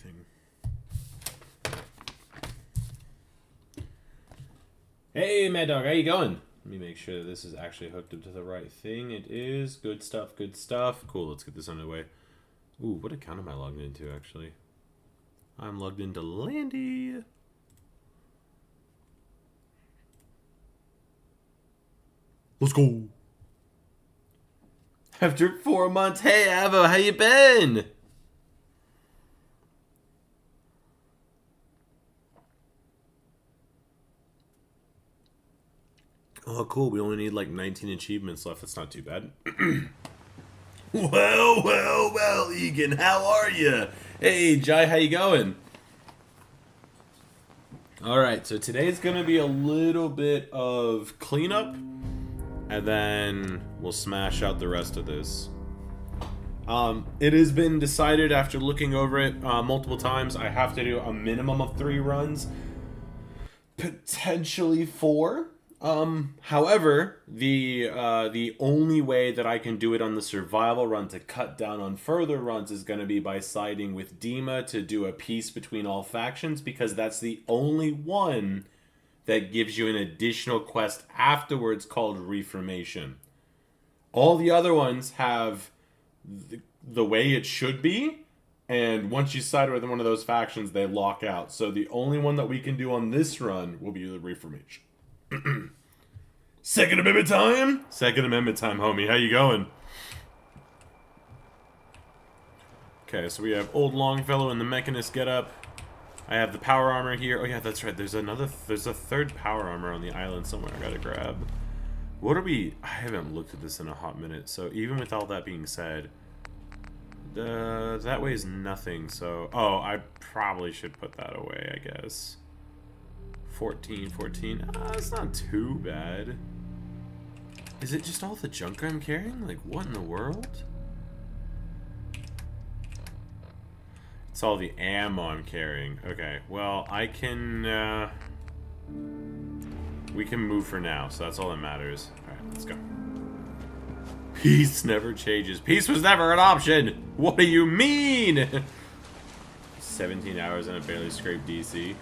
everything. Hey, Mad Dog, how you going? Let me make sure that this is actually hooked up to the right thing. It is. Good stuff, good stuff. Cool, let's get this underway. Ooh, what account am I logged into, actually? I'm logged into Landy. Let's go. After 4 months, hey, Avo, how you been? Oh, cool. We only need like 19 achievements left. That's not too bad. Well, Egan, how are you? Hey, Jai, how you going? All right, so today's going to be a little bit of cleanup, and then we'll smash out the rest of this. It has been decided after looking over it multiple times, I have to do a minimum of 3 runs, potentially 4. However, the only way that I can do it on the survival run to cut down on further runs is going to be by siding with Dima to do a peace between all factions, because that's the only one that gives you an additional quest afterwards called Reformation. All the other ones have the way it should be, and once you side with one of those factions, they lock out. So the only one that we can do on this run will be the Reformation. Second Amendment time? Second Amendment time, homie. How you going? Okay, so we have Old Longfellow and the Mechanist get up. I have the power armor here. Oh yeah, that's right. There's a third power armor on the island somewhere I gotta grab. What are we... I haven't looked at this in a hot minute, so even with all that being said, that weighs nothing, so... Oh, I probably should put that away, I guess. 14. That's not too bad. Is it just all the junk I'm carrying? Like, what in the world? It's all the ammo I'm carrying. Okay, well, I can, we can move for now, so that's all that matters. Alright, let's go. Peace never changes. Peace was never an option! What do you mean? 17 hours and I barely scraped DC.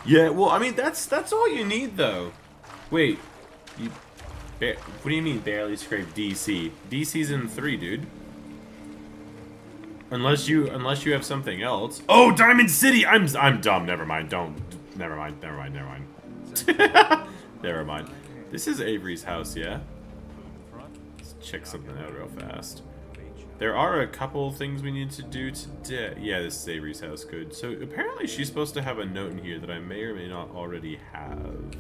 Yeah, well, I mean, that's all you need, though. Wait, what do you mean barely scraped DC? DC's in 3, dude. Unless you have something else. Oh, Diamond City! I'm dumb. Never mind. Never mind. Never mind. This is Avery's house, yeah? Let's check something out real fast. There are a couple things we need to do today. Yeah, this is Avery's house. Good. So apparently she's supposed to have a note in here that I may or may not already have.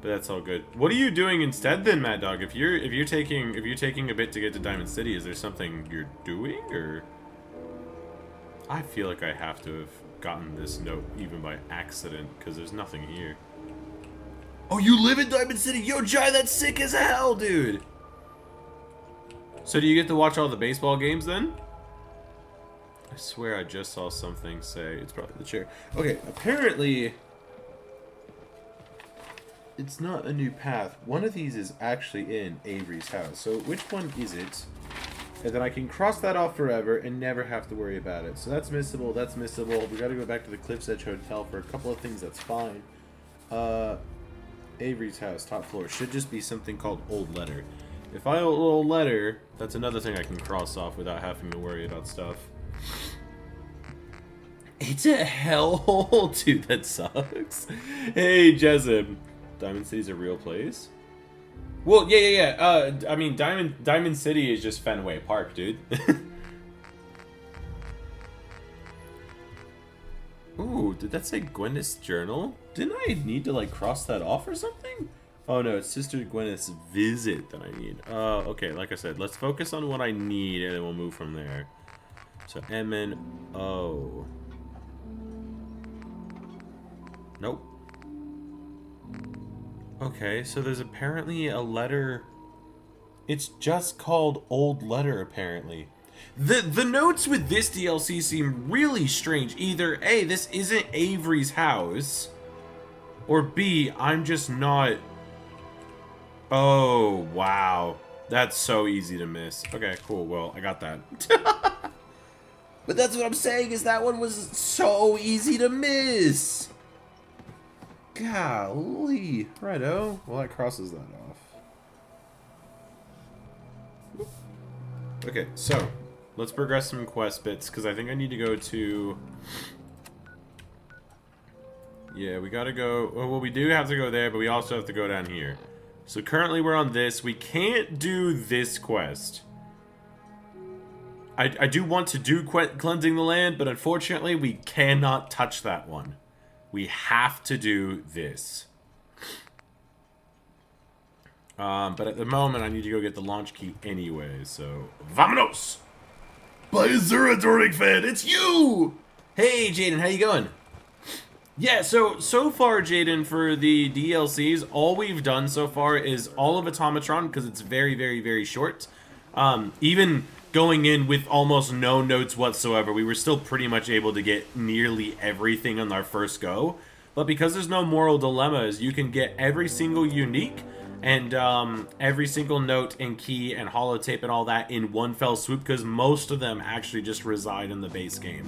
But that's all good. What are you doing instead then, Mad Dog? If you're taking a bit to get to Diamond City, is there something you're doing, or? I feel like I have to have gotten this note even by accident, because there's nothing here. Oh, you live in Diamond City? Yo, Jai, that's sick as hell, dude! So do you get to watch all the baseball games then? I swear I just saw something say... It's probably the chair. Okay, apparently... It's not a new path. One of these is actually in Avery's house. So which one is it? And then I can cross that off forever and never have to worry about it. So that's missable, that's missable. We gotta go back to the Cliff's Edge Hotel for a couple of things, that's fine. Avery's house, top floor. Should just be something called Old Letter. If I Old Letter, that's another thing I can cross off without having to worry about stuff. It's a hellhole, dude, that sucks. Hey, Jezeb. Diamond City's a real place? Well, yeah. I mean, Diamond City is just Fenway Park, dude. Ooh, did that say Gwyneth's journal? Didn't I need to, like, cross that off or something? Oh, no, it's Sister Gwyneth's visit that I need. Okay, like I said, let's focus on what I need, and then we'll move from there. So, M-N-O. Nope. Okay, so there's apparently a letter. It's just called Old Letter, apparently. The notes with this DLC seem really strange. Either A, this isn't Avery's house, or B, I'm just not... Oh, wow. That's so easy to miss. Okay, cool. Well, I got that. But that's what I'm saying, is that one was so easy to miss. Golly. Righto. Well, that crosses that off. Okay, so let's progress some quest bits, because I think I need to go to... Yeah, we gotta go... Well, we do have to go there, but we also have to go down here. So currently we're on this. We can't do this quest. I do want to do Cleansing the Land, but unfortunately we cannot touch that one. We have to do this. But at the moment I need to go get the launch key anyway, so... Vamonos! By Azura Dornic fan, it's you! Hey Jaden, how you going? Yeah, so far, Jaden, for the DLCs, all we've done so far is all of Automatron, because it's very, very, very short. Even going in with almost no notes whatsoever, we were still pretty much able to get nearly everything on our first go. But because there's no moral dilemmas, you can get every single unique and every single note and key and holotape and all that in one fell swoop, because most of them actually just reside in the base game.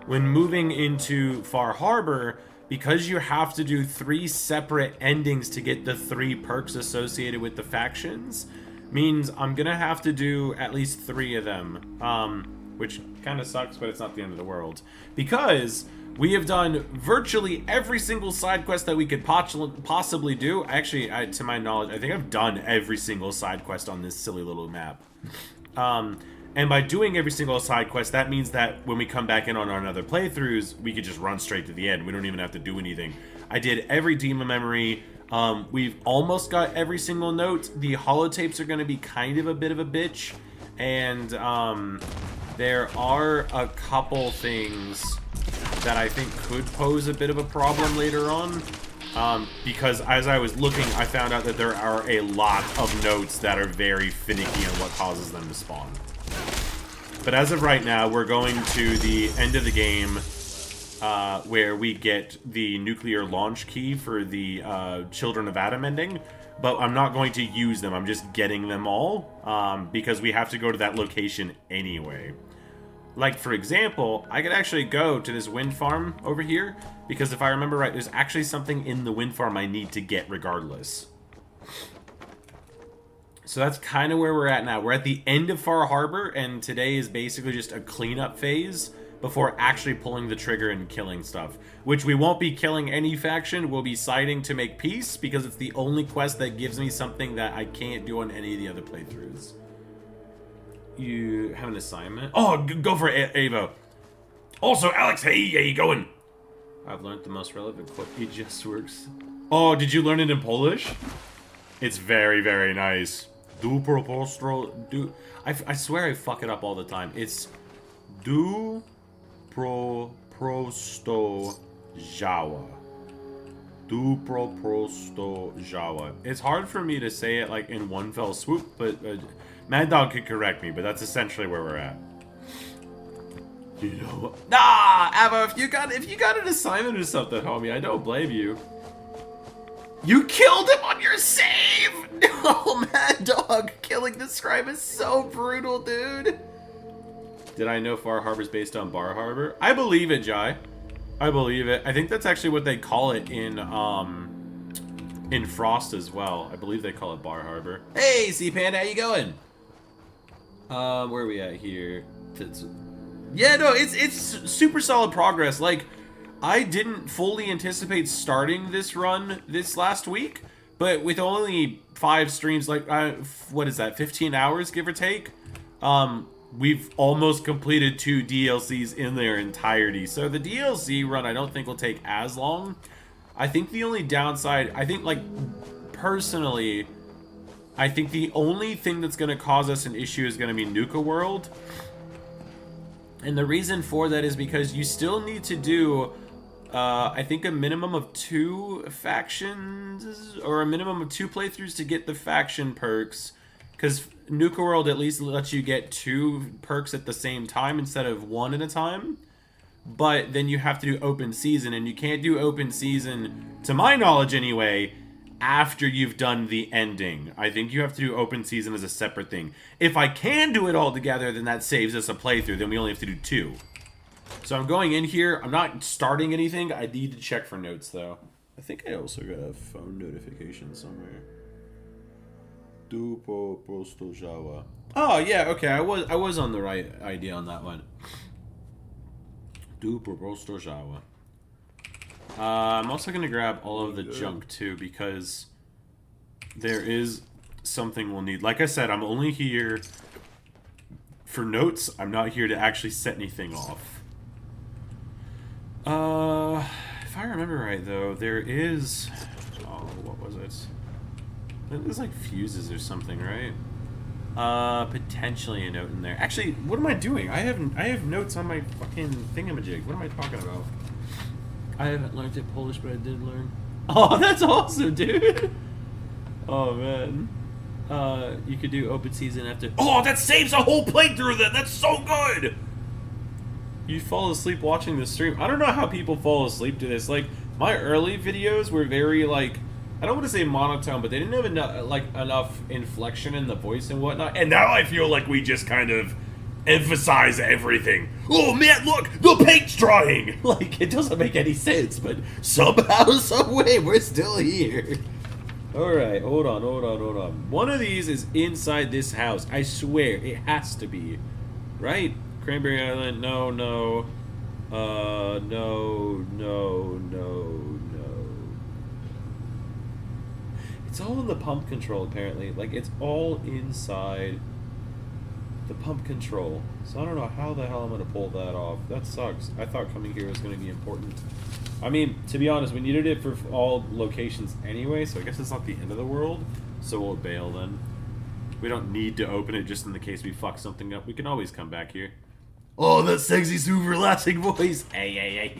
When moving into Far Harbor, because you have to do 3 separate endings to get the 3 perks associated with the factions, means I'm gonna have to do at least 3 of them, which kind of sucks, but it's not the end of the world, because we have done virtually every single side quest that we could possibly do. Actually, to my knowledge, I think I've done every single side quest on this silly little map. And by doing every single side quest, that means that when we come back in on our other playthroughs, we could just run straight to the end. We don't even have to do anything. I did every Demon Memory. We've almost got every single note. The holotapes are going to be kind of a bit of a bitch. And there are a couple things that I think could pose a bit of a problem later on. Because as I was looking, I found out that there are a lot of notes that are very finicky on what causes them to spawn. But as of right now, we're going to the end of the game where we get the nuclear launch key for the Children of Adam ending. But I'm not going to use them, I'm just getting them all, because we have to go to that location anyway. Like, for example, I could actually go to this wind farm over here, because if I remember right, there's actually something in the wind farm I need to get regardless. So that's kind of where we're at now. We're at the end of Far Harbor, and today is basically just a cleanup phase before actually pulling the trigger and killing stuff. Which we won't be killing any faction, we'll be siding to make peace, because it's the only quest that gives me something that I can't do on any of the other playthroughs. You have an assignment? Oh, go for it, Avo. Also, Alex, hey, how you going? I've learned the most relevant quote. It just works. Oh, did you learn it in Polish? It's very, very nice. Du propostro... I swear I fuck it up all the time. It's... Du prosto Jawa. Du prosto Jawa. It's hard for me to say it like in one fell swoop, but Mad Dog could correct me, but that's essentially where we're at. You know, nah, Ava, if you got an assignment or something, homie, I don't blame you. You killed him on your save! No, Mad Dog, killing the scribe is so brutal, dude. Did I know Far Harbor's based on Bar Harbor? I believe it, Jai. I believe it. I think that's actually what they call it in Frost as well. I believe they call it Bar Harbor. Hey, C-Panda, how you going? Where are we at here? Yeah, no, it's super solid progress. Like, I didn't fully anticipate starting this run this last week, but with only 5 streams, like, what is that, 15 hours, give or take? We've almost completed 2 DLCs in their entirety. So the DLC run I don't think will take as long. I think the only downside, I think, like, personally, I think the only thing that's going to cause us an issue is going to be Nuka World. And the reason for that is because you still need to do, I think, a minimum of 2 factions, or a minimum of 2 playthroughs to get the faction perks. Because Nuka World at least lets you get 2 perks at the same time instead of 1 at a time. But then you have to do open season, and you can't do open season, to my knowledge anyway, after you've done the ending. I think you have to do open season as a separate thing. If I can do it all together, then that saves us a playthrough. Then we only have to do 2. So I'm going in here. I'm not starting anything. I need to check for notes, though. I think I also got a phone notification somewhere. Dupo Prosto Java. Oh, yeah, okay. I was on the right idea on that one. Dupo Prosto Java. I'm also going to grab all of the junk, too, because there is something we'll need. Like I said, I'm only here for notes. I'm not here to actually set anything off. If I remember right, though, there is... Oh, what was it? It was like fuses or something, right? Potentially a note in there. Actually, what am I doing? I have notes on my fucking thingamajig. What am I talking about? I haven't learned it Polish, but I did learn. Oh, that's awesome, dude! Oh, man. You could do open season after... Oh, that saves a whole playthrough then! That's so good! You fall asleep watching the stream. I don't know how people fall asleep to this. Like, my early videos were very, like... I don't want to say monotone, but they didn't have enough inflection in the voice and whatnot. And now I feel like we just kind of emphasize everything. Oh man, look, the paint's drying. Like, it doesn't make any sense, but somehow, some way, we're still here. All right, hold on. One of these is inside this house. I swear, it has to be, right? Cranberry Island. No. No. It's all in the pump control, apparently. Like, it's all inside the pump control. So I don't know how the hell I'm going to pull that off. That sucks. I thought coming here was going to be important. I mean, to be honest, we needed it for all locations anyway, so I guess it's not the end of the world. So we'll bail then. We don't need to open it just in the case we fuck something up. We can always come back here. Oh, that sexy, super relaxing voice. Hey.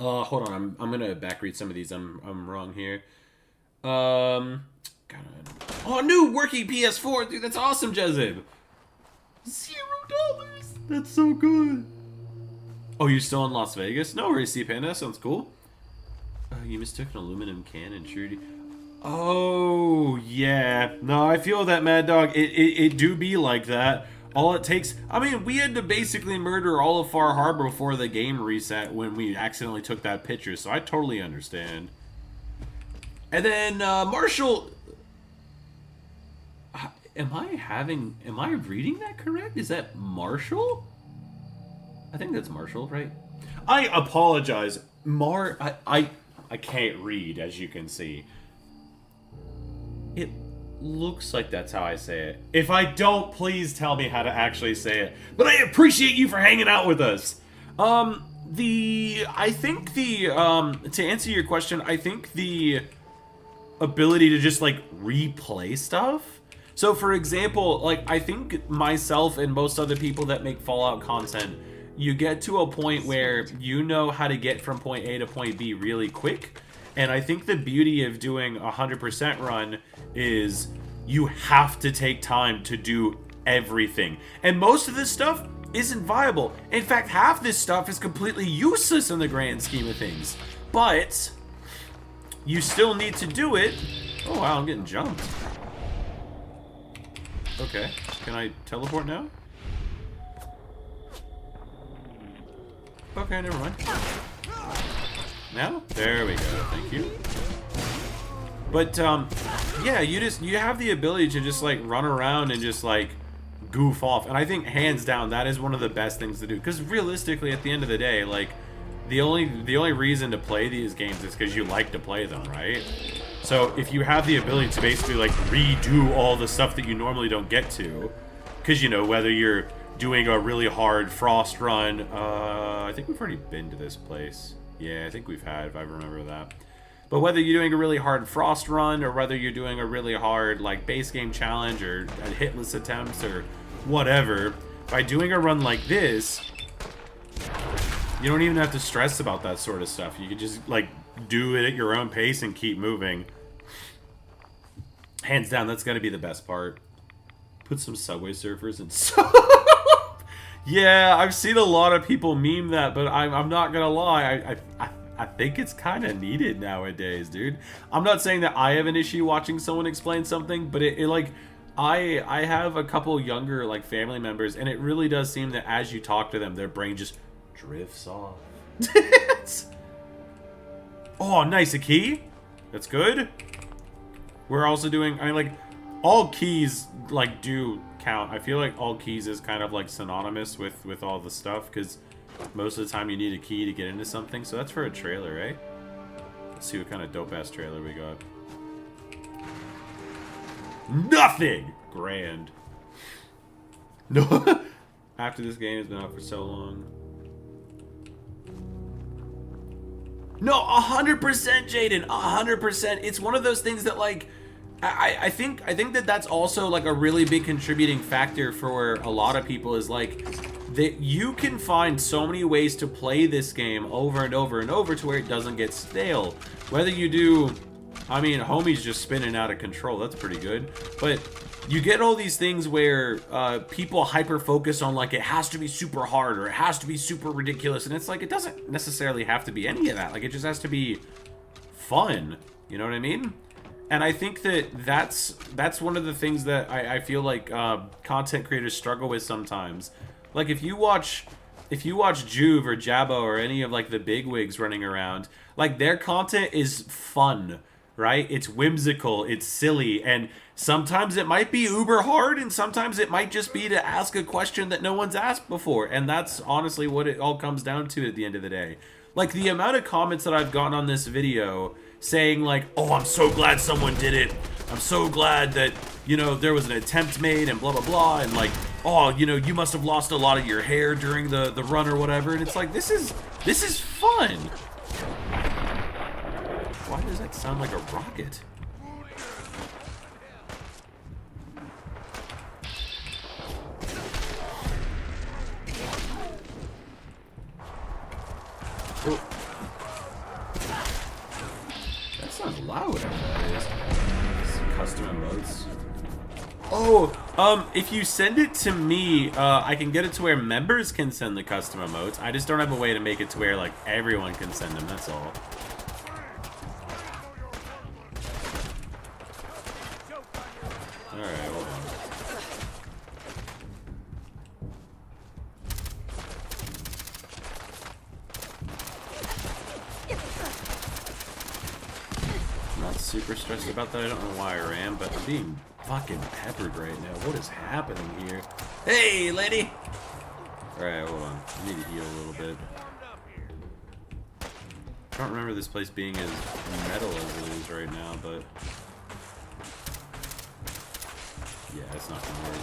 Hold on, I'm gonna back read some of these. I'm wrong here. Oh, new working PS4, dude. That's awesome, Jezeb. $0. That's so good. Oh, you're still in Las Vegas? No worries, C-Pan. That sounds cool. You mistook an aluminum can and Trudy. Oh, yeah. No, I feel that, Mad Dog. It do be like that. All it takes... I mean, we had to basically murder all of Far Harbor before the game reset when we accidentally took that picture, so I totally understand. And then, Marshall... Am I reading that correct? Is that Marshall? I think that's Marshall, right? I apologize. I can't read, as you can see. It looks like that's how I say it. If I don't, please tell me how to actually say it. But I appreciate you for hanging out with us. To answer your question, I think the ability to just, like, replay stuff. So, for example, like, I think myself and most other people that make Fallout content, you get to a point where you know how to get from point A to point B really quick. And I think the beauty of doing a 100% run is you have to take time to do everything. And most of this stuff isn't viable. In fact, half this stuff is completely useless in the grand scheme of things. But you still need to do it. Oh wow, I'm getting jumped. Okay, can I teleport now? Okay, never mind. Now? There we go, thank you. But, yeah, you have the ability to just, like, run around and just, like, goof off. And I think, hands down, that is one of the best things to do. Because, realistically, at the end of the day, like, the only reason to play these games is because you like to play them, right? So, if you have the ability to basically, like, redo all the stuff that you normally don't get to, because, you know, whether you're doing a really hard frost run, I think we've already been to this place. Yeah, I think we've had, if I remember that. But whether you're doing a really hard frost run, or whether you're doing a really hard, like, base game challenge, or hitless attempts, or whatever, by doing a run like this, you don't even have to stress about that sort of stuff. You can just, like, do it at your own pace and keep moving. Hands down, that's gotta be the best part. Put some Subway Surfers in. Yeah, I've seen a lot of people meme that, but I'm not gonna lie. I think it's kind of needed nowadays, dude. I'm not saying that I have an issue watching someone explain something, but it like I have a couple younger like family members, and it really does seem that as you talk to them, their brain just drifts off. Oh, nice, a key. That's good. We're also doing, I mean, like, all keys like do count. I feel like all keys is kind of like synonymous with all the stuff, because most of the time you need a key to get into something. So that's for a trailer, right? Let's see what kind of dope ass trailer we got. Nothing grand. No. After this game has been out for so long. No, 100% Jaden, 100%. It's one of those things that like, I think that that's also like a really big contributing factor for a lot of people, is like that you can find so many ways to play this game over and over and over to where it doesn't get stale. Whether you do, I mean, homie's just spinning out of control. That's pretty good. But you get all these things where people hyper focus on like it has to be super hard or it has to be super ridiculous, and it's like it doesn't necessarily have to be any of that. Like it just has to be fun. You know what I mean? And I think that that's one of the things that I feel like content creators struggle with sometimes. Like if you watch Juve or Jabbo or any of like the bigwigs running around, like their content is fun, right? It's whimsical, it's silly, and sometimes it might be uber hard, and sometimes it might just be to ask a question that no one's asked before. And that's honestly what it all comes down to at the end of the day. Like the amount of comments that I've gotten on this video saying like, oh, I'm so glad someone did it. I'm so glad that, you know, there was an attempt made and blah, blah, blah. And like, oh, you know, you must have lost a lot of your hair during the run or whatever. And it's like, this is fun. Why does that sound like a rocket? Oh. That sounds loud. That is. Some custom emotes. Oh, if you send it to me, I can get it to where members can send the custom emotes. I just don't have a way to make it to where like everyone can send them. That's all. All right, hold on. I'm not super stressed about that. I don't know why I ran, but I'm being fucking peppered right now. What is happening here? Hey, lady! Alright, hold on. I need to heal a little bit. I don't remember this place being as metal as it is right now, but... yeah, it's not gonna work.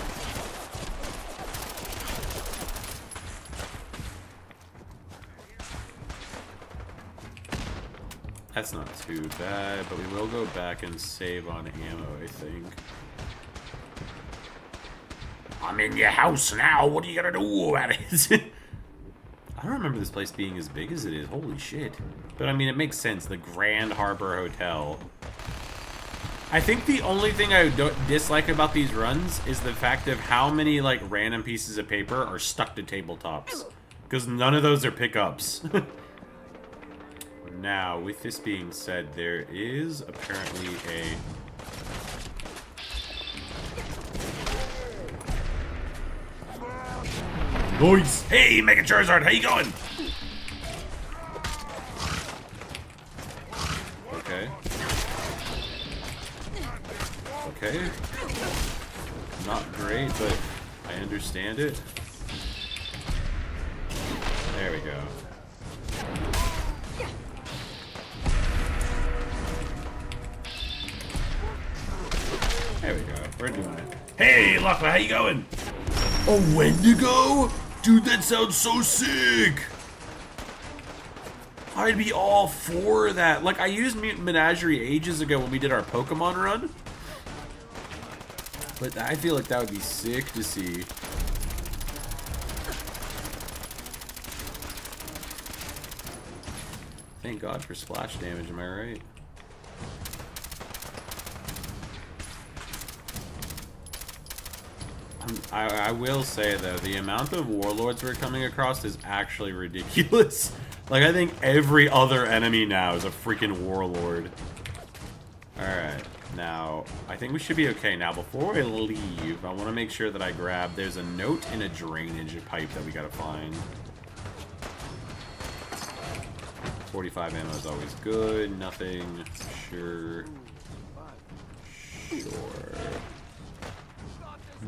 That's not too bad, but we will go back and save on ammo, I think. I'm in your house now, what are you gonna do about it? I don't remember this place being as big as it is, holy shit. But I mean, it makes sense, the Grand Harbor Hotel. I think the only thing I dislike about these runs is the fact of how many like random pieces of paper are stuck to tabletops. Because none of those are pickups. Now, with this being said, there is apparently a... Nice! Hey, Mega Charizard, how you going? Okay. Okay. Not great, but I understand it. There we go. There we go. We're doing it. Hey, Lachlan, how you going? A Wendigo? Dude, that sounds so sick! I'd be all for that. Like, I used Mutant Menagerie ages ago when we did our Pokemon run. But I feel like that would be sick to see. Thank God for splash damage, am I right? I will say though, the amount of warlords we're coming across is actually ridiculous. Like, I think every other enemy now is a freaking warlord. Alright, now, I think we should be okay. Now, before I leave, I want to make sure that I grab... There's a note in a drainage pipe that we gotta find. 45 ammo is always good. Nothing. Sure.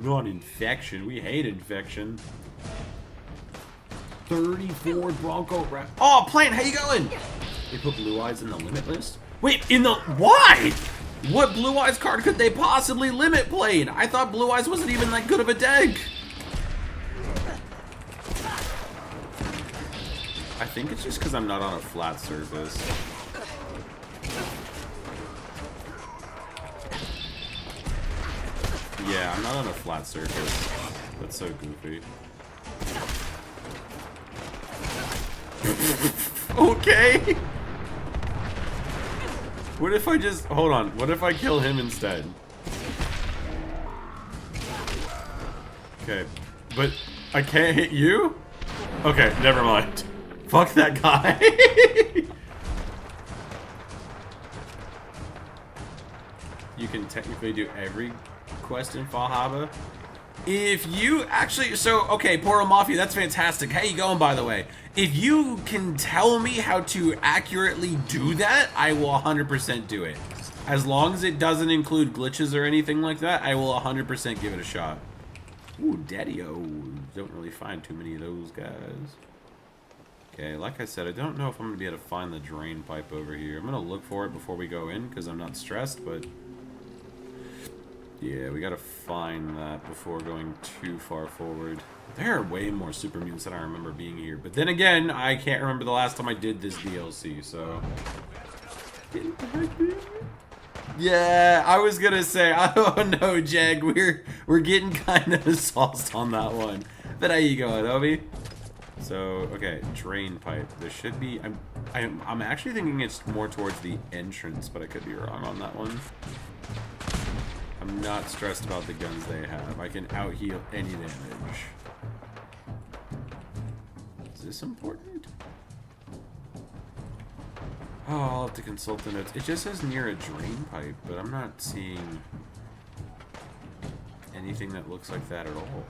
Non-infection. We hate infection. 34 Bronco Rat. Oh, Plant, how you going? They put Blue Eyes in the limit list? Wait, in the... Why? What Blue Eyes card could they possibly limit Plane? I thought Blue Eyes wasn't even that good of a deck. I think it's just because I'm not on a flat surface. Yeah, I'm not on a flat surface. That's so goofy. Okay. What if I just... Hold on. What if I kill him instead? Okay. But I can't hit you? Okay, never mind. Fuck that guy. You can technically do every quest in Valhalla. If you actually... So, okay, Poro Mafia, that's fantastic. How you going, by the way? If you can tell me how to accurately do that, I will 100% do it. As long as it doesn't include glitches or anything like that, I will 100% give it a shot. Ooh, Daddy-o. Don't really find too many of those guys. Okay, like I said, I don't know if I'm going to be able to find the drain pipe over here. I'm going to look for it before we go in, because I'm not stressed, but... Yeah, we gotta find that before going too far forward. There are way more super mutants than I remember being here. But then again, I can't remember the last time I did this DLC, so... Yeah, I was gonna say, oh no, Jag, we're getting kind of sauced on that one. But how you going, Obi? So, okay, drain pipe. There should be... I'm actually thinking it's more towards the entrance, but I could be wrong on that one. I'm not stressed about the guns they have. I can out-heal any damage. Is this important? Oh, I'll have to consult the notes. It just says near a drain pipe, but I'm not seeing anything that looks like that at all.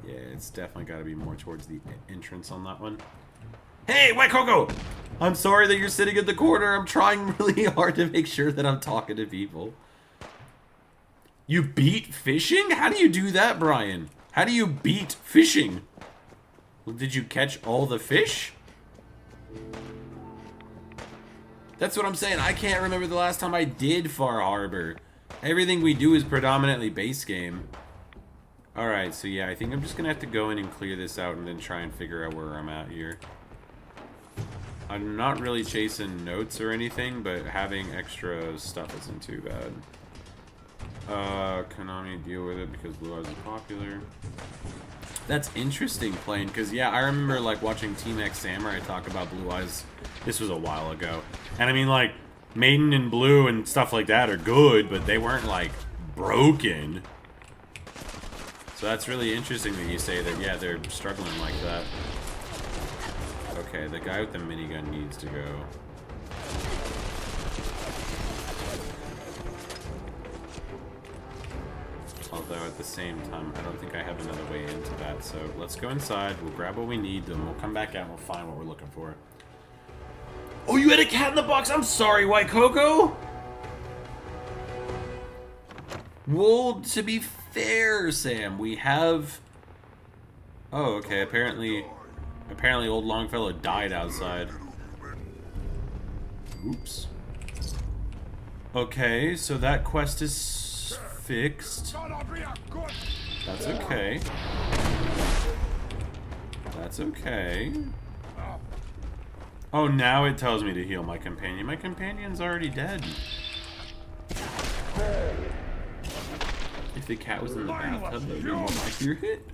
Yeah, it's definitely got to be more towards the entrance on that one. Hey, White Coco! I'm sorry that you're sitting in the corner. I'm trying really hard to make sure that I'm talking to people. You beat fishing? How do you do that, Brian? How do you beat fishing? Did you catch all the fish? That's what I'm saying. I can't remember the last time I did Far Harbor. Everything we do is predominantly base game. Alright, so yeah, I think I'm just gonna have to go in and clear this out and then try and figure out where I'm at here. I'm not really chasing notes or anything, but having extra stuff isn't too bad. Konami, deal with it because Blue Eyes is popular. That's interesting, Plane, because yeah, I remember like watching Team X Samurai talk about Blue Eyes. This was a while ago. And I mean, like, Maiden and Blue and stuff like that are good, but they weren't like broken. So that's really interesting that you say that, yeah, they're struggling like that. Okay, the guy with the minigun needs to go. Although at the same time, I don't think I have another way into that. So let's go inside, we'll grab what we need, then we'll come back out and we'll find what we're looking for. Oh, you had a cat in the box? I'm sorry, White Coco! Well, to be fair, Sam, we have... Oh, okay, apparently old Longfellow died outside. Oops. Okay, so that quest is fixed. That's okay. That's okay. Oh, now it tells me to heal my companion. My companion's already dead. If the cat was in the bathtub, that would be more like your hit.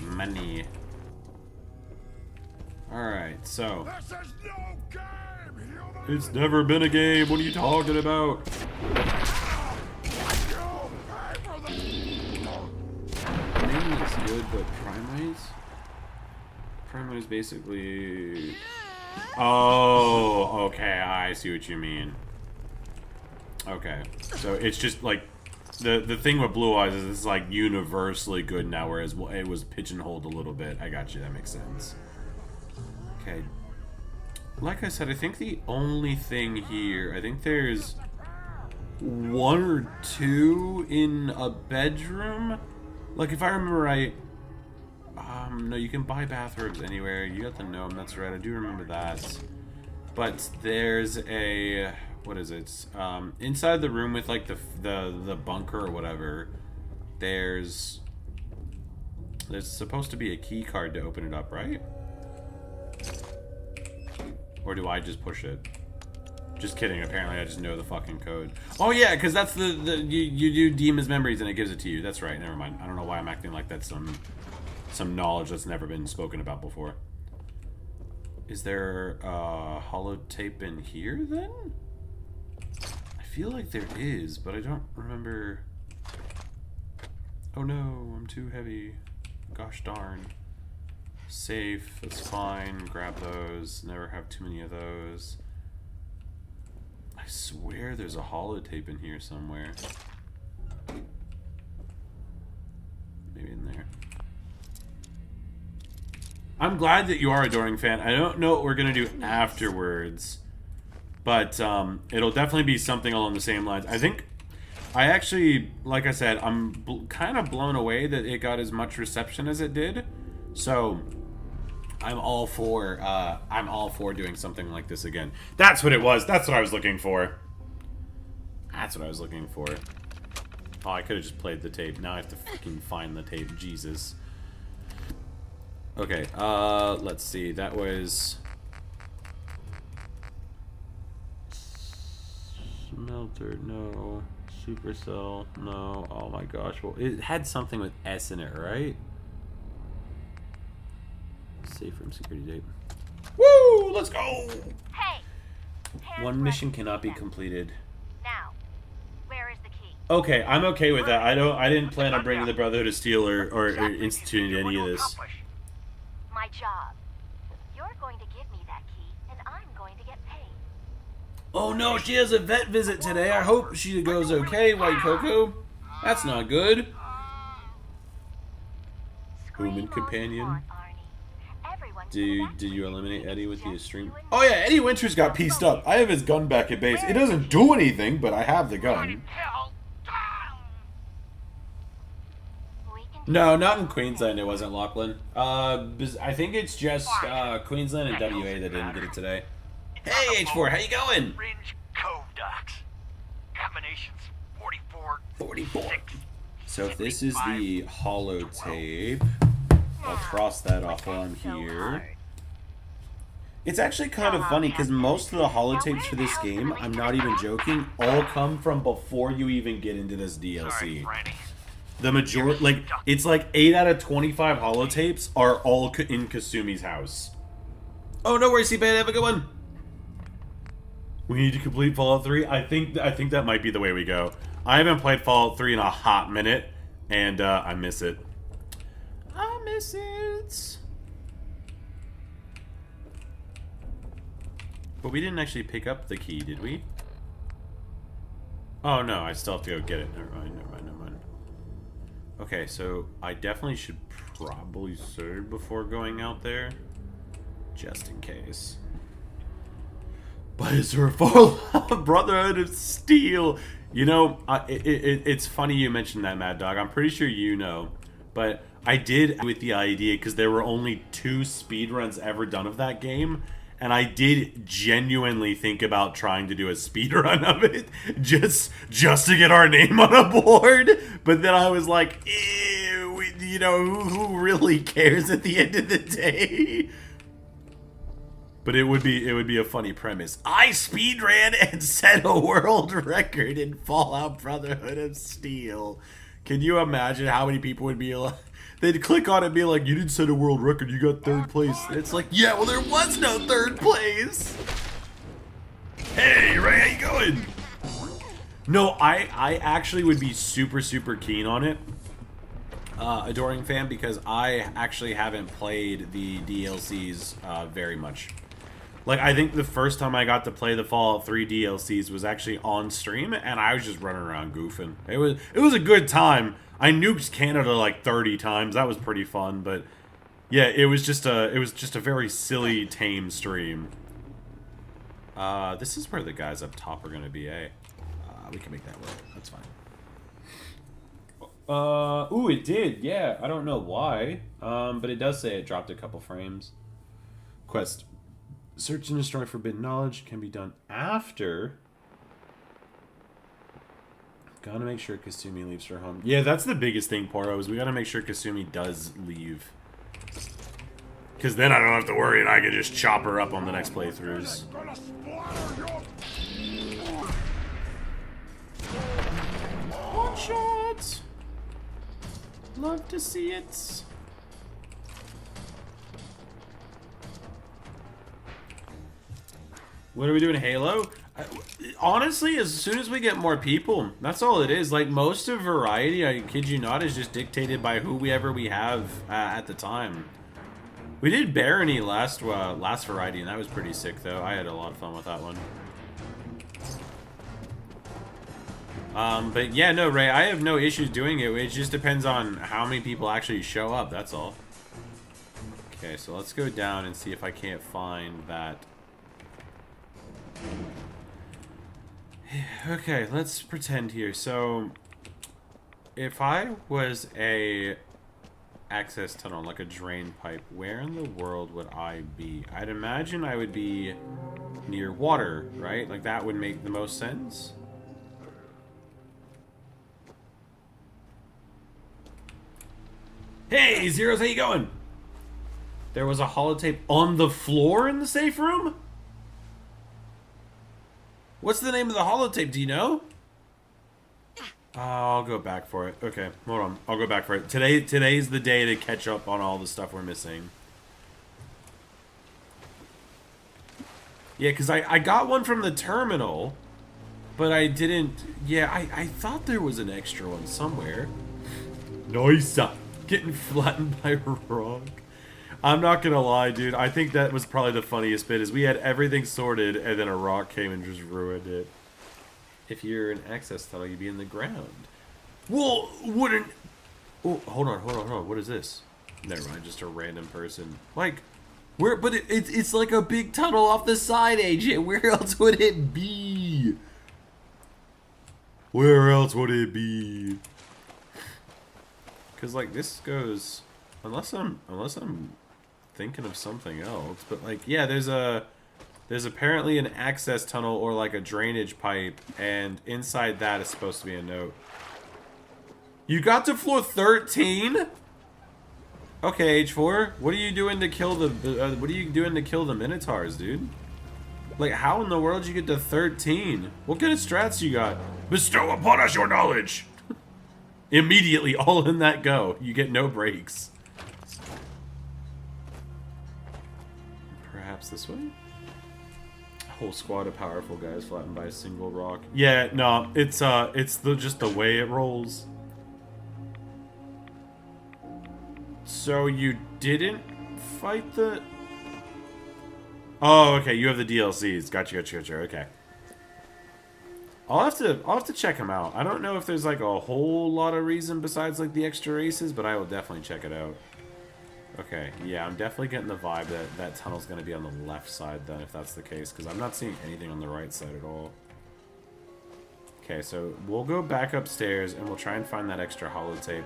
Money. Alright, so It's never been a game. What are you talking about? Maybe it's good, but Primite's? Primite's basically... Oh, okay, I see what you mean. Okay, so it's just like... The thing with Blue Eyes is it's like universally good now, whereas it was pigeonholed a little bit. I got you, that makes sense. Okay. Like I said, I think the only thing here, I think there's 1 or 2 in a bedroom. Like, if I remember right, no, you can buy bathrobes anywhere. You got the gnome, that's right, I do remember that. But there's a, what is it? Inside the room with, like, the bunker or whatever, there's supposed to be a key card to open it up, right? Or do I just push it? Just kidding, apparently I just know the fucking code. Oh yeah, because that's you do Demon's Memories and it gives it to you. That's right, never mind. I don't know why I'm acting like that's some knowledge that's never been spoken about before. Is there a holotape in here then? I feel like there is, but I don't remember. Oh no, I'm too heavy. Gosh darn. Safe, that's fine. Grab those. Never have too many of those. I swear there's a holotape in here somewhere. Maybe in there. I'm glad that you are a Adoring fan. I don't know what we're gonna do afterwards, but it'll definitely be something along the same lines. I think I actually, like I said, I'm kind of blown away that it got as much reception as it did. So I'm all for doing something like this again. That's what it was. That's what I was looking for. That's what I was looking for. Oh, I could have just played the tape. Now I have to freaking find the tape. Jesus. Okay, let's see. That was Smelter, no. Supercell, no. Oh my gosh. Well, it had something with S in it, right? Safe room security tape. Woo! Let's go! Hey! One mission cannot be completed. Now, where is the key? Okay, I'm okay with that. I didn't plan on bringing the Brotherhood of Steel or instituting any of this. My job. You're going to give me that key, and I'm going to get paid. Oh no, she has a vet visit today. I hope she goes okay, White Cocoa. That's not good. Human companion. Did you eliminate Eddie with the stream? Oh yeah, Eddie Winters got pieced up. I have his gun back at base. It doesn't do anything, but I have the gun. No, not in Queensland. It wasn't Lachlan. I think it's just Queensland and WA that didn't get it today. Hey H4, how you going? Fringe Cove Docks. Combinations 44. So if this is the holotape, I'll cross that off while I'm here. It's actually kind of funny because most of the holotapes for this game, I'm not even joking, all come from before you even get into this DLC. The majority, like, it's like 8 out of 25 holotapes are all in Kasumi's house. Oh, no worries, C-Band, have a good one. We need to complete Fallout 3. I think that might be the way we go. I haven't played Fallout 3 in a hot minute, and I miss it. I miss it. But we didn't actually pick up the key, did we? Oh no, I still have to go get it. Never mind. Okay, so I definitely should probably save before going out there. Just in case. But is there a Fallout Brotherhood of Steel? You know, it's funny you mentioned that, Mad Dog. I'm pretty sure you know. But I did with the idea because there were only 2 speedruns ever done of that game. And I did genuinely think about trying to do a speedrun of it just to get our name on a board. But then I was like, ew, you know, who really cares at the end of the day? But it would be a funny premise. I speedran and set a world record in Fallout Brotherhood of Steel. Can you imagine how many people would be like, they'd click on it and be like, you didn't set a world record, you got 3rd place. And it's like, yeah, well there was no 3rd place. Hey, Ray, how you going? No, I actually would be super, super keen on it. Adoring Fan, because I actually haven't played the DLCs very much. Like, I think the first time I got to play the Fallout 3 DLCs was actually on stream, and I was just running around goofing. It was a good time. I nuked Canada like 30 times. That was pretty fun, but yeah, it was just a very silly, tame stream. This is where the guys up top are gonna be, eh? We can make that work. That's fine. Ooh, it did. Yeah, I don't know why. But it does say it dropped a couple frames. Quest. Search and destroy forbidden knowledge can be done after. Gotta make sure Kasumi leaves her home. Yeah, that's the biggest thing, Poro, is we gotta make sure Kasumi does leave. Because then I don't have to worry and I can just chop her up on the next playthroughs. One shot! Love to see it. What are we doing, Halo? Honestly, as soon as we get more people, that's all it is. Like, most of Variety, I kid you not, is just dictated by whoever we have at the time. We did Barony last Variety, and that was pretty sick, though. I had a lot of fun with that one. But yeah, no, Ray, I have no issues doing it. It just depends on how many people actually show up, that's all. Okay, so let's go down and see if I can't find that. Okay, let's pretend here. So, if I was a access tunnel, like a drain pipe, where in the world would I be? I'd imagine I would be near water, right? Like, that would make the most sense. Hey, Zeros, how you going? There was a holotape on the floor in the safe room? What's the name of the holotape? Do you know? I'll go back for it. Okay, hold on. I'll go back for it. Today's the day to catch up on all the stuff we're missing. Yeah, because I got one from the terminal, but I didn't... Yeah, I thought there was an extra one somewhere. Nice. Getting flattened by a rock. I'm not gonna lie, dude. I think that was probably the funniest bit, is we had everything sorted, and then a rock came and just ruined it. If you're an access tunnel, you'd be in the ground. Well, wouldn't... Oh, hold on. What is this? Never mind, just a random person. Like, where... But it's like a big tunnel off the side, AJ. Where else would it be? Where else would it be? Because, like, this goes... Unless I'm thinking of something else, but like, yeah, there's apparently an access tunnel or like a drainage pipe, and inside that is supposed to be a note. You got to floor 13? Okay, H4, what are you doing to kill the Minotaurs, dude? Like, how in the world did you get to 13? What kind of strats you got? Bestow upon us your knowledge. Immediately, all in that go. You get no breaks. Perhaps this way? A whole squad of powerful guys flattened by a single rock. Yeah, no, it's just the way it rolls. So you didn't fight the... Oh, okay, you have the DLCs. Gotcha, okay. I'll have to check them out. I don't know if there's like a whole lot of reason besides like the extra races, but I will definitely check it out. Okay, yeah, I'm definitely getting the vibe that that tunnel's going to be on the left side then, if that's the case, because I'm not seeing anything on the right side at all. Okay, so we'll go back upstairs and we'll try and find that extra holotape.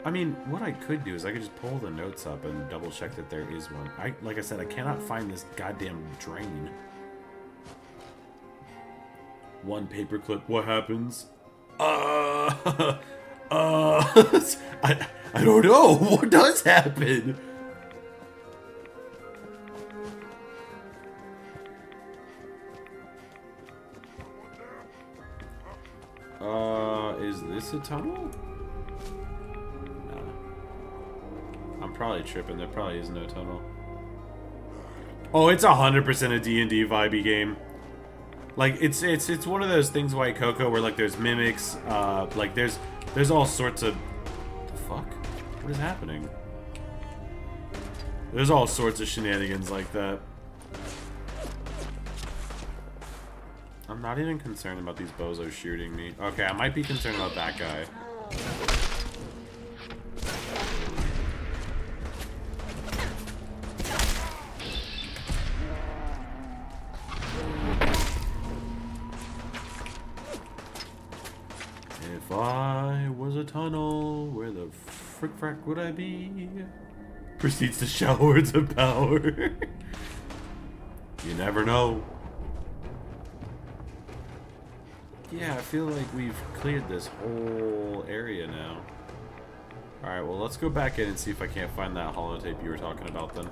I mean, what I could do is I could just pull the notes up and double check that there is one. Like I said, I cannot find this goddamn drain. One paperclip, what happens? I don't know. What does happen? Is this a tunnel? No. I'm probably tripping. There probably is no tunnel. Oh, it's 100% a D&D vibey game. Like it's one of those things, White Cocoa, where like there's mimics, like there's all sorts of fuck. What is happening? There's all sorts of shenanigans like that. I'm not even concerned about these bozos shooting me. Okay, I might be concerned about that guy. If I was a tunnel, where the frick frack would I be? Proceeds to shout words of power. You never know. Yeah, I feel like we've cleared this whole area now. Alright, well, let's go back in and see if I can't find that holotape you were talking about then.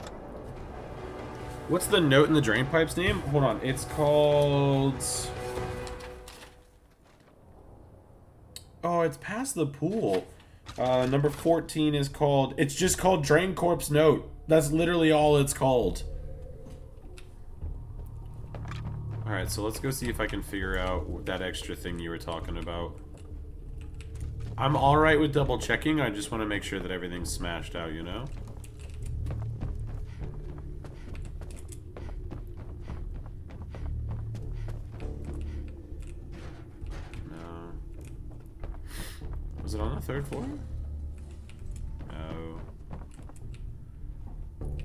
What's the note in the drain pipe's name? Hold on, it's called... Oh, it's past the pool. Number 14 is called... It's just called Drain Corpse Note. That's literally all it's called. Alright, so let's go see if I can figure out that extra thing you were talking about. I'm alright with double checking, I just want to make sure that everything's smashed out, you know? No. Was it on the 3rd floor? No.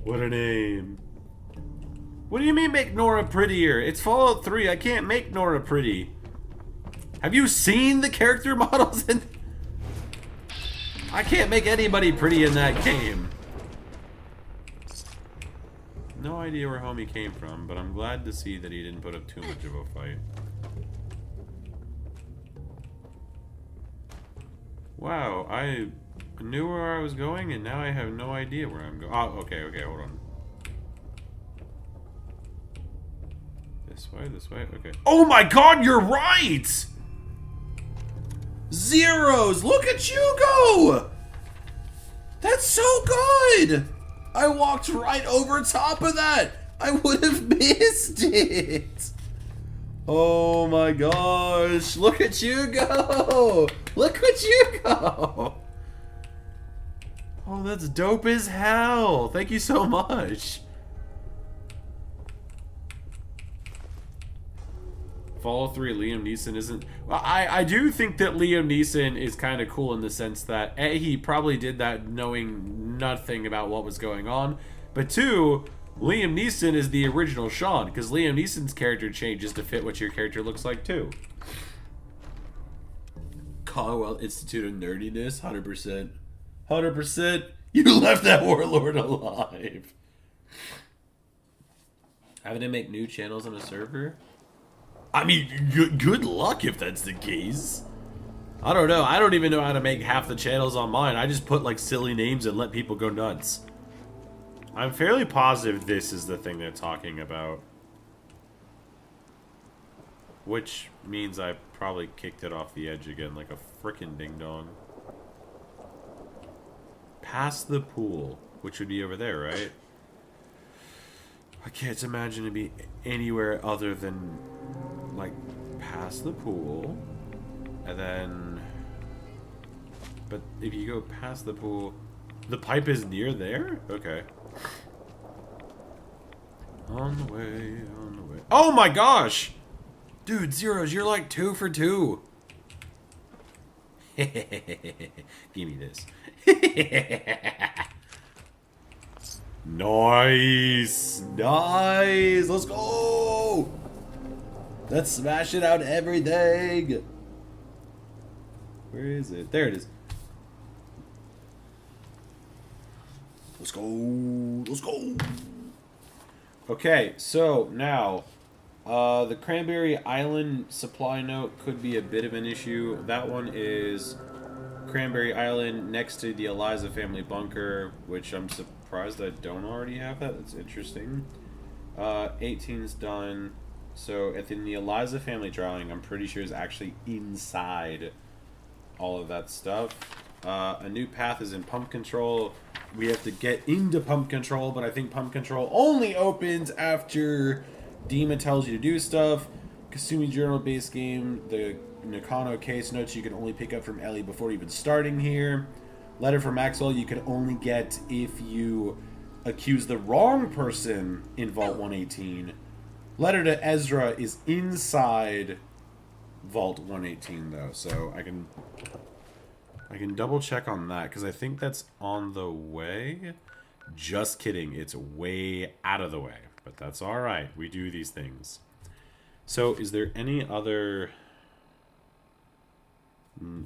What a name. What do you mean make Nora prettier? It's Fallout 3. I can't make Nora pretty. Have you seen the character models in... I can't make anybody pretty in that game. No idea where homie came from, but I'm glad to see that he didn't put up too much of a fight. Wow, I knew where I was going and now I have no idea where I'm going. Oh, okay, hold on. This way, okay. Oh my god, you're right! Zeros, look at you go! That's so good! I walked right over top of that! I would have missed it! Oh my gosh, look at you go! Look at you go! Oh, that's dope as hell! Thank you so much! Fallout 3, Liam Neeson isn't... Well, I do think that Liam Neeson is kind of cool in the sense that, A, he probably did that knowing nothing about what was going on, but 2, Liam Neeson is the original Sean, because Liam Neeson's character changes to fit what your character looks like, too. Caldwell Institute of Nerdiness, 100%. 100%. You left that warlord alive. Having to make new channels on a server? I mean, good luck if that's the case. I don't know. I don't even know how to make half the channels on mine. I just put like silly names and let people go nuts. I'm fairly positive this is the thing they're talking about. Which means I probably kicked it off the edge again like a frickin' ding-dong. Past the pool, which would be over there, right? I can't imagine it be anywhere other than, like, past the pool. And then... But if you go past the pool... The pipe is near there? Okay. On the way, on the way. Oh my gosh! Dude, Zeros, you're like 2 for 2. Give me this. Nice! Nice! Let's go! Let's smash it out everything! Where is it? There it is. Let's go! Let's go! Okay, so now, the Cranberry Island supply note could be a bit of an issue. That one is Cranberry Island next to the Eliza family bunker, which I'm surprised I don't already have that. That's interesting. 18's done. So at the Eliza family drawing, I'm pretty sure is actually inside all of that stuff. A new path is in pump control. We have to get into pump control, but I think pump control only opens after Dima tells you to do stuff. Kasumi Journal base game. The Nakano case notes you can only pick up from Ellie before even starting here. Letter from Maxwell you can only get if you accuse the wrong person in Vault 118. Letter to Ezra is inside Vault 118 though, so I can double check on that because I think that's on the way. Just kidding, it's way out of the way, but that's all right. We do these things. So, is there any other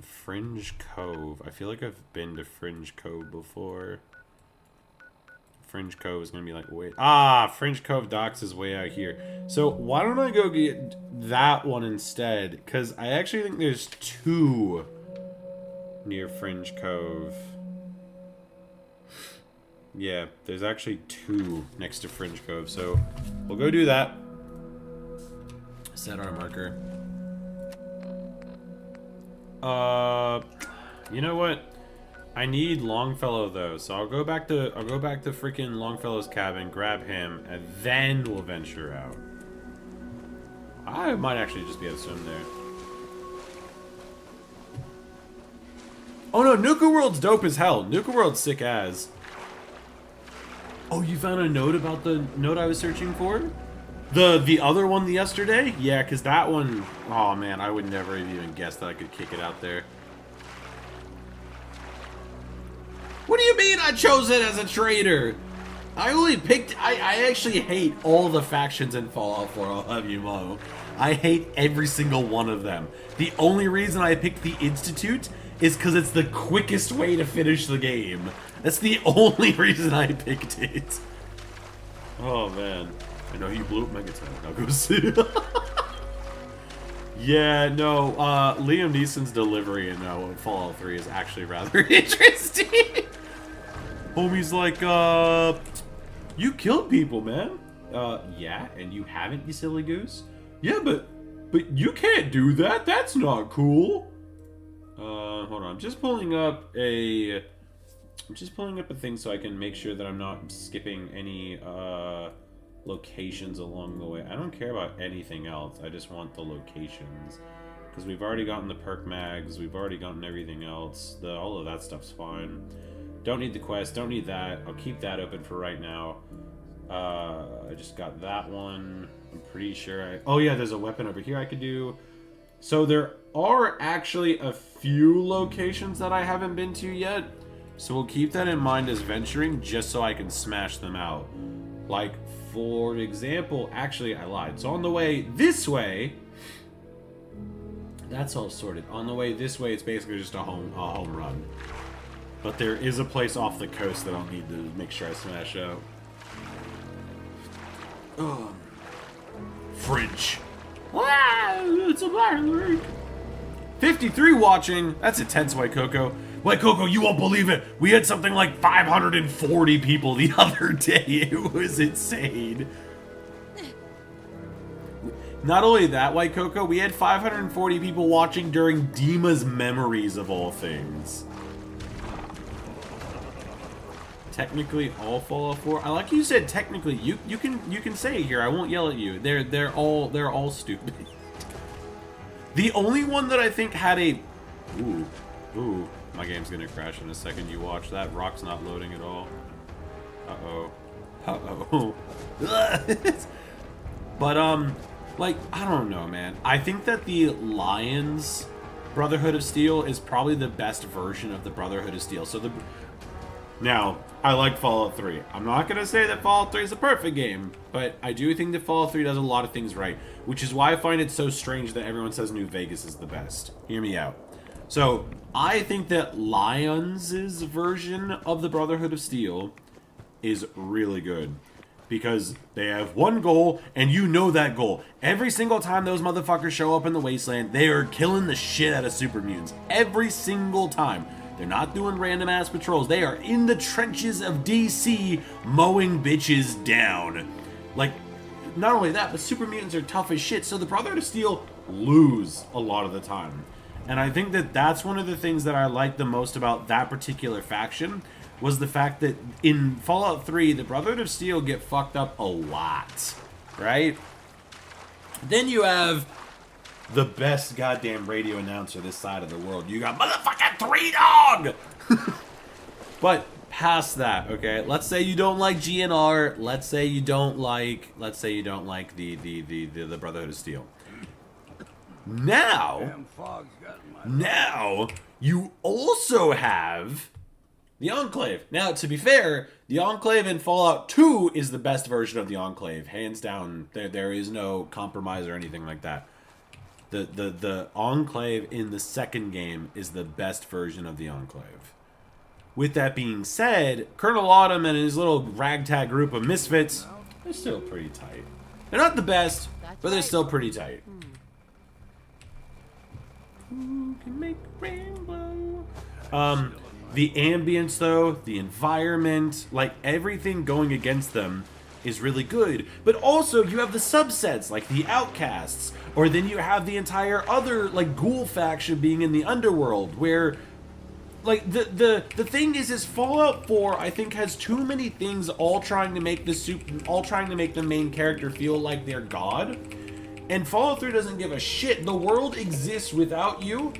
Fringe Cove? I feel like I've been to Fringe Cove before. Fringe Cove is gonna be like wait. Fringe Cove Docks is way out here. So why don't I go get that one instead? Because I actually think there's 2 near Fringe Cove. Yeah, there's actually 2 next to Fringe Cove. So we'll go do that. Set our marker. You know what? I need Longfellow though, so I'll go back to freaking Longfellow's cabin, grab him, and then we'll venture out. I might actually just be able to swim there. Oh no, Nuka World's dope as hell. Nuka World's sick as. Oh, you found a note about the note I was searching for? The other one yesterday? Yeah, because that one... Oh man, I would never have even guessed that I could kick it out there. What do you mean I chose it as a traitor? I only picked... I actually hate all the factions in Fallout 4, I'll have you know. I hate every single one of them. The only reason I picked the Institute is because it's the quickest way to finish the game. That's the only reason I picked it. Oh man. I know you blew up Megaton. I'll go see. Yeah, no, Liam Neeson's delivery in Fallout 3 is actually rather interesting. Homie's like, you killed people, man. Yeah, and you haven't, you silly goose? Yeah, but you can't do that. That's not cool. Hold on. I'm just pulling up a thing so I can make sure that I'm not skipping any, locations along the way. I don't care about anything else. I just want the locations. Because we've already gotten the perk mags. We've already gotten everything else. All of that stuff's fine. Don't need the quest. Don't need that. I'll keep that open for right now. I just got that one. I'm pretty sure oh yeah, there's a weapon over here I could do. So there are actually a few locations that I haven't been to yet. So we'll keep that in mind as venturing just so I can smash them out. Like, for example, actually I lied. So on the way this way, that's all sorted. On the way this way, it's basically just a home run. But there is a place off the coast that I'll need to make sure I smash out. Fridge. It's a black 53 watching. That's intense, White Coco. White Coco, you won't believe it. We had something like 540 people the other day. It was insane. Not only that, White Coco, we had 540 people watching during Dima's Memories of all things. Technically, all Fallout 4. I like you said. Technically, you can say it here. I won't yell at you. They're all stupid. The only one that I think had a ooh. My game's gonna crash in a second. You watch that. Rock's not loading at all. Uh-oh. But, like, I don't know, man. I think that the Lions Brotherhood of Steel is probably the best version of the Brotherhood of Steel. So now, I like Fallout 3. I'm not gonna say that Fallout 3 is a perfect game, but I do think that Fallout 3 does a lot of things right, which is why I find it so strange that everyone says New Vegas is the best. Hear me out. So, I think that Lions' version of the Brotherhood of Steel is really good. Because they have one goal, and you know that goal. Every single time those motherfuckers show up in the Wasteland, they are killing the shit out of super mutants. Every single time. They're not doing random-ass patrols. They are in the trenches of DC mowing bitches down. Like, not only that, but super mutants are tough as shit, so the Brotherhood of Steel lose a lot of the time. And I think that that's one of the things that I like the most about that particular faction, was the fact that in Fallout 3, the Brotherhood of Steel get fucked up a lot, right? Then you have the best goddamn radio announcer this side of the world. You got motherfucking 3Dog! But past that, okay? Let's say you don't like GNR. Let's say you don't like the Brotherhood of Steel. Now you also have the Enclave. Now, to be fair, the Enclave in Fallout 2 is the best version of the Enclave. Hands down, there is no compromise or anything like that. The Enclave in the second game is the best version of the Enclave. With that being said, Colonel Autumn and his little ragtag group of misfits, they're still pretty tight. They're not the best, but they're still pretty tight. Who can make rainbow? The ambience, though, the environment, like everything going against them is really good. But also, you have the subsets, like the Outcasts, or then you have the entire other, like, ghoul faction being in the underworld, where, like, the thing is Fallout 4, I think, has too many things all trying to make the main character feel like they're God. And Fallout 3 doesn't give a shit. The world exists without you,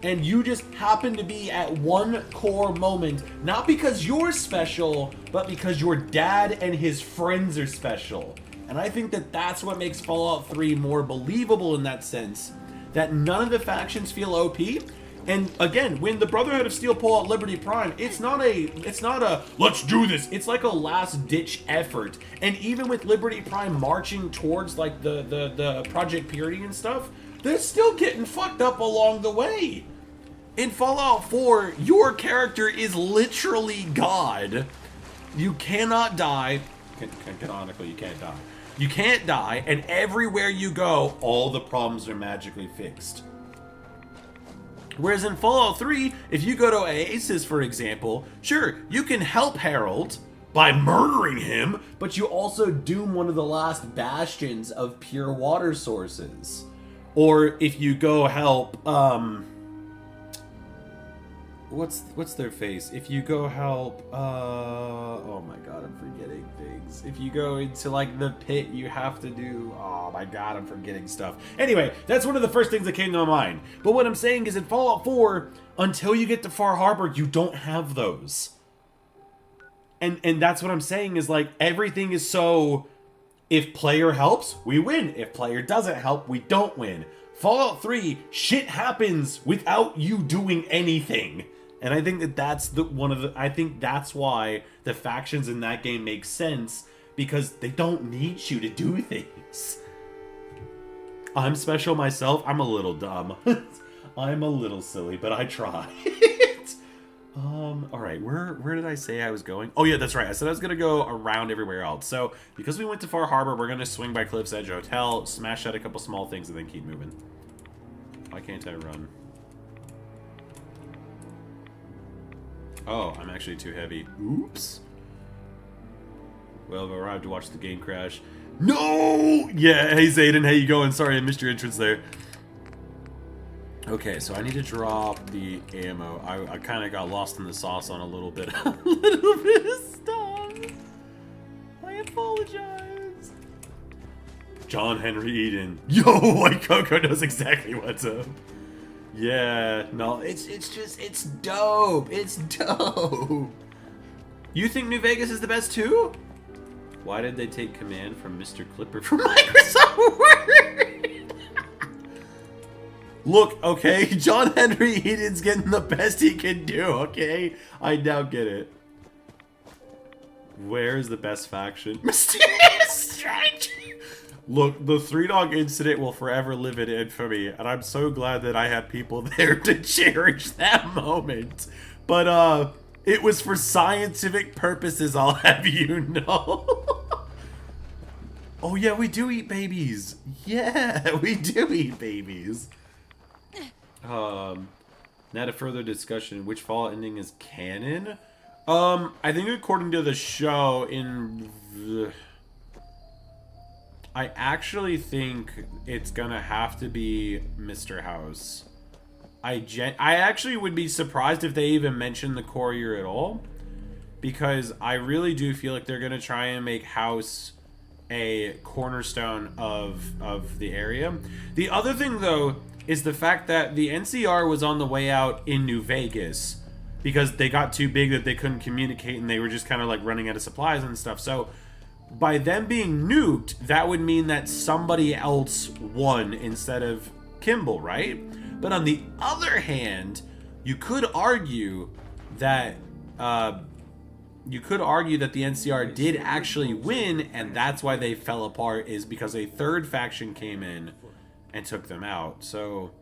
and you just happen to be at one core moment, not because you're special, but because your dad and his friends are special. And I think that that's what makes Fallout 3 more believable in that sense, that none of the factions feel OP. And again, when the Brotherhood of Steel pull out Liberty Prime, it's not a let's do this. It's like a last ditch effort. And even with Liberty Prime marching towards like the Project Purity and stuff, they're still getting fucked up along the way. In Fallout 4, your character is literally God. You cannot die. Canonically, you can't die. You can't die, and everywhere you go, all the problems are magically fixed. Whereas in Fallout 3, if you go to Oasis, for example, sure, you can help Harold by murdering him, but you also doom one of the last bastions of pure water sources. Or if you go help, what's their face? If you go help, oh my god, I'm forgetting things. If you go into, like, the pit, you have to do, oh my god, I'm forgetting stuff. Anyway, that's one of the first things that came to my mind. But what I'm saying is in Fallout 4, until you get to Far Harbor, you don't have those. And that's what I'm saying is, like, everything is so, if player helps, we win. If player doesn't help, we don't win. Fallout 3, shit happens without you doing anything. And I think that that's I think that's why the factions in that game make sense, because they don't need you to do things. I'm special myself. I'm a little dumb. I'm a little silly, but I try. Alright, where did I say I was going? Oh yeah, that's right. I said I was gonna go around everywhere else. So, because we went to Far Harbor, we're gonna swing by Cliff's Edge Hotel, smash out a couple small things, and then keep moving. Why can't I run? Oh, I'm actually too heavy. Oops. Well, I've arrived to watch the game crash. No! Yeah, hey Zayden, how you going? Sorry I missed your entrance there. Okay, so I need to drop the ammo. I kind of got lost in the sauce on a little bit of stuff. I apologize. John Henry Eden. Yo, White Cocoa knows exactly what's up. Yeah, no, it's dope. It's dope. You think New Vegas is the best too? Why did they take command from Mr. Clipper from Microsoft Word? Look, okay, John Henry Eden's getting the best he can do, okay? I now get it. Where's the best faction? Mysterious Stranger! Look, the 3Dog incident will forever live in infamy, and I'm so glad that I had people there to cherish that moment. But, it was for scientific purposes, I'll have you know. Oh yeah, we do eat babies. Yeah, we do eat babies. Now to further discussion, which Fallout ending is canon? I think according to the show, I actually think it's gonna have to be Mr. House. I actually would be surprised if they even mention the courier at all, because I really do feel like they're gonna try and make House a cornerstone of the area. The other thing, though, is the fact that the NCR was on the way out in New Vegas because they got too big that they couldn't communicate and they were just kind of like running out of supplies and stuff. So by them being nuked, that would mean that somebody else won instead of Kimball, right? But on the other hand, you could argue that the NCR did actually win, and that's why they fell apart, is because a third faction came in and took them out. So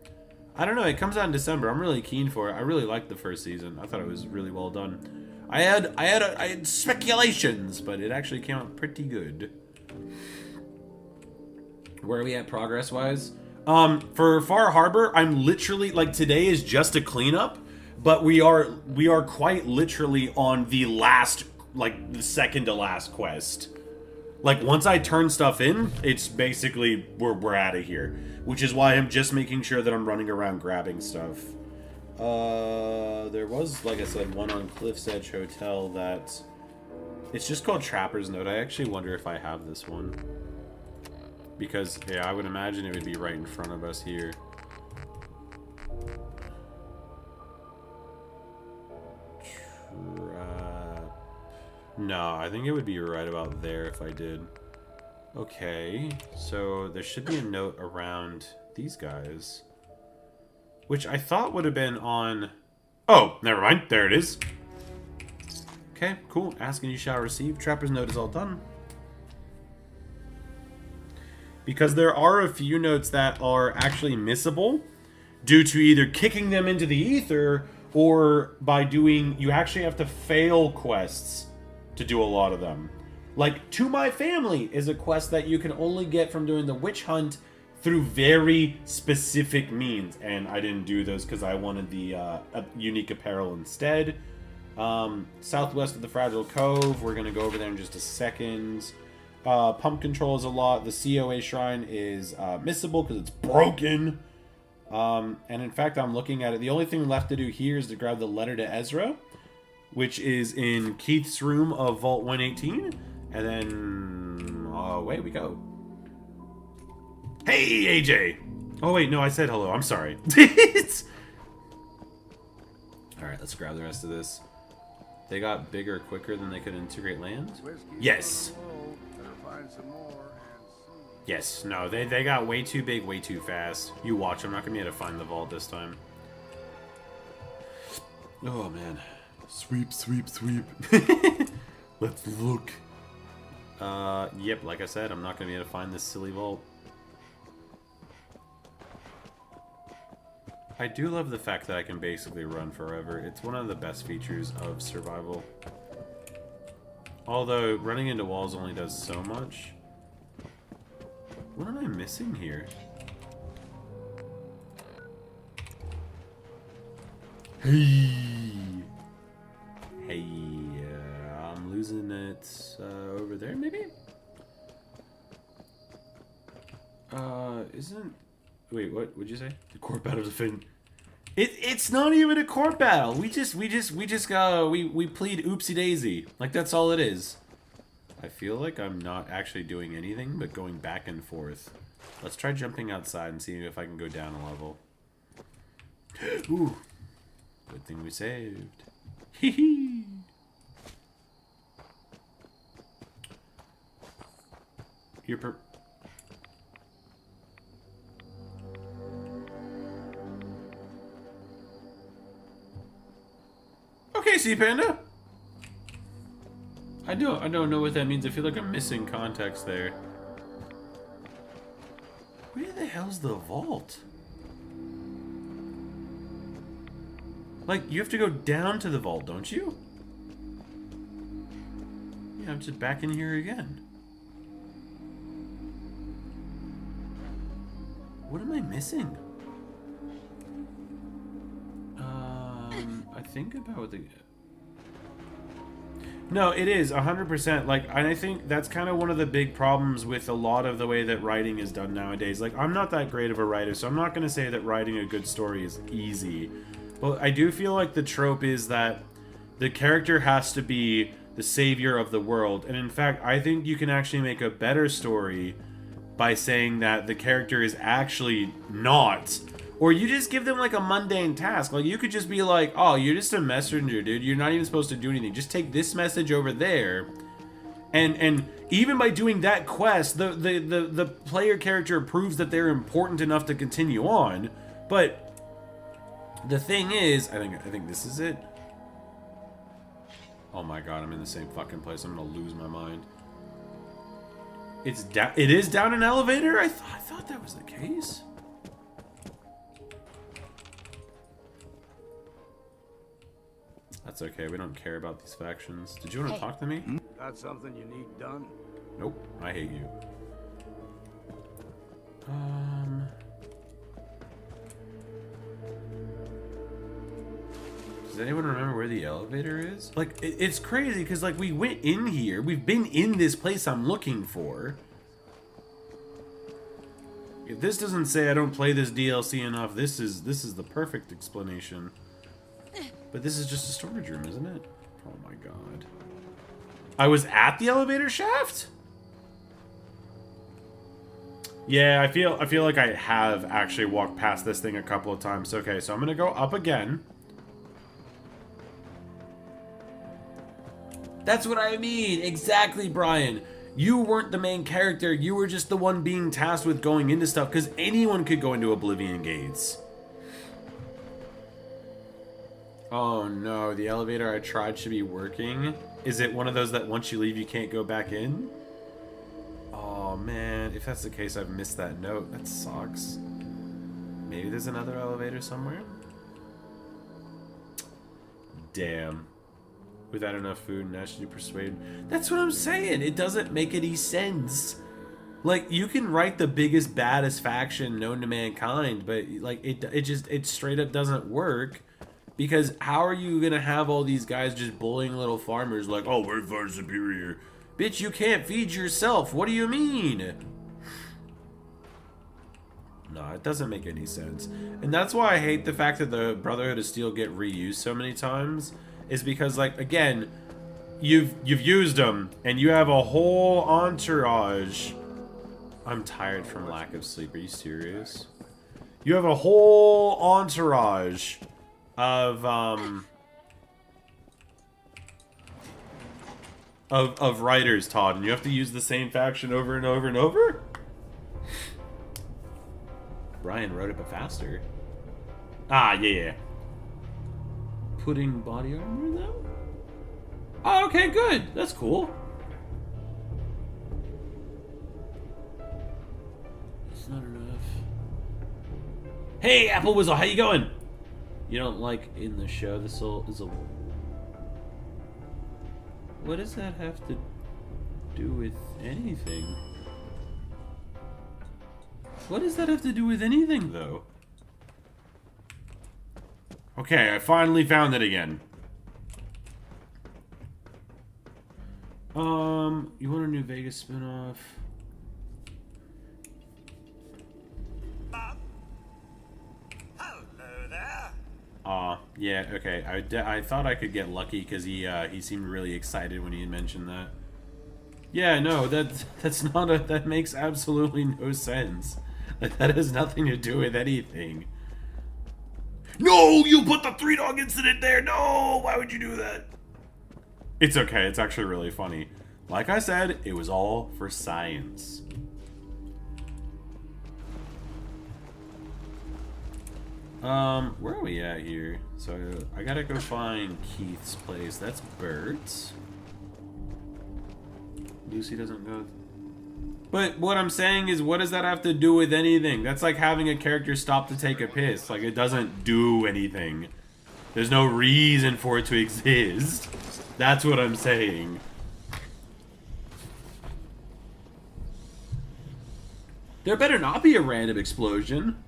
I don't know, it comes out in December. I'm really keen for it. I really liked the first season. I thought it was really well done. I had speculations, but it actually came out pretty good. Where are we at progress wise? For Far Harbor, I'm literally, like, today is just a cleanup, but we are quite literally on the last, like, the second to last quest. Like, once I turn stuff in, it's basically we're out of here, which is why I'm just making sure that I'm running around grabbing stuff. There was, like I said, one on Cliff's Edge Hotel that it's just called Trapper's Note. I actually wonder if I have this one. Because, yeah, I would imagine it would be right in front of us here. No, I think it would be right about there if I did. Okay, so there should be a note around these guys. Which I thought would have been on... Oh, never mind. There it is. Okay, cool. Ask and you shall receive. Trapper's Note is all done. Because there are a few notes that are actually missable due to either kicking them into the ether or by doing... You actually have to fail quests to do a lot of them. Like, To My Family is a quest that you can only get from doing the witch hunt through very specific means. And I didn't do those because I wanted the unique apparel instead. Southwest of the Fragile Cove, we're going to go over there in just a second. Pump control is a lot. The COA shrine is missable because it's broken. And in fact, I'm looking at it. The only thing left to do here is to grab the letter to Ezra, which is in Keith's room of Vault 118. And then away we go. Hey, AJ! Oh, wait, no, I said hello. I'm sorry. Alright, let's grab the rest of this. They got bigger quicker than they could integrate land? Yes. Yes, no, they got way too big, way too fast. You watch, I'm not going to be able to find the vault this time. Oh, man. Sweep, sweep, sweep. Let's look. Yep, like I said, I'm not going to be able to find this silly vault. I do love the fact that I can basically run forever. It's one of the best features of survival. Although, running into walls only does so much. What am I missing here? Hey! Hey, I'm losing it over there, maybe? Isn't... Wait, what would you say? The court battle defend. It's not even a court battle. We plead oopsie daisy. Like, that's all it is. I feel like I'm not actually doing anything but going back and forth. Let's try jumping outside and see if I can go down a level. Ooh. Good thing we saved. Hee hee. You're Okay, Sea Panda. I don't know what that means. I feel like I'm missing context there. Where the hell's the vault? Like, you have to go down to the vault, don't you? Yeah, I'm just back in here again. What am I missing? I think about the... No, it is 100%. Like, and I think that's kind of one of the big problems with a lot of the way that writing is done nowadays. Like, I'm not that great of a writer, so I'm not going to say that writing a good story is easy. But I do feel like the trope is that the character has to be the savior of the world. And in fact, I think you can actually make a better story by saying that the character is actually not. Or you just give them like a mundane task. Like you could just be like, oh, you're just a messenger, dude. You're not even supposed to do anything. Just take this message over there. And even by doing that quest, the player character proves that they're important enough to continue on. But the thing is, I think this is it. Oh my god, I'm in the same fucking place. I'm gonna lose my mind. It's down. It is down an elevator. I thought that was the case. That's okay. We don't care about these factions. Did you want to talk to me? Got something you need done? Nope. I hate you. Does anyone remember where the elevator is? Like, it's crazy because, like, we went in here. We've been in this place I'm looking for. If this doesn't say I don't play this DLC enough, this is the perfect explanation. But this is just a storage room, isn't it? Oh my god. I was at the elevator shaft? Yeah, I feel like I have actually walked past this thing a couple of times. Okay, so I'm gonna go up again. That's what I mean. Exactly, Brian. You weren't the main character. You were just the one being tasked with going into stuff, because anyone could go into Oblivion Gates. Oh no, the elevator I tried should be working. Is it one of those that once you leave you can't go back in? Oh man, if that's the case, I've missed that note. That sucks. Maybe there's another elevator somewhere? Damn. Without enough food, naturally persuade. That's what I'm saying. It doesn't make any sense. Like, you can write the biggest, baddest faction known to mankind, but like it straight up doesn't work. Because how are you gonna have all these guys just bullying little farmers like, oh, we're far superior? Bitch, you can't feed yourself. What do you mean? No, it doesn't make any sense. And that's why I hate the fact that the Brotherhood of Steel get reused so many times. Is because, like, again, you've used them, and you have a whole entourage. I'm tired from lack of sleep. Are you serious? You have a whole entourage of writers, Todd, and you have to use the same faction over and over and over? Brian wrote it, but faster. Ah, yeah. Putting body armor, though? Oh, okay, good. That's cool. It's not enough. Hey, Apple Whistle, how you going? You don't like in the show, this is a... What does that have to do with anything? What does that have to do with anything, though? Okay, I finally found it again. You want a New Vegas spinoff? Hello there. Yeah, okay. I thought I could get lucky because he seemed really excited when he had mentioned that. Yeah, no, that's not a... That makes absolutely no sense. Like, that has nothing to do with anything. No, you put the Three Dog incident there. No, why would you do that? It's okay. It's actually really funny. Like I said, it was all for science. Where are we at here? So I gotta go find Keith's place. That's Bert. Lucy doesn't go. But what I'm saying is, what does that have to do with anything? That's like having a character stop to take a piss. Like, it doesn't do anything. There's no reason for it to exist. That's what I'm saying. There better not be a random explosion.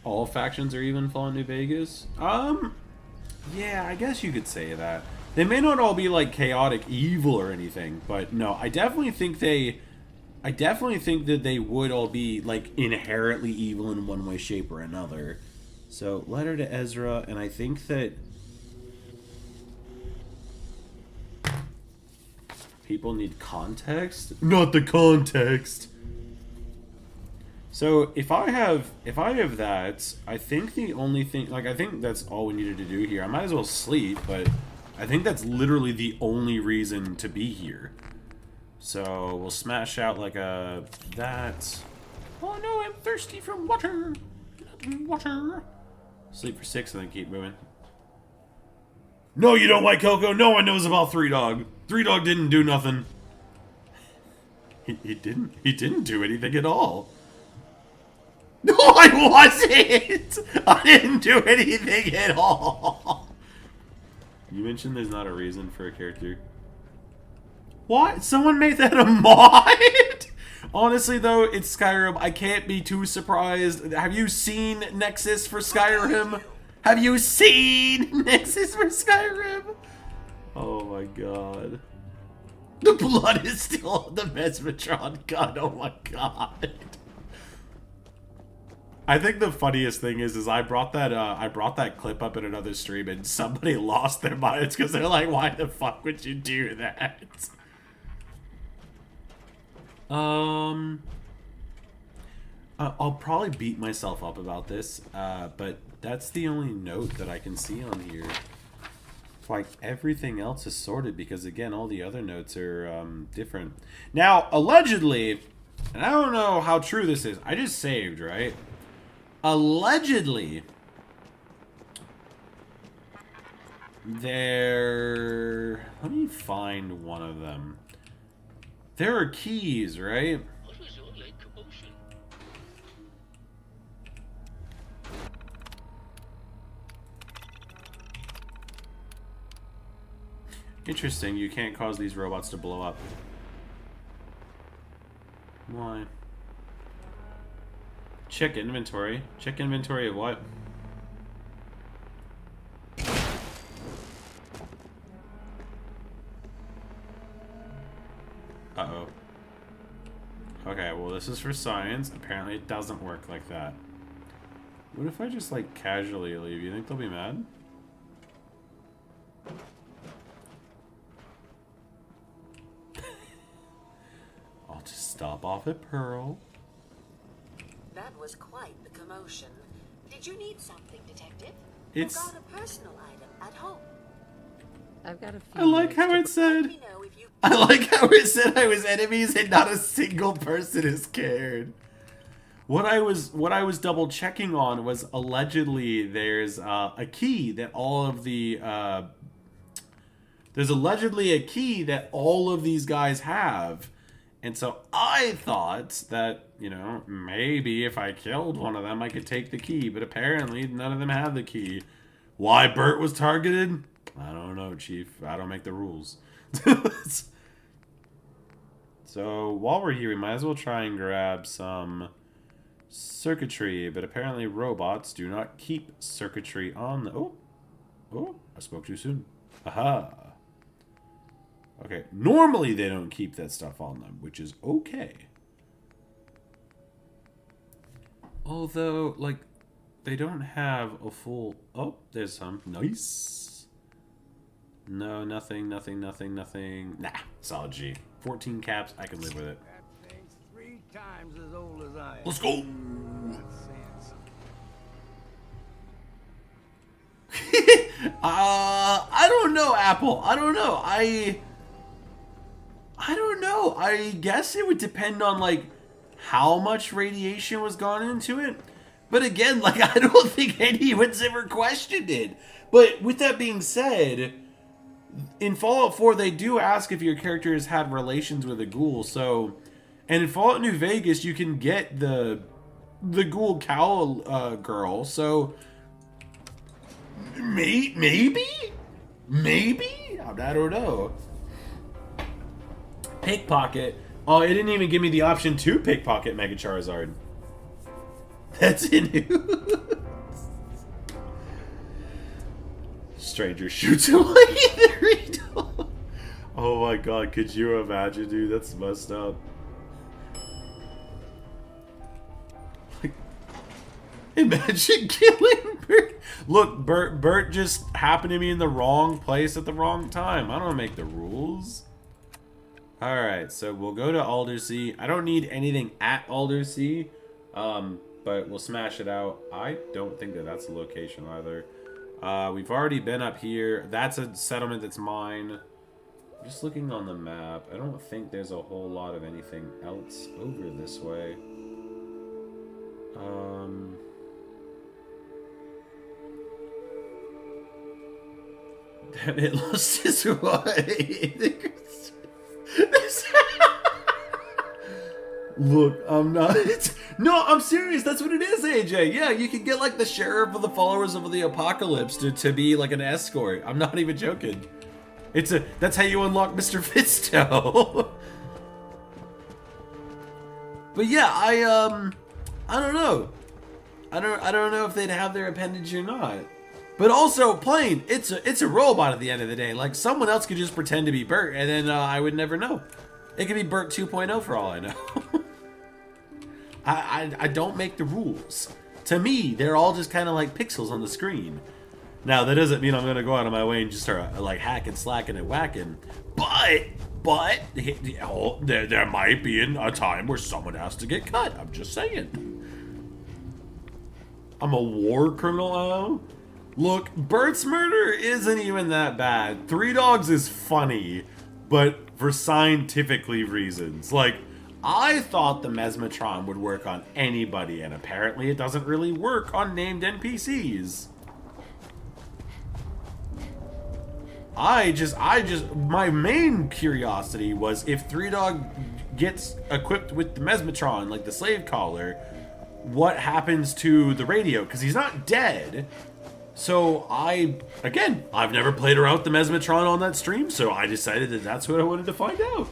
All factions are even in New Vegas? Yeah, I guess you could say that. They may not all be like chaotic evil or anything, but no, I definitely think that they would all be like inherently evil in one way, shape, or another. So, letter to Ezra, and I think that People need context? Not the context! So, if I have that, I think the only thing... Like, I think that's all we needed to do here. I might as well sleep, but I think that's literally the only reason to be here. So, we'll smash out, like, that... Oh no, I'm thirsty for water! Water! Sleep for 6 and then keep moving. No, you don't like Coco! No one knows about Three Dog! Three Dog didn't do nothing. He didn't do anything at all. No, I wasn't! I didn't do anything at all! You mentioned there's not a reason for a character. What? Someone made that a mod? Honestly, though, it's Skyrim. I can't be too surprised. Have you seen Nexus for Skyrim? Have you seen Nexus for Skyrim? Oh my god. The blood is still on the Mesmetron gun. Oh my god. I think the funniest thing is I brought that clip up in another stream and somebody lost their minds because they're like, why the fuck would you do that? I'll probably beat myself up about this, but that's the only note that I can see on here. Like, everything else is sorted because, again, all the other notes are different. Now, allegedly, and I don't know how true this is, I just saved, right? Allegedly, let me find one of them. There are keys, right? Interesting, you can't cause these robots to blow up. Why? Check inventory. Check inventory of what? Uh-oh. Okay, well this is for science. Apparently it doesn't work like that. What if I just, like, casually leave? You think they'll be mad? I'll just stop off at Pearl. That was quite the commotion. Did you need something, Detective? It's... I've got a personal item at home. I've got a few. I like how it said... Let me know if you... I like how it said I was enemies and not a single person is scared. What I was double checking on was allegedly there's a key that all of the there's allegedly a key that all of these guys have. And so I thought that, you know, maybe if I killed one of them I could take the key, but apparently none of them have the key. Why Bert was targeted? I don't know, Chief. I don't make the rules. So while we're here, we might as well try and grab some circuitry, but apparently robots do not keep circuitry on the... Oh, I spoke too soon. Aha. Okay, normally they don't keep that stuff on them, which is okay. Although, like, they don't have a full... Oh, there's some. Nice. No, nothing. Nah, solid G. 14 caps, I can live with it. That thing's 3 times as old as I am. Let's go! That's sense. I don't know, Apple. I don't know. I don't know. I guess it would depend on, like, how much radiation was gone into it. But again, like, I don't think anyone's ever questioned it. But with that being said, in Fallout 4, they do ask if your character has had relations with a ghoul. So, and in Fallout New Vegas, you can get the ghoul cow girl. So, maybe? I don't know. Pickpocket. Oh, it didn't even give me the option to pickpocket Mega Charizard. That's in Stranger shoots him like the Oh my god, could you imagine, dude? That's messed up. Like, imagine killing Bert. Look, Bert just happened to be in the wrong place at the wrong time. I don't make the rules. Alright, so we'll go to Aldersea. I don't need anything at Aldersea, but we'll smash it out. I don't think that that's a location either. We've already been up here. That's a settlement that's mine. I'm just looking on the map. I don't think there's a whole lot of anything else over this way. Damn it, lost his way. Look, I'm not. No, I'm serious. That's what it is, AJ. Yeah, you can get like the sheriff of the followers of the apocalypse to be like an escort. I'm not even joking. That's how you unlock Mr. Fisto. But yeah, I don't know. I don't know if they'd have their appendage or not. But also, Plane, it's a robot at the end of the day. Like, someone else could just pretend to be Bert, and then I would never know. It could be Bert 2.0 for all I know. I don't make the rules. To me, they're all just kind of like pixels on the screen. Now, that doesn't mean I'm going to go out of my way and just start like hacking, slacking, and whacking. But there might be a time where someone has to get cut. I'm just saying. I'm a war criminal now. Look, Bert's murder isn't even that bad. Three Dogs is funny, but for scientifically reasons. Like, I thought the Mesmetron would work on anybody, and apparently it doesn't really work on named NPCs. My main curiosity was if Three Dog gets equipped with the Mesmetron, like the slave collar, what happens to the radio? Because he's not dead. So I've never played around with the Mesmetron on that stream, so I decided that that's what I wanted to find out.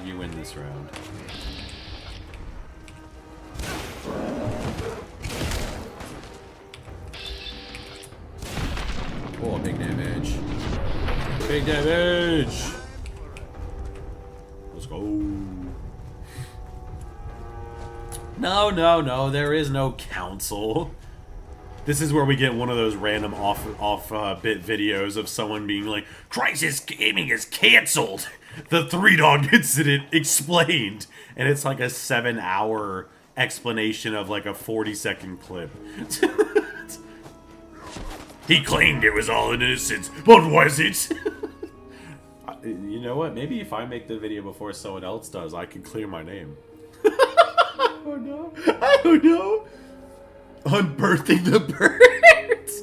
You win this round. Oh, big damage. Big damage! Let's go. No, there is no council. This is where we get one of those random off-bit videos of someone being like, Crisis Gaming is cancelled! The Three Dog incident explained! And it's like a 7-hour explanation of like a 40-second clip. He claimed it was all an innocence, but was it? You know what? Maybe if I make the video before someone else does, I can clear my name. I don't know. Unbirthing the birds.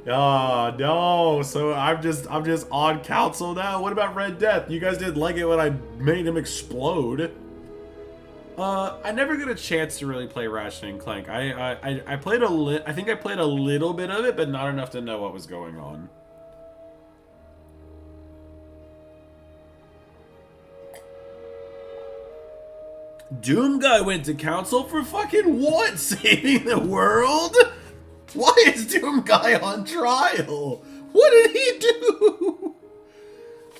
Oh no! So I'm just on council now. What about Red Death? You guys didn't like it when I made him explode. I never got a chance to really play Ratchet and Clank. I played I think I played a little bit of it, but not enough to know what was going on. Doom Guy went to council for fucking what? Saving the world? Why is Doom Guy on trial? What did he do?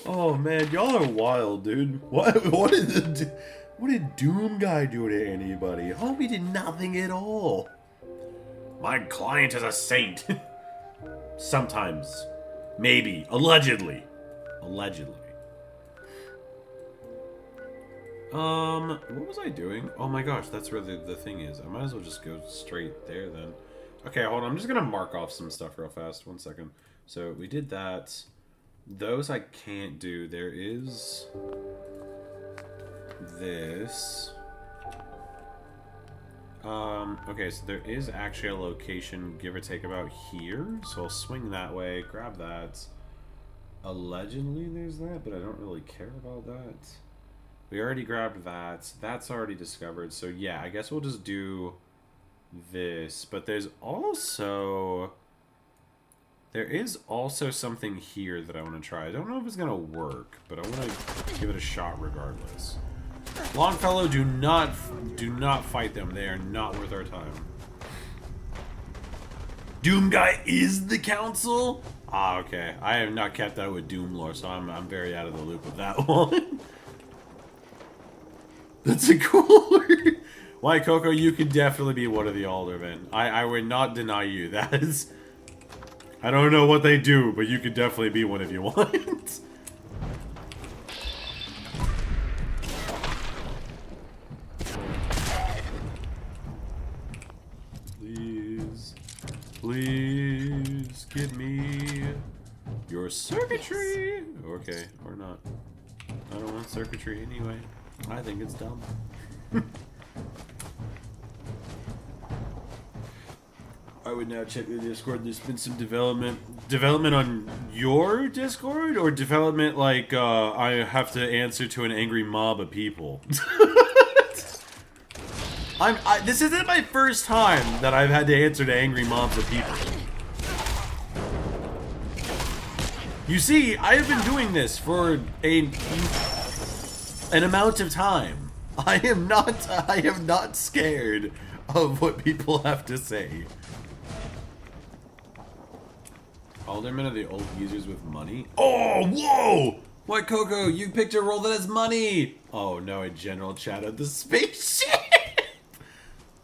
Oh man, y'all are wild, dude. What did Doom Guy do to anybody? Homie did nothing at all. My client is a saint. Sometimes. Maybe. Allegedly. Allegedly. What was I doing? Oh my gosh, that's where the thing is. I might as well just go straight there then. Okay, hold on. I'm just gonna mark off some stuff real fast. 1 second. So we did that. Those I can't do. There is this. Okay, so there is actually a location, give or take, about here. So I'll swing that way, grab that. Allegedly there's that, but I don't really care about that. We already grabbed that. That's already discovered. So yeah, I guess we'll just do this. But there is also something here that I want to try. I don't know if it's going to work, but I want to give it a shot regardless. Longfellow, do not fight them. They are not worth our time. Doom Guy is the council? Ah, okay. I have not kept up with Doom lore, so I'm very out of the loop with that one. That's a cool word. White Coco, you could definitely be one of the aldermen. I would not deny you. That is... I don't know what they do, but you could definitely be one if you want. Please, please give me your circuitry. Okay, or not. I don't want circuitry anyway. I think it's dumb. I would now check the Discord. There's been some development on your Discord, or development like I have to answer to an angry mob of people. This isn't my first time that I've had to answer to angry mobs of people. You see, I have been doing this for an amount of time. I am not scared of what people have to say. Aldermen are the old users with money. Oh, whoa! What, Coco? You picked a role that has money! Oh no, a general chat of the spaceship!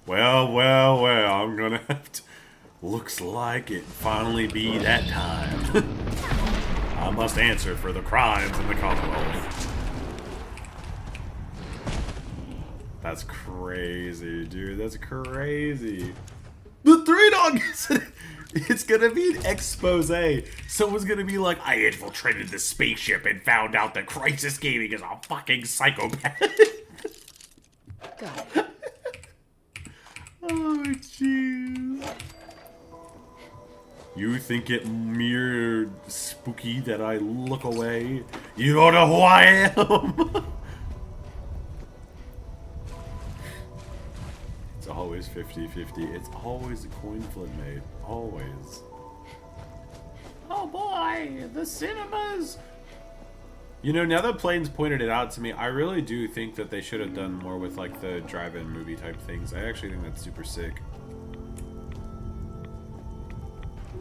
Well, well, well, I'm gonna have to... Looks like it finally be that time. I must answer for the crimes in the Commonwealth. That's crazy, dude. That's crazy. The Three Dog is... It's gonna be an expose. Someone's gonna be like, I infiltrated the spaceship and found out that Crisis Gaming is a fucking psychopath. Got it. Oh, jeez. You think it mere spooky that I look away? You don't know who I am! It's always 50-50. It's always a coin flip, mate. Always. Oh boy, the cinemas! You know, now that Plains pointed it out to me, I really do think that they should have done more with, like, the drive-in movie type things. I actually think that's super sick.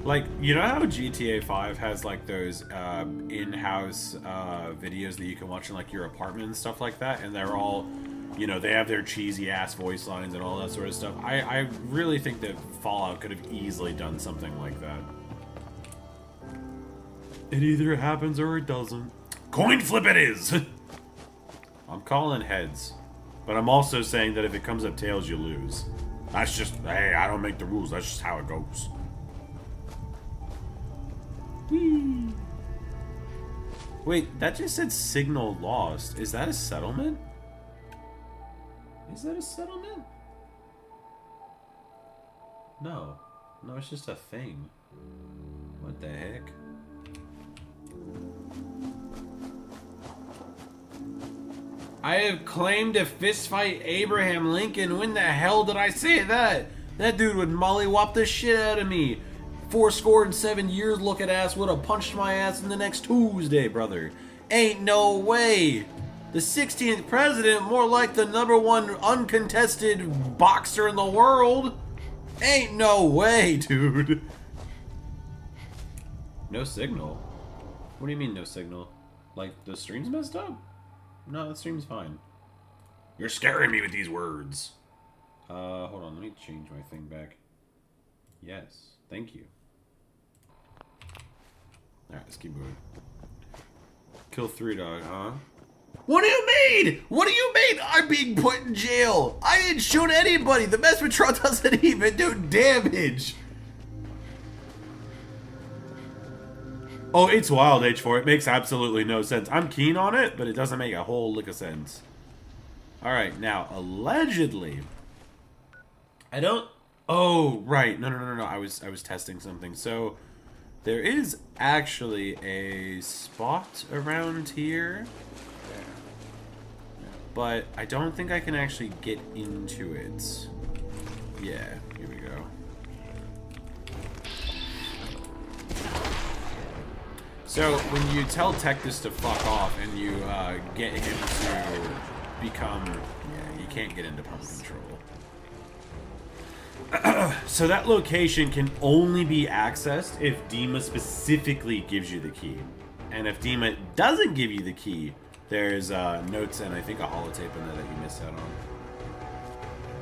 Like, you know how GTA 5 has, like, those in-house videos that you can watch in, like, your apartment and stuff like that? And they're all, you know, they have their cheesy-ass voice lines and all that sort of stuff. I really think that Fallout could have easily done something like that. It either happens or it doesn't. Coin flip it is! I'm calling heads. But I'm also saying that if it comes up tails, you lose. That's just, hey, I don't make the rules. That's just how it goes. Whee. Wait, that just said signal lost. Is that a settlement? Is that a settlement? No. No, it's just a thing. What the heck? I have claimed to fistfight Abraham Lincoln. When the hell did I say that? That dude would mollywop the shit out of me. 7 years looking ass would have punched my ass in the next Tuesday, brother. Ain't no way. The 16th president, more like the #1 uncontested boxer in the world. Ain't no way, dude. No signal? What do you mean no signal? Like the stream's messed up? No, the stream's fine. You're scaring me with these words. Hold on, let me change my thing back. Yes, thank you. Alright, let's keep moving. Kill 3 Dog, huh? What do you mean? What do you mean I'm being put in jail? I didn't shoot anybody. The Mesmetron doesn't even do damage. Oh, it's wild, H4. It makes absolutely no sense. I'm keen on it, but it doesn't make a whole lick of sense. Alright, now, allegedly... I don't... Oh, right. No. I was testing something. So, there is actually a spot around here. But I don't think I can actually get into it. Yeah, here we go. So, when you tell Tectus to fuck off and you get him to become... Yeah, you can't get into pump control. So that location can only be accessed if Dima specifically gives you the key. And if Dima doesn't give you the key, there's notes and I think a holotape in there that you missed out on.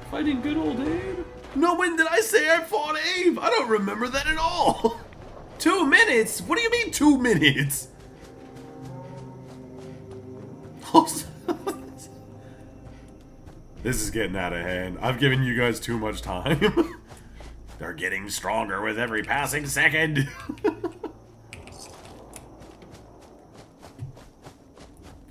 Fighting good old Abe? No, when did I say I fought Abe? I don't remember that at all. 2 minutes? What do you mean 2 minutes? This is getting out of hand. I've given you guys too much time. They're getting stronger with every passing second.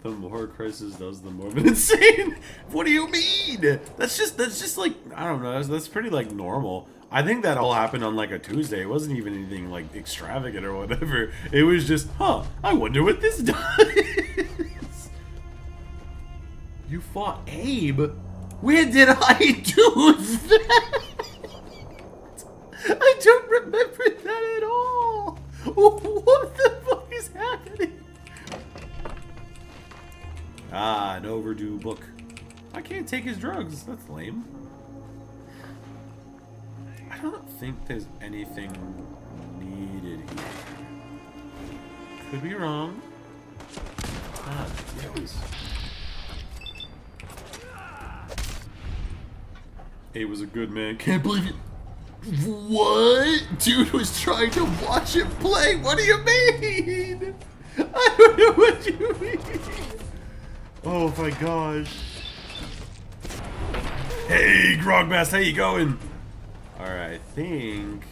The more Crisis does, the more of an insane. What do you mean? That's just like, I don't know. That's pretty like normal. I think that all happened on like a Tuesday. It wasn't even anything like extravagant or whatever. It was just, huh? I wonder what this does. You fought Abe. Where did I do that? I don't remember that at all. What the fuck is happening? Ah, an overdue book. I can't take his drugs. That's lame. I don't think there's anything needed here. Could be wrong. Ah, yes. He was a good man. Can't believe it. What? Dude was trying to watch him play. What do you mean? I don't know what you mean. Oh my gosh. Hey, Grogmass, how you going? Alright, I think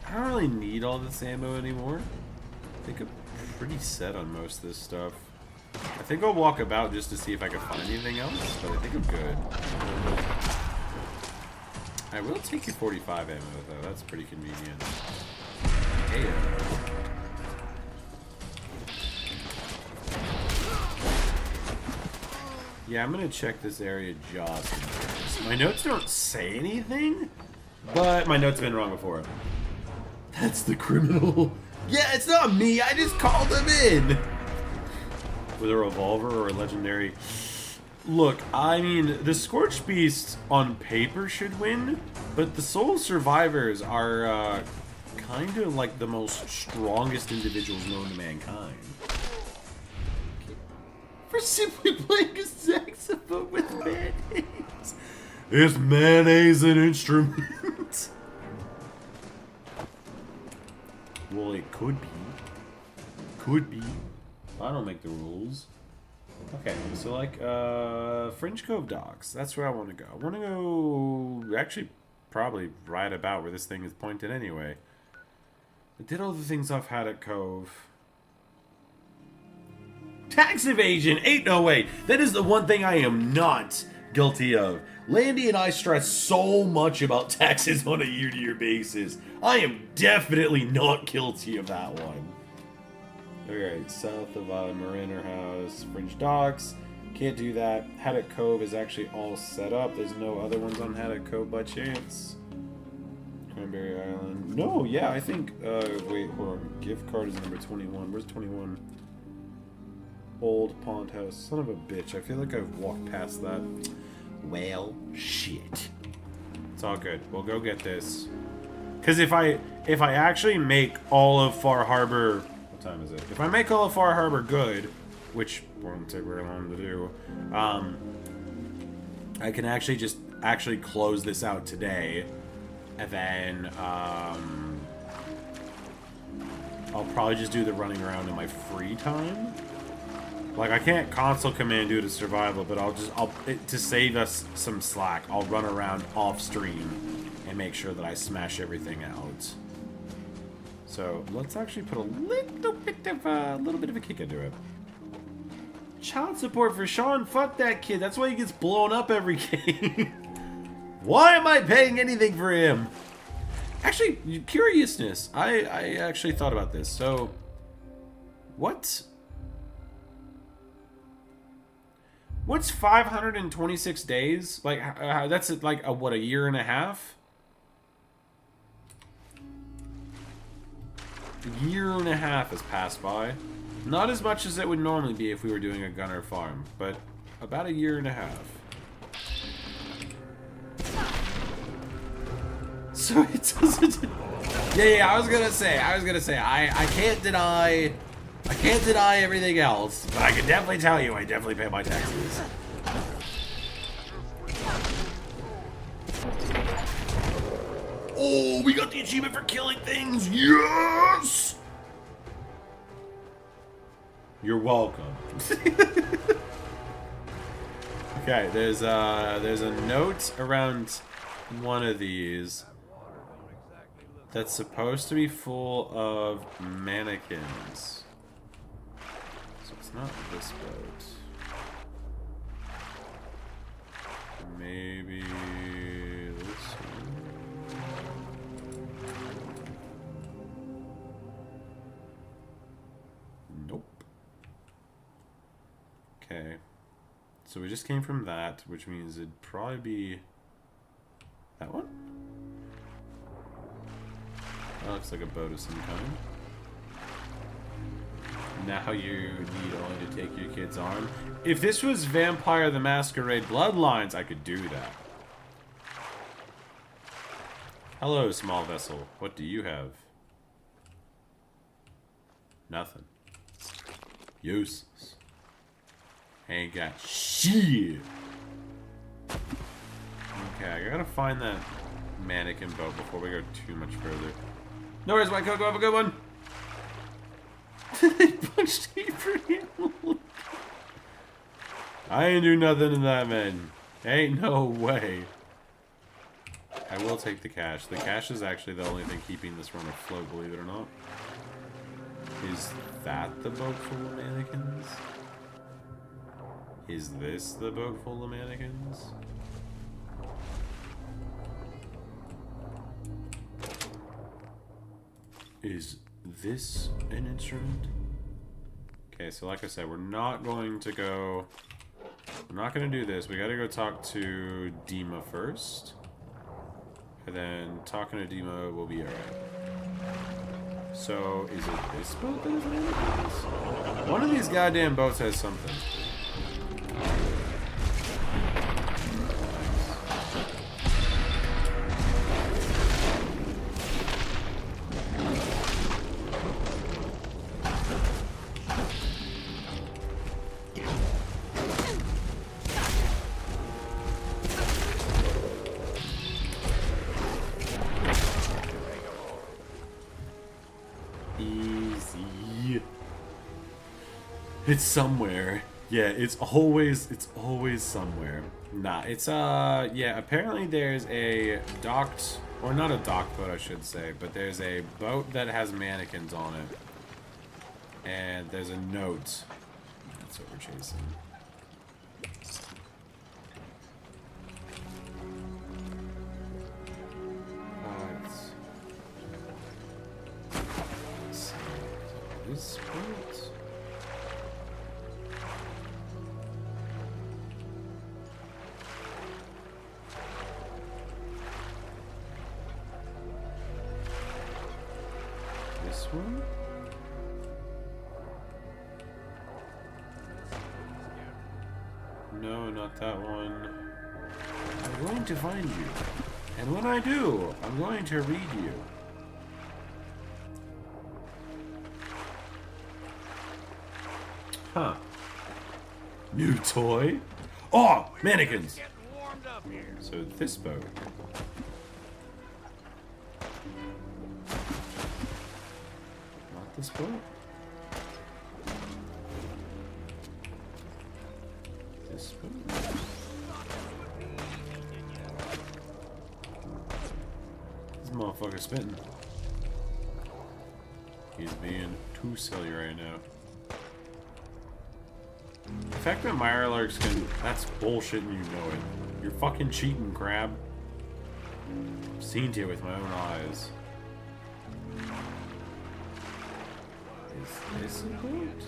I don't really need all this ammo anymore. I think I'm pretty set on most of this stuff. I think I'll walk about just to see if I can find anything else, but I think I'm good. I will take your 45 ammo though, that's pretty convenient. Hey, yeah, I'm gonna check this area just in case. My notes don't say anything, but my notes have been wrong before. That's the criminal. Yeah, it's not me, I just called him in! With a revolver or a legendary... Look, I mean, the Scorched Beast on paper should win, but the Soul Survivors are kind of like the most strongest individuals known to mankind. For simply playing a saxophone with mayonnaise. Is mayonnaise an instrument? Well, it could be. Could be. I don't make the rules. Okay, so like, Fringe Cove Docks. That's where I want to go. I want to go, actually, probably right about where this thing is pointed anyway. I did all the things off Haddock Cove. Tax evasion! Ain't no way! That is the one thing I am not guilty of. Landy and I stress so much about taxes on a year-to-year basis. I am definitely not guilty of that one. Alright, south of Mariner House, Fringe Docks. Can't do that. Haddock Cove is actually all set up. There's no other ones on Haddock Cove by chance. Cranberry Island. No, yeah, I think, wait, hold on. Gift card is number 21. Where's 21? Old Pond House. Son of a bitch. I feel like I've walked past that. Well, shit. It's all good. We'll go get this. Because if I actually make all of Far Harbor... What time is it? If I make all of Far Harbor good, which won't take very long to do, I can actually just close this out today. And then, I'll probably just do the running around in my free time. Like, I can't console command do it as survival, but to save us some slack, I'll run around off stream and make sure that I smash everything out. So let's actually put a little bit of a kick into it. Child support for Sean. Fuck that kid. That's why he gets blown up every game. Why am I paying anything for him? Actually, curiousness. I actually thought about this. So, what's 526 days? Like, that's like what, a year and a half? A year and a half has passed by. Not as much as it would normally be if we were doing a gunner farm, but about a year and a half. So it doesn't... Yeah, I was gonna say, I can't deny everything else, but I can definitely tell you I definitely pay my taxes. Oh we got the achievement for killing things. Yes. You're welcome. Okay, there's a note around one of these that's supposed to be full of mannequins. So it's not this boat. Maybe this one. Nope. Okay. So we just came from that, which means it'd probably be that one? That looks like a boat of some kind. Now you need only to take your kid's arm. If this was Vampire the Masquerade Bloodlines, I could do that. Hello, small vessel. What do you have? Nothing. Useless. Ain't got shit. Okay, I gotta find that mannequin boat before we go too much further. No worries, White Coat. Go have a good one. They punched Abraham. I ain't do nothing to that man. Ain't no way. I will take the cash. The cash is actually the only thing keeping this run afloat, believe it or not. Is that the boat full of mannequins? Is this the boat full of mannequins? Is this an instrument? Okay, so like I said, we're not going to go... We're not going to do this. We got to go talk to Dima first. And then talking to Dima will be alright. So, is it this boat that has mannequins? One of these goddamn boats has something. It's somewhere. Yeah, it's always somewhere. Nah, it's yeah, apparently there's a docked, or not a docked boat I should say, but there's a boat that has mannequins on it. And there's a note. That's what we're chasing. This boat. This one? No, not that one. I'm going to find you. And when I do, I'm going to read you. Huh. New toy? Oh, mannequins! So this boat. Not this boat? This boat? This motherfucker's spitting. He's being too silly right now. The fact that Mirelurks can... That's bullshit and you know it. You're fucking cheating, crab. I've seen it with my own eyes. Is this a boat?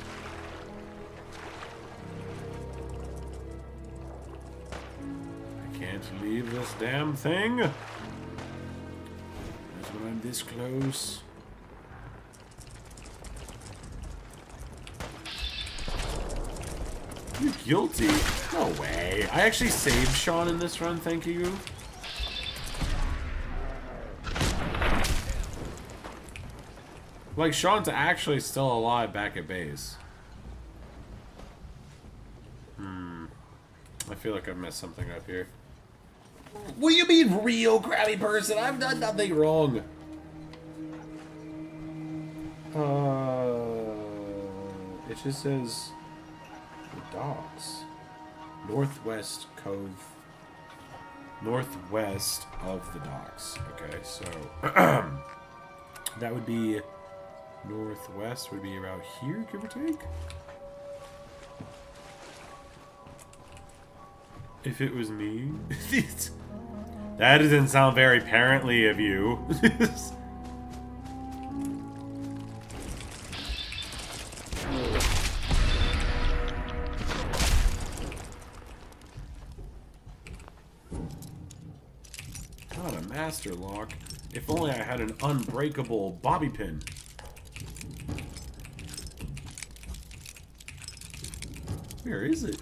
I can't leave this damn thing. That's when I'm this close. You're guilty? No way. I actually saved Sean in this run, thank you. Like, Sean's actually still alive back at base. I feel like I've messed something up here. What do you mean, real crabby person? I've done nothing wrong. It just says the docks. Northwest Cove. Northwest of the docks. Okay, so that would be northwest would be about here, give or take. If it was me. That doesn't sound very parently of you. God, a master lock. If only I had an unbreakable bobby pin. Where is it?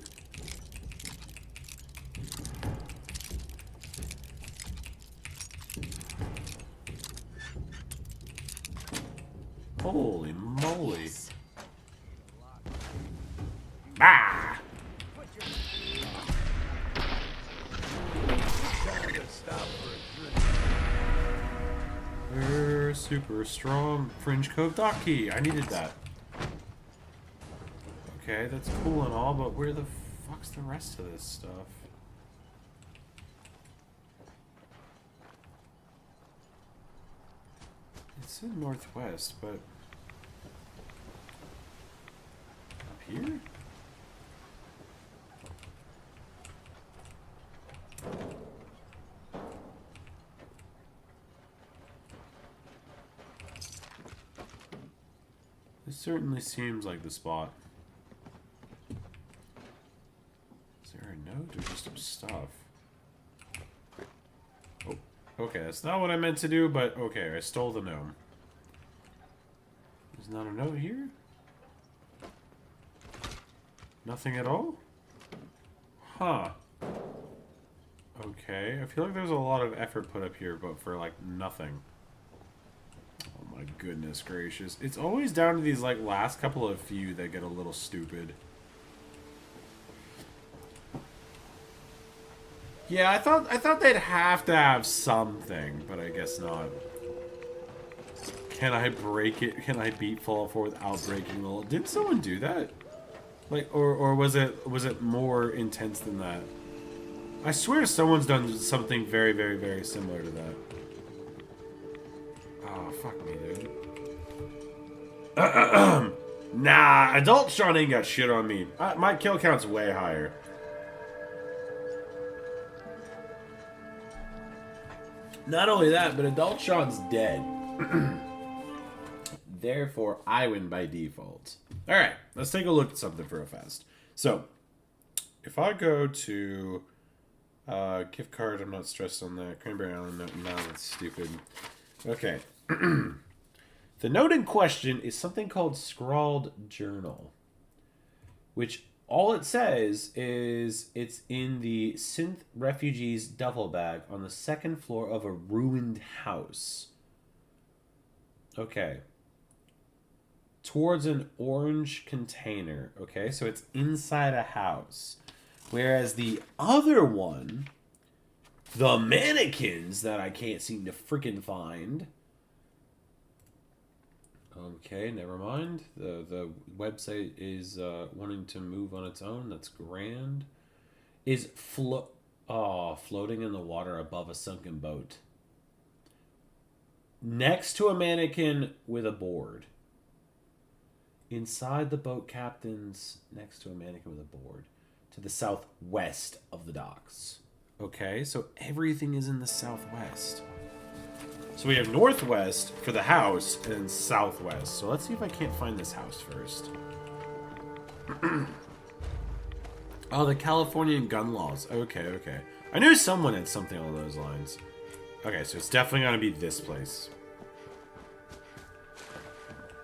Holy moly. Ah! Super strong Fringe Cove dock key. I needed that. Okay, that's cool and all, but where the fuck's the rest of this stuff? It's in northwest, but up here? This certainly seems like the spot. Is there a note or just some stuff? Oh, okay, that's not what I meant to do, but okay, I stole the gnome. There's not a note here? Nothing at all? Huh. Okay, I feel like there's a lot of effort put up here, but for, like, nothing. Oh my goodness gracious. It's always down to these, like, last couple of few that get a little stupid. Yeah, I thought they'd have to have something, but I guess not. Can I break it? Can I beat Fallout 4 without breaking the... Didn't someone do that? Like, or was it more intense than that? I swear someone's done something very, very, very similar to that. Oh, fuck me, dude. Nah, Adult Sean ain't got shit on me. My kill count's way higher. Not only that, but Adult Sean's dead. Therefore, I win by default. Alright, let's take a look at something real fast. So, if I go to gift card, I'm not stressed on that. Cranberry Island, no, that's stupid. Okay. The note in question is something called Scrawled Journal, which all it says is it's in the Synth Refugees duffel bag on the second floor of a ruined house. Okay. Towards an orange container. Okay, so it's inside a house. Whereas the other one, the mannequins that I can't seem to freaking find. Okay, never mind. The website is wanting to move on its own. That's grand. Is floating in the water above a sunken boat. Next to a mannequin with a board. Inside the boat captain's next to a mannequin with a board. To the southwest of the docks. Okay, so everything is in the southwest. So we have northwest for the house and southwest. So let's see if I can't find this house first. Oh, the Californian gun laws. Okay, okay. I knew someone had something along those lines. Okay, so it's definitely going to be this place.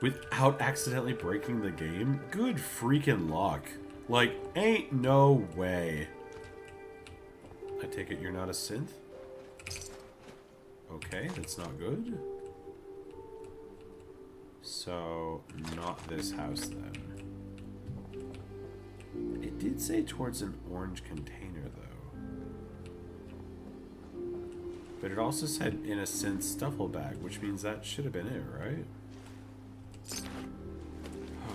Without accidentally breaking the game? Good freaking luck. Like, ain't no way. I take it you're not a synth? Okay, that's not good. So, not this house then. It did say towards an orange container, though. But it also said innocent duffel bag, which means that should have been it, right?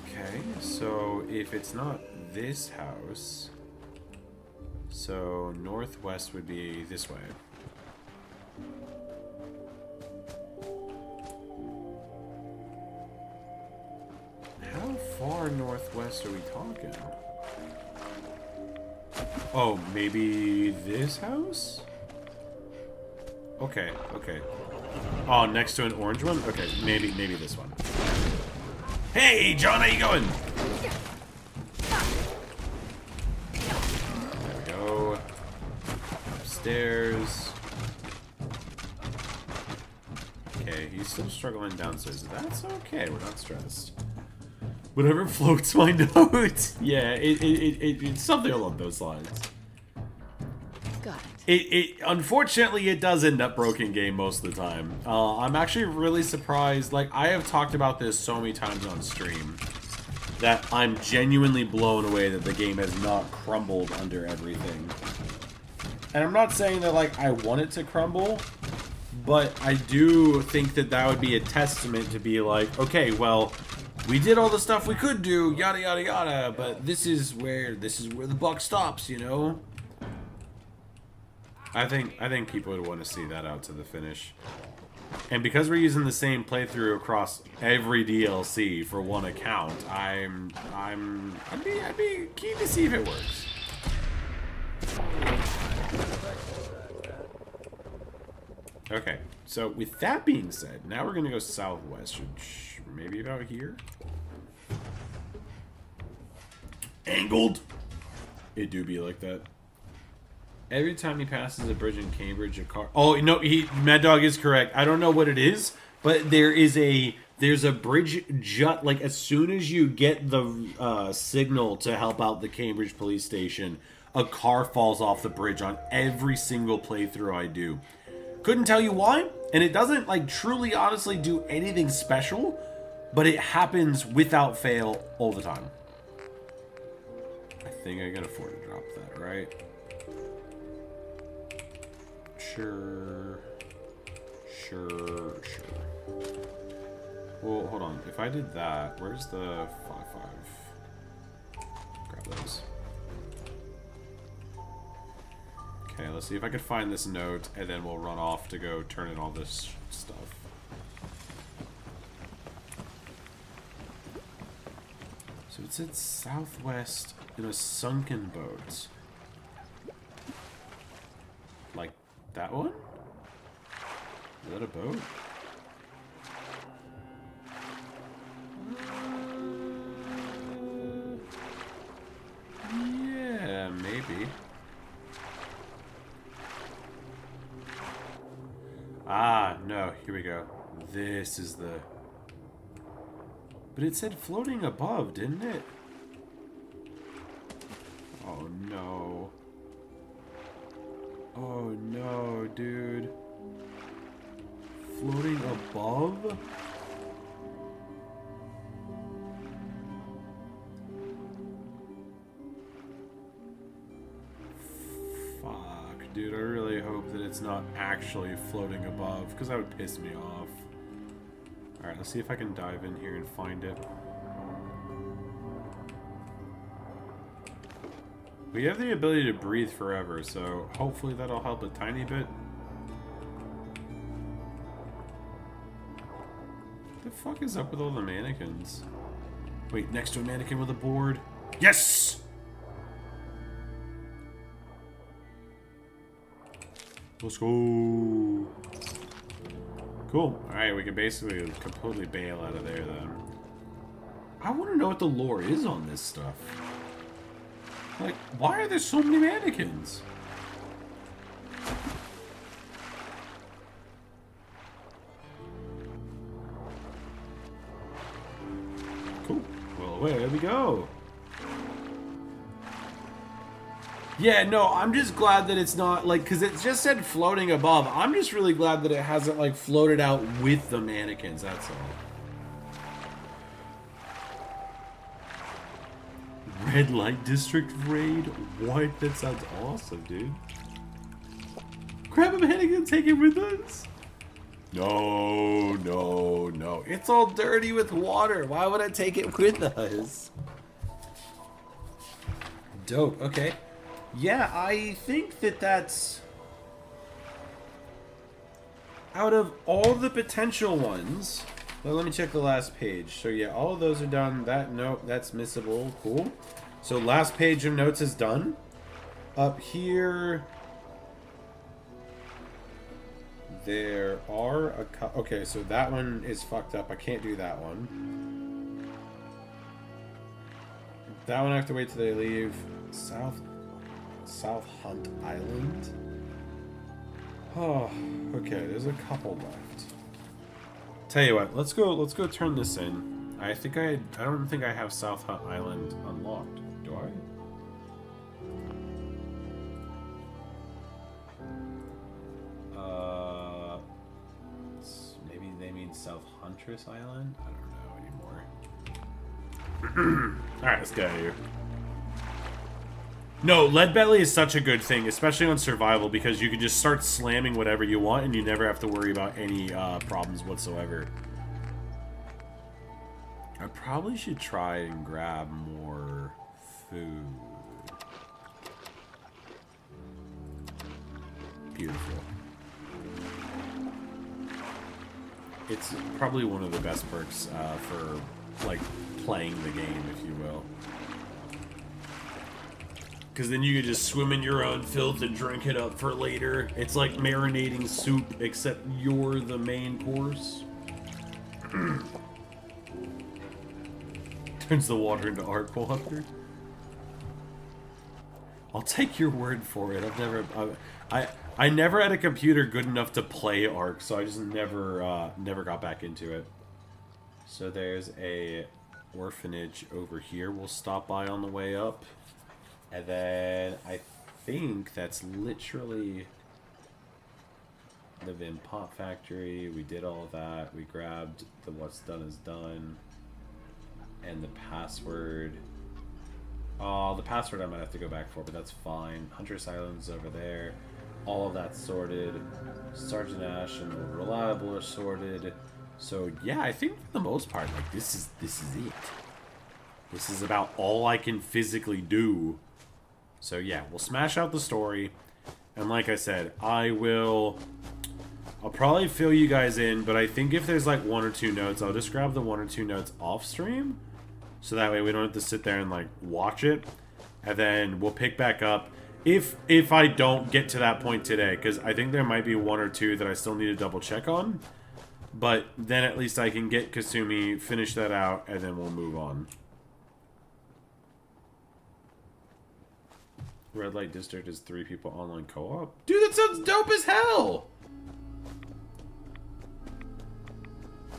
Okay, so if it's not this house, so northwest would be this way. How far northwest are we talking? Oh, maybe this house? Okay, okay. Oh, next to an orange one? Okay, maybe this one. Hey, John, how you going? There we go. Upstairs. Okay, he's still struggling downstairs. That's okay, we're not stressed. Whatever floats my note. Yeah, it's something along those lines. Got it. Unfortunately, it does end up broken game most of the time. I'm actually really surprised. Like, I have talked about this so many times on stream that I'm genuinely blown away that the game has not crumbled under everything. And I'm not saying that, like, I want it to crumble, but I do think that that would be a testament to be like, okay, well, we did all the stuff we could do, yada yada yada, but this is where the buck stops, you know? I think people would want to see that out to the finish. And because we're using the same playthrough across every DLC for one account, I'd be keen to see if it works. Okay, so with that being said, now we're gonna go southwest. Maybe about here? Angled! It do be like that. Every time he passes a bridge in Cambridge, a car... Oh, no, Mad Dog is correct. I don't know what it is, but there's a bridge jut, like, as soon as you get the signal to help out the Cambridge police station, a car falls off the bridge on every single playthrough I do. Couldn't tell you why, and it doesn't, like, truly, honestly do anything special, but it happens without fail all the time. I think I can afford to drop that, right? Sure. Well, hold on. If I did that, where's the 5-5? Grab those. Okay, let's see if I can find this note, and then we'll run off to go turn in all this stuff. So it said southwest in a sunken boat. Like that one? Is that a boat? Yeah, maybe. Ah, no, here we go. This is the... But it said floating above, didn't it? Oh, no. Oh, no, dude. Floating above? Fuck, dude, I really hope that it's not actually floating above, because that would piss me off. Alright, let's see if I can dive in here and find it. We have the ability to breathe forever, so hopefully that'll help a tiny bit. What the fuck is up with all the mannequins? Wait, next to a mannequin with a board? Yes! Let's go! Cool. Alright, we can basically completely bail out of there then. I want to know what the lore is on this stuff. Like, why are there so many mannequins? Cool. Well, away we go. Yeah, no, I'm just glad that it's not, like, because it just said floating above. I'm just really glad that it hasn't, like, floated out with the mannequins, that's all. Red Light District raid? What? That sounds awesome, dude. Grab him and take him with us? No, no, no. It's all dirty with water. Why would I take it with us? Dope. Okay. Yeah, I think that's... Out of all the potential ones... Well, let me check the last page. So yeah, all of those are done. That note, that's missable. Cool. So last page of notes is done. Up here... There are a couple... Okay, so that one is fucked up. I can't do that one. That one I have to wait till they leave. South Hunt Island. Oh, okay. There's a couple left. Tell you what, let's go turn this in. I don't think I have South Hunt Island unlocked. Do I? Maybe they mean South Huntress Island? I don't know anymore. Alright, let's get out of here. No, Lead Belly is such a good thing, especially on survival, because you can just start slamming whatever you want and you never have to worry about any problems whatsoever. I probably should try and grab more food. Beautiful. It's probably one of the best perks for, like, playing the game, if you will. Because then you can just swim in your own filth and drink it up for later. It's like marinating soup, except you're the main course. Turns the water into arc water. I'll take your word for it. I never had a computer good enough to play Ark, so I just never got back into it. So there's a orphanage over here. We'll stop by on the way up. And then I think that's literally the Vim Pop Factory. We did all of that. We grabbed the what's done is done. And the password. Oh, the password I might have to go back for, but that's fine. Huntress Island's over there. All of that's sorted. Sergeant Ash and the Reliable are sorted. So yeah, I think for the most part, like this is it. This is about all I can physically do. So yeah, we'll smash out the story. And like I said, I'll probably fill you guys in, but I think if there's like 1 or 2 notes, I'll just grab the 1 or 2 notes off stream. So that way we don't have to sit there and like watch it. And then we'll pick back up if I don't get to that point today, because I think there might be 1 or 2 that I still need to double check on. But then at least I can get Kasumi, finish that out, and then we'll move on. Red Light District is 3 people online co-op? Dude, that sounds dope as hell!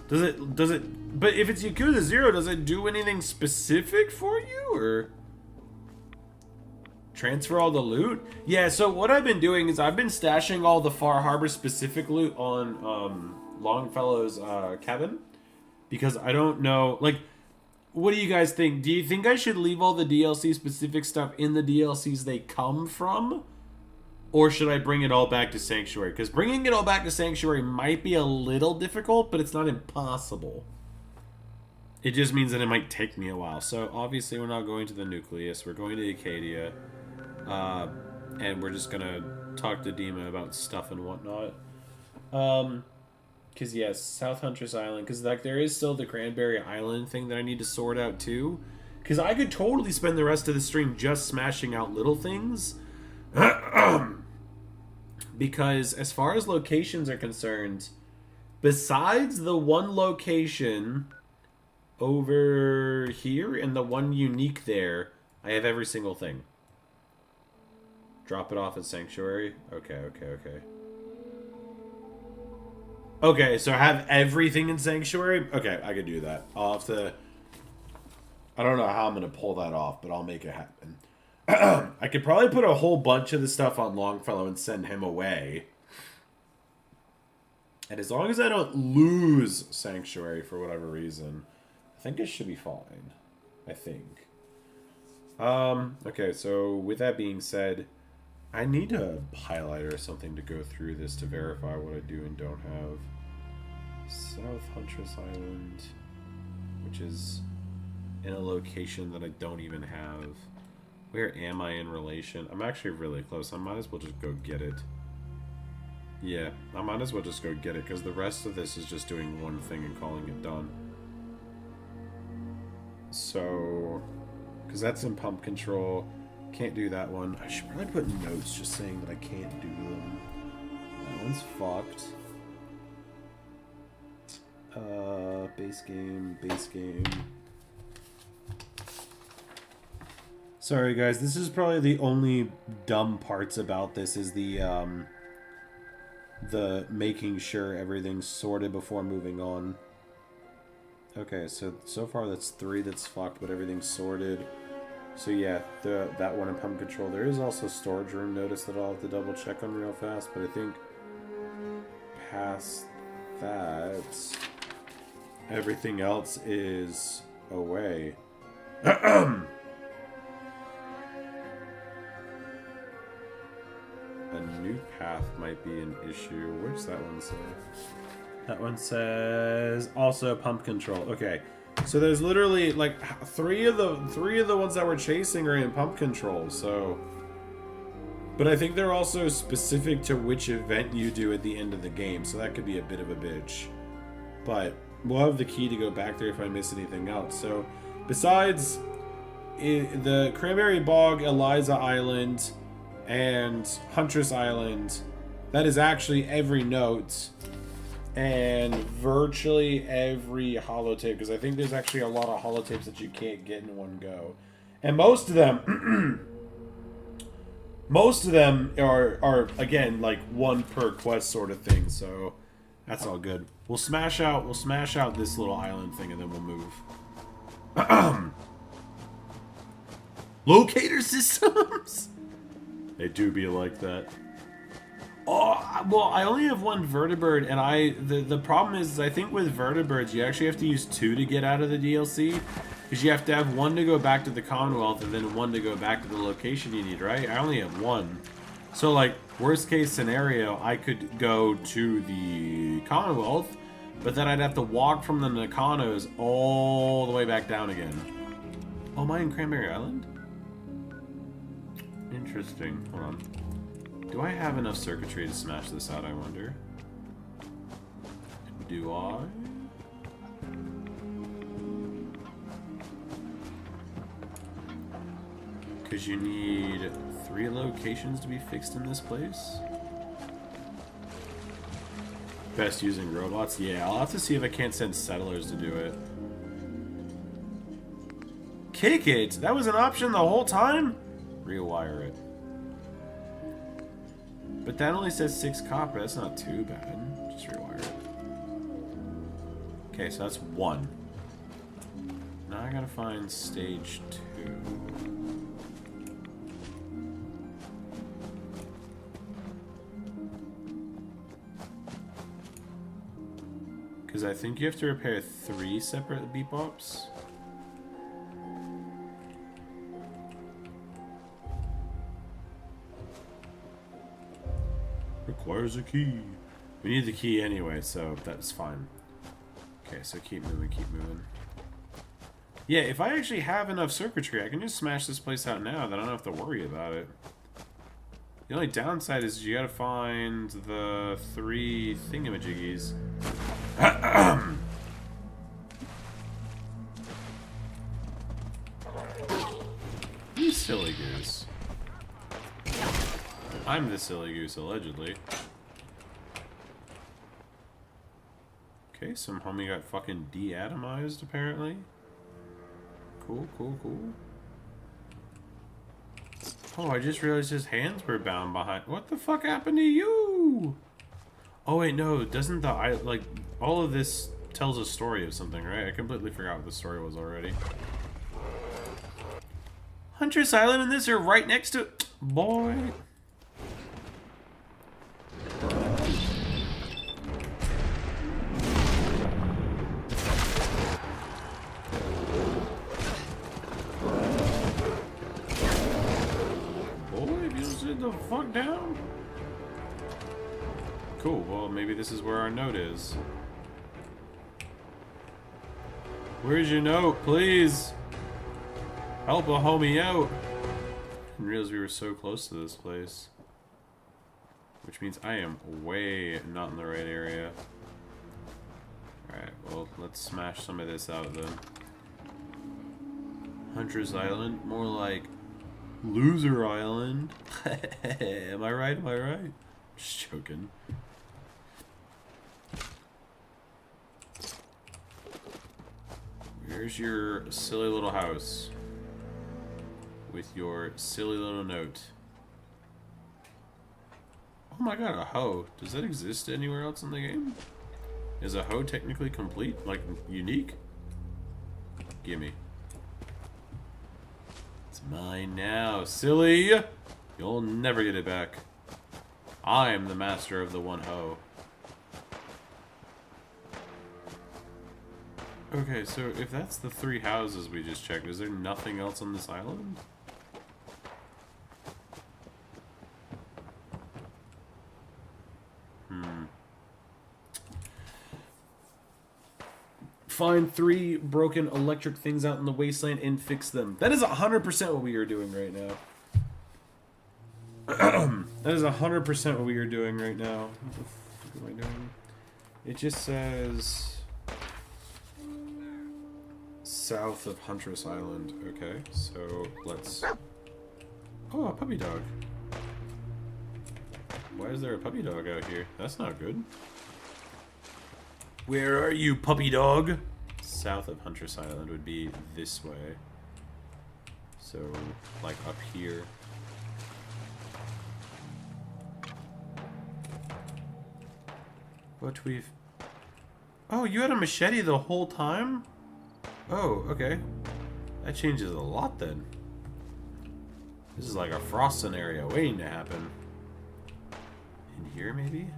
Does it, but if it's Yakuza 0, does it do anything specific for you, or? Transfer all the loot? Yeah, so what I've been doing is I've been stashing all the Far Harbor specific loot on, Longfellow's, cabin. Because I don't know, like, what do you guys think? Do you think I should leave all the DLC specific stuff in the DLCs they come from? Or should I bring it all back to Sanctuary? Because bringing it all back to Sanctuary might be a little difficult, but it's not impossible. It just means that it might take me a while. So obviously we're not going to the Nucleus. We're going to Acadia. And we're just going to talk to Dima about stuff and whatnot. Because yes, South Huntress Island. Because like there is still the Cranberry Island thing that I need to sort out too. Because I could totally spend the rest of the stream just smashing out little things. Because as far as locations are concerned, besides the one location over here and the one unique there, I have every single thing. Drop it off at Sanctuary. Okay. Okay, so I have everything in Sanctuary? Okay, I can do that. I'll have to... I don't know how I'm going to pull that off, but I'll make it happen. I could probably put a whole bunch of the stuff on Longfellow and send him away. And as long as I don't lose Sanctuary for whatever reason, I think it should be fine. I think. Okay, so with that being said, I need a highlighter or something to go through this to verify what I do and don't have. South Huntress Island, which is in a location that I don't even have. Where am I in relation? I'm actually really close. I might as well just go get it. Yeah, I might as well just go get it, because the rest of this is just doing one thing and calling it done. So, because that's in pump control. Can't do that one. I should probably put notes just saying that I can't do them. That one's fucked. Base game. Sorry guys, this is probably the only dumb parts about this is the making sure everything's sorted before moving on. Okay, so far that's 3 that's fucked, but everything's sorted. So yeah, that one in pump control. There is also storage room notice that I'll have to double check on real fast, but I think past that, everything else is away. A new path might be an issue. Where's that one say? That one says also pump control. Okay. So there's literally like three of the ones that we're chasing are in pump control, so but I think they're also specific to which event you do at the end of the game, so that could be a bit of a bitch. But we'll have the key to go back there if I miss anything else. So besides the Cranberry Bog, Eliza Island, and Huntress Island, that is actually every note. And virtually every holotape, because I think there's actually a lot of holotapes that you can't get in one go. And most of them, are again like one per quest sort of thing. So that's all good. We'll smash out this little island thing, and then we'll move. Locator systems. They do be like that. Oh, well, I only have one vertibird, and the problem is I think with vertibirds you actually have to use 2 to get out of the DLC, because you have to have 1 to go back to the Commonwealth and then 1 to go back to the location you need, right? I only have 1. So, like, worst case scenario, I could go to the Commonwealth, but then I'd have to walk from the Nakanos all the way back down again. Oh, am I in Cranberry Island? Interesting. Hold on. Do I have enough circuitry to smash this out, I wonder? Do I? Because you need 3 locations to be fixed in this place? Best using robots? Yeah, I'll have to see if I can't send settlers to do it. Kick it! That was an option the whole time? Rewire it. But that only says 6 copper. That's not too bad. Just rewire it. Okay, so that's 1. Now I gotta find stage 2. Because I think you have to repair 3 separate bebops. Requires a key. We need the key anyway, so that's fine. Okay, so keep moving, keep moving. Yeah, if I actually have enough circuitry, I can just smash this place out now, then I don't have to worry about it. The only downside is you gotta find the 3 thingamajiggies. You silly goose. I'm the silly goose, allegedly. Okay, some homie got fucking de-atomized, apparently. Cool, cool, cool. Oh, I just realized his hands were bound behind. What the fuck happened to you? Oh, wait, no. Doesn't the... like, all of this tells a story of something, right? I completely forgot what the story was already. Huntress Island and this are right next to... Boy... Get the fuck down. Cool, well, maybe this is where our note is. Where's your note, please? Help a homie out. I didn't realize we were so close to this place. Which means I am way not in the right area. Alright, well, let's smash some of this out then. Hunter's Island? More like Loser Island. Am I right? Am I right? Just joking. Where's your silly little house? With your silly little note. Oh my god, a hoe. Does that exist anywhere else in the game? Is a hoe technically complete? Like, unique? Gimme. It's mine now, silly! You'll never get it back. I am the master of the one hoe. Okay, so if that's the 3 houses we just checked, is there nothing else on this island? Find 3 broken electric things out in the wasteland and fix them. That is 100% what we are doing right now. That is 100% what we are doing right now. What the fuck am I doing? It just says south of Huntress Island. Okay, so let's... Oh, a puppy dog. Why is there a puppy dog out here? That's not good. Where are you, puppy dog? South of Huntress Island would be this way. So, like up here. But we've... Oh, you had a machete the whole time? Oh, okay. That changes a lot then. This is like a Frost scenario waiting to happen. In here, maybe?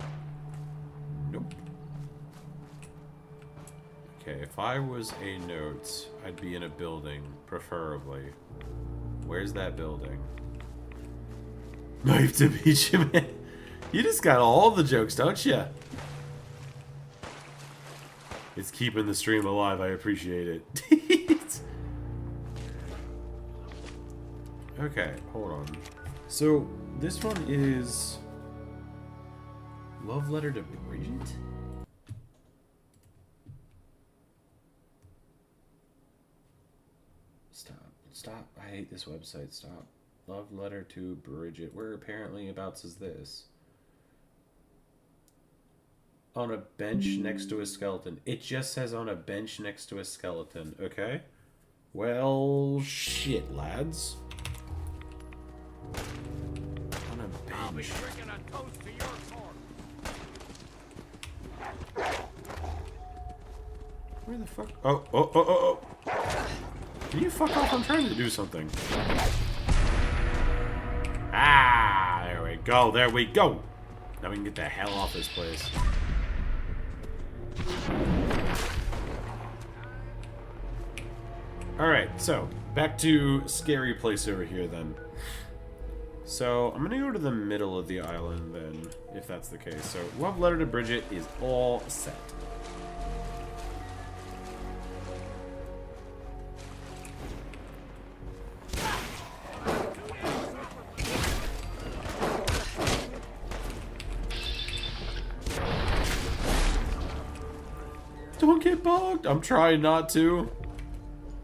Nope. Okay, if I was a note, I'd be in a building, preferably. Where's that building? Knife to beat you, man. You just got all the jokes, don't you? It's keeping the stream alive. I appreciate it. Okay, hold on. So, this one is... Love letter to Bridget? Stop. I hate this website. Stop. Love letter to Bridget. Where apparently abouts is this? On a bench next to a skeleton. It just says on a bench next to a skeleton. Okay. Well, shit, lads. On a bench. I'll be drinking a toast to your corn. Where the fuck? Oh. Can you fuck off? I'm trying to do something. Ah, there we go. There we go. Now we can get the hell off this place. Alright, so back to scary place over here then. So I'm gonna go to the middle of the island then, if that's the case. So love letter to Bridget is all set. Don't get bogged. I'm trying not to.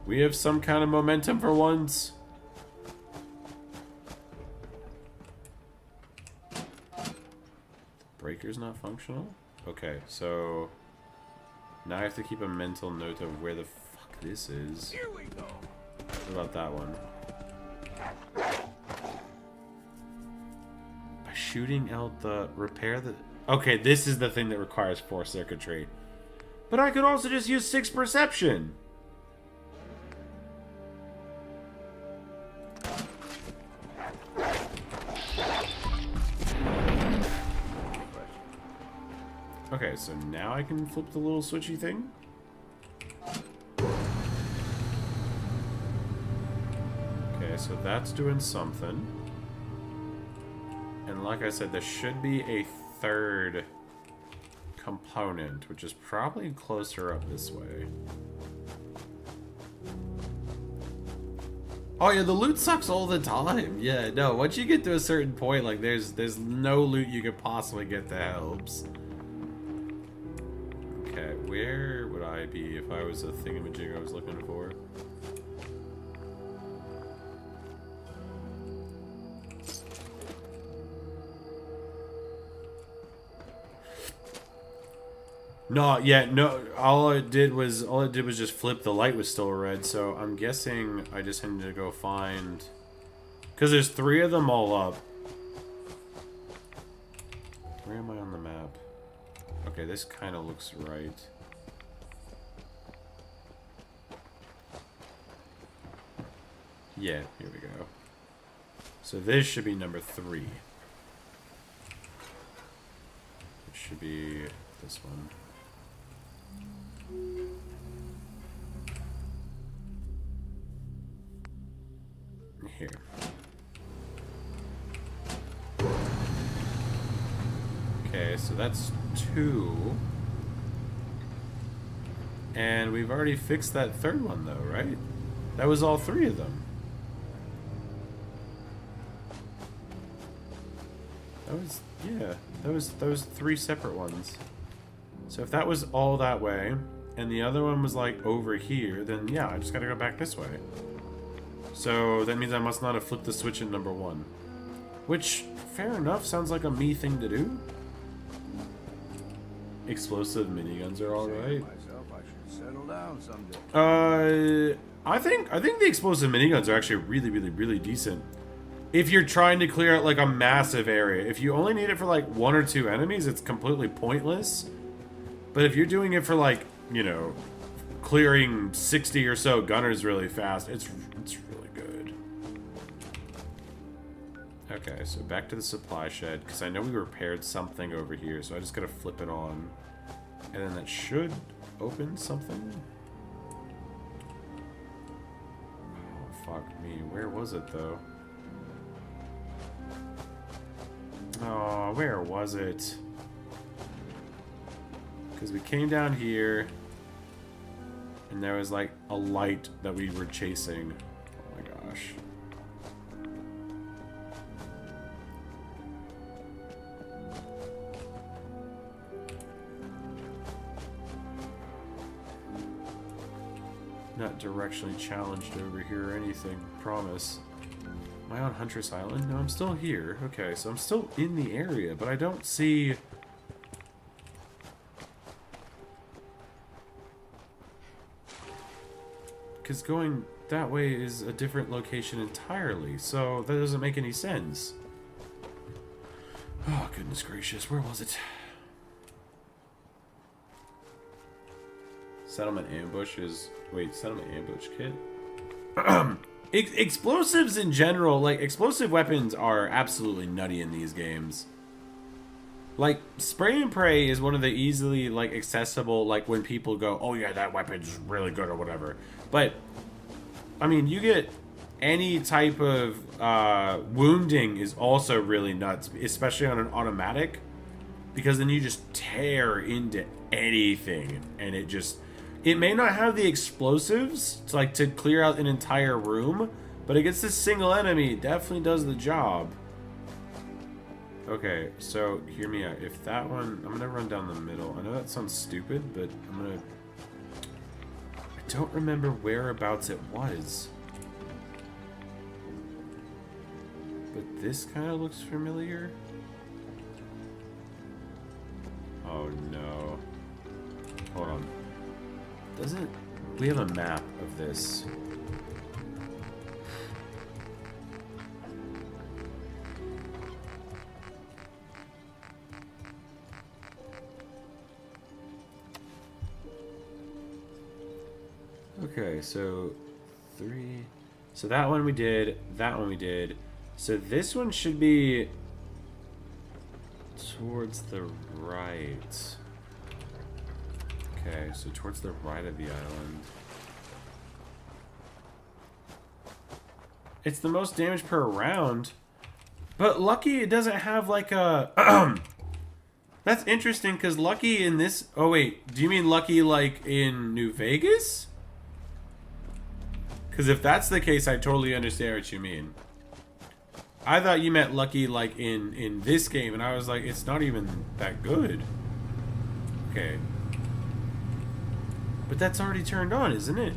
We have some kind of momentum for once. Breaker's not functional? Okay, so now I have to keep a mental note of where the fuck this is. Here we go. What about that one? By shooting out the repair the... Okay, this is the thing that requires 4 circuitry. But I could also just use 6 perception. Okay, so now I can flip the little switchy thing. Okay, so that's doing something. And like I said, there should be a third component, which is probably closer up this way. Oh yeah, the loot sucks all the time. Yeah, no, once you get to a certain point, like there's no loot you could possibly get that helps. Okay, where would I be if I was a thingamajig I was looking for? No, yeah, no. All it did was just flip. The light was still red, so I'm guessing I just need to go find. Because there's 3 of them all up. Where am I on the map? Okay, this kind of looks right. Yeah, here we go. So this should be number 3. It should be this one. Here. Okay, so that's 2. And we've already fixed that third one though, right? That was all 3 of them. That was, yeah, that was 3 separate ones. So if that was all that way, and the other one was like over here, then yeah, I just gotta go back this way. So that means I must not have flipped the switch in number 1. Which, fair enough, sounds like a me thing to do. Explosive miniguns are alright. I think the explosive miniguns are actually really, really, really decent. If you're trying to clear out like a massive area. If you only need it for like 1 or 2 enemies, it's completely pointless. But if you're doing it for like, you know, clearing 60 or so gunners really fast, it's really good. Okay, so back to the supply shed, because I know we repaired something over here, so I just gotta flip it on. And then that should open something. Oh, fuck me. Where was it, though? Oh, where was it? Because we came down here, and there was like a light that we were chasing. Oh my gosh. Not directionally challenged over here or anything, promise. Am I on Huntress Island? No, I'm still here. Okay, so I'm still in the area, but I don't see... Because going that way is a different location entirely, so that doesn't make any sense. Oh, goodness gracious, where was it? Settlement ambush is... Wait, settlement ambush kit? Explosives in general, like, explosive weapons are absolutely nutty in these games. Like, spray and pray is one of the easily, like, accessible, like, when people go, oh yeah, that weapon's really good or whatever. But, I mean, you get any type of wounding is also really nuts, especially on an automatic, because then you just tear into anything, and it just... It may not have the explosives to clear out an entire room, but against this single enemy, it definitely does the job. Okay, so hear me out. If that one, I'm gonna run down the middle. I know that sounds stupid, but I'm gonna... I don't remember whereabouts it was. But this kind of looks familiar. Oh no. Hold on. Doesn't... We have a map of this. Okay, so 3... So that one we did, that one we did. So this one should be towards the right. Okay, so towards the right of the island. It's the most damage per round. But Lucky, it doesn't have like a... That's interesting, because Lucky in this... Oh, wait. Do you mean Lucky like in New Vegas? Because if that's the case, I totally understand what you mean. I thought you meant Lucky like in this game, and I was like, it's not even that good. Okay. But that's already turned on, isn't it?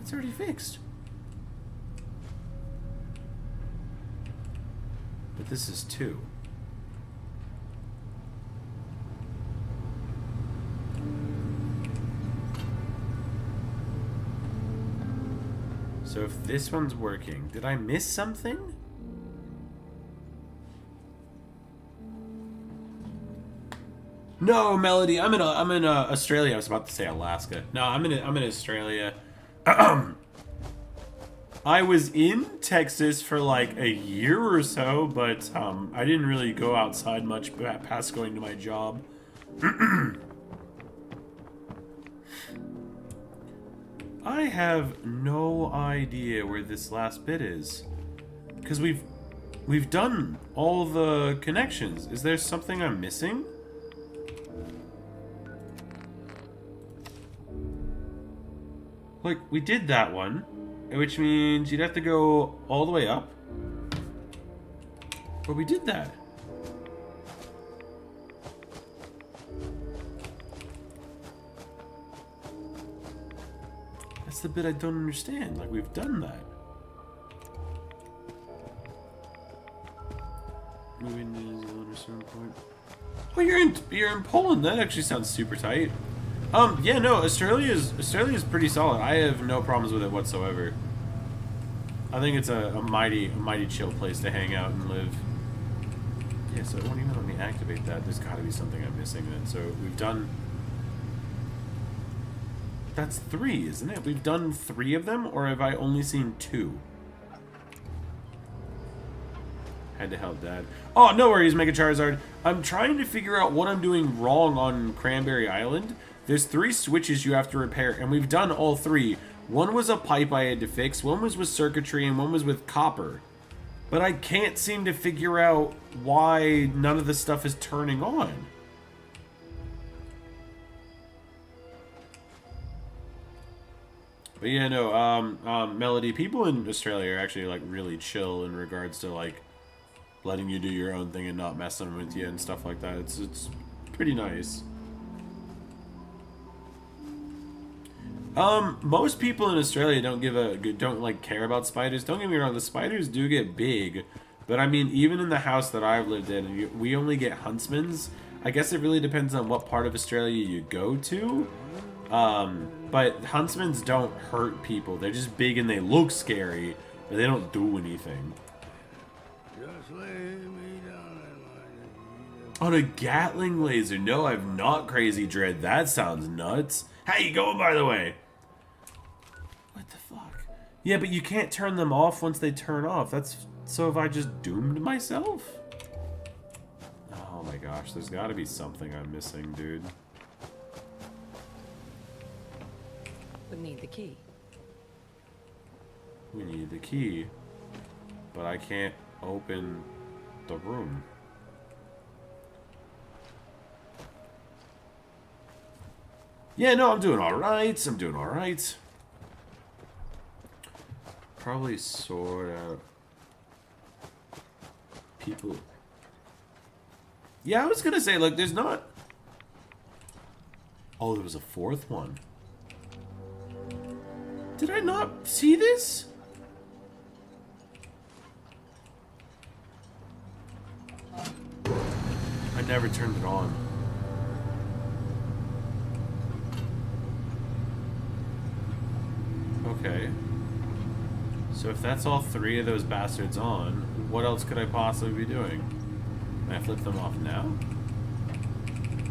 It's already fixed. But this is 2. So if this one's working, did I miss something? No, Melody, I'm in Australia. I was about to say Alaska. No, I'm in Australia. I was in Texas for like a year or so, but I didn't really go outside much past going to my job. I have no idea where this last bit is, because we've done all the connections. Is there something I'm missing? Like, we did that one, which means you'd have to go all the way up. But we did that. That's the bit I don't understand. Like, we've done that. Moving to New Zealand or certain point. Oh, you're in Poland. That actually sounds super tight. Yeah, no, Australia's pretty solid. I have no problems with it whatsoever. I think it's a mighty chill place to hang out and live. Yeah, so it won't even let me activate that. There's got to be something I'm missing then. So we've done... That's 3, isn't it? We've done 3 of them, or have I only seen 2? Had to help Dad. Oh, no worries, Mega Charizard. I'm trying to figure out what I'm doing wrong on Cranberry Island. There's 3 switches you have to repair, and we've done all 3. One was a pipe I had to fix, one was with circuitry, and one was with copper. But I can't seem to figure out why none of the stuff is turning on. But yeah, no, Melody, people in Australia are actually, like, really chill in regards to, like, letting you do your own thing and not messing with you and stuff like that. It's pretty nice. Most people in Australia don't like care about spiders. Don't get me wrong, the spiders do get big, but I mean, even in the house that I've lived in, we only get huntsmans. I guess it really depends on what part of Australia you go to. But huntsmans don't hurt people. They're just big and they look scary, but they don't do anything. Just lay me down On a Gatling laser? No, I've not, Crazy Dread. That sounds nuts. How you going, by the way? What the fuck? Yeah, but you can't turn them off once they turn off. That's... So have I just doomed myself? Oh my gosh, there's gotta be something I'm missing, dude. We need the key. We need the key. But I can't open the room. Yeah, no, I'm doing alright. I'm doing alright. Probably sort out people. Yeah, I was gonna say, like, there's not... Oh, there was a 4th one. Did I not see this? I never turned it on. Okay. So if that's all 3 of those bastards on, what else could I possibly be doing? Can I flip them off now?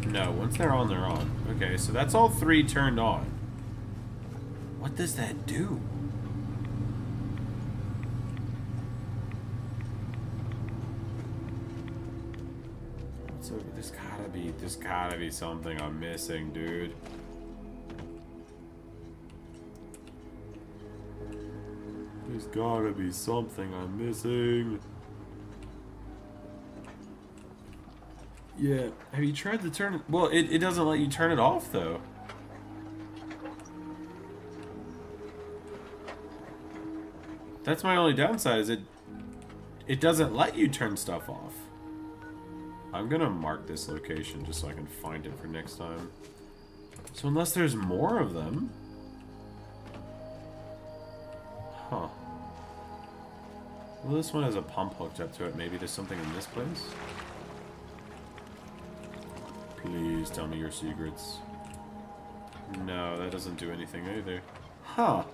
No, once they're on, they're on. Okay, so that's all 3 turned on. What does that do? So there's gotta be something I'm missing, dude. There's gotta be something I'm missing. Yeah, have you tried to turn it? Well, it doesn't let you turn it off, though. That's my only downside, is it doesn't let you turn stuff off. I'm gonna mark this location just so I can find it for next time. So unless there's more of them... Huh. Well, this one has a pump hooked up to it. Maybe there's something in this place? Please tell me your secrets. No, that doesn't do anything either. Huh.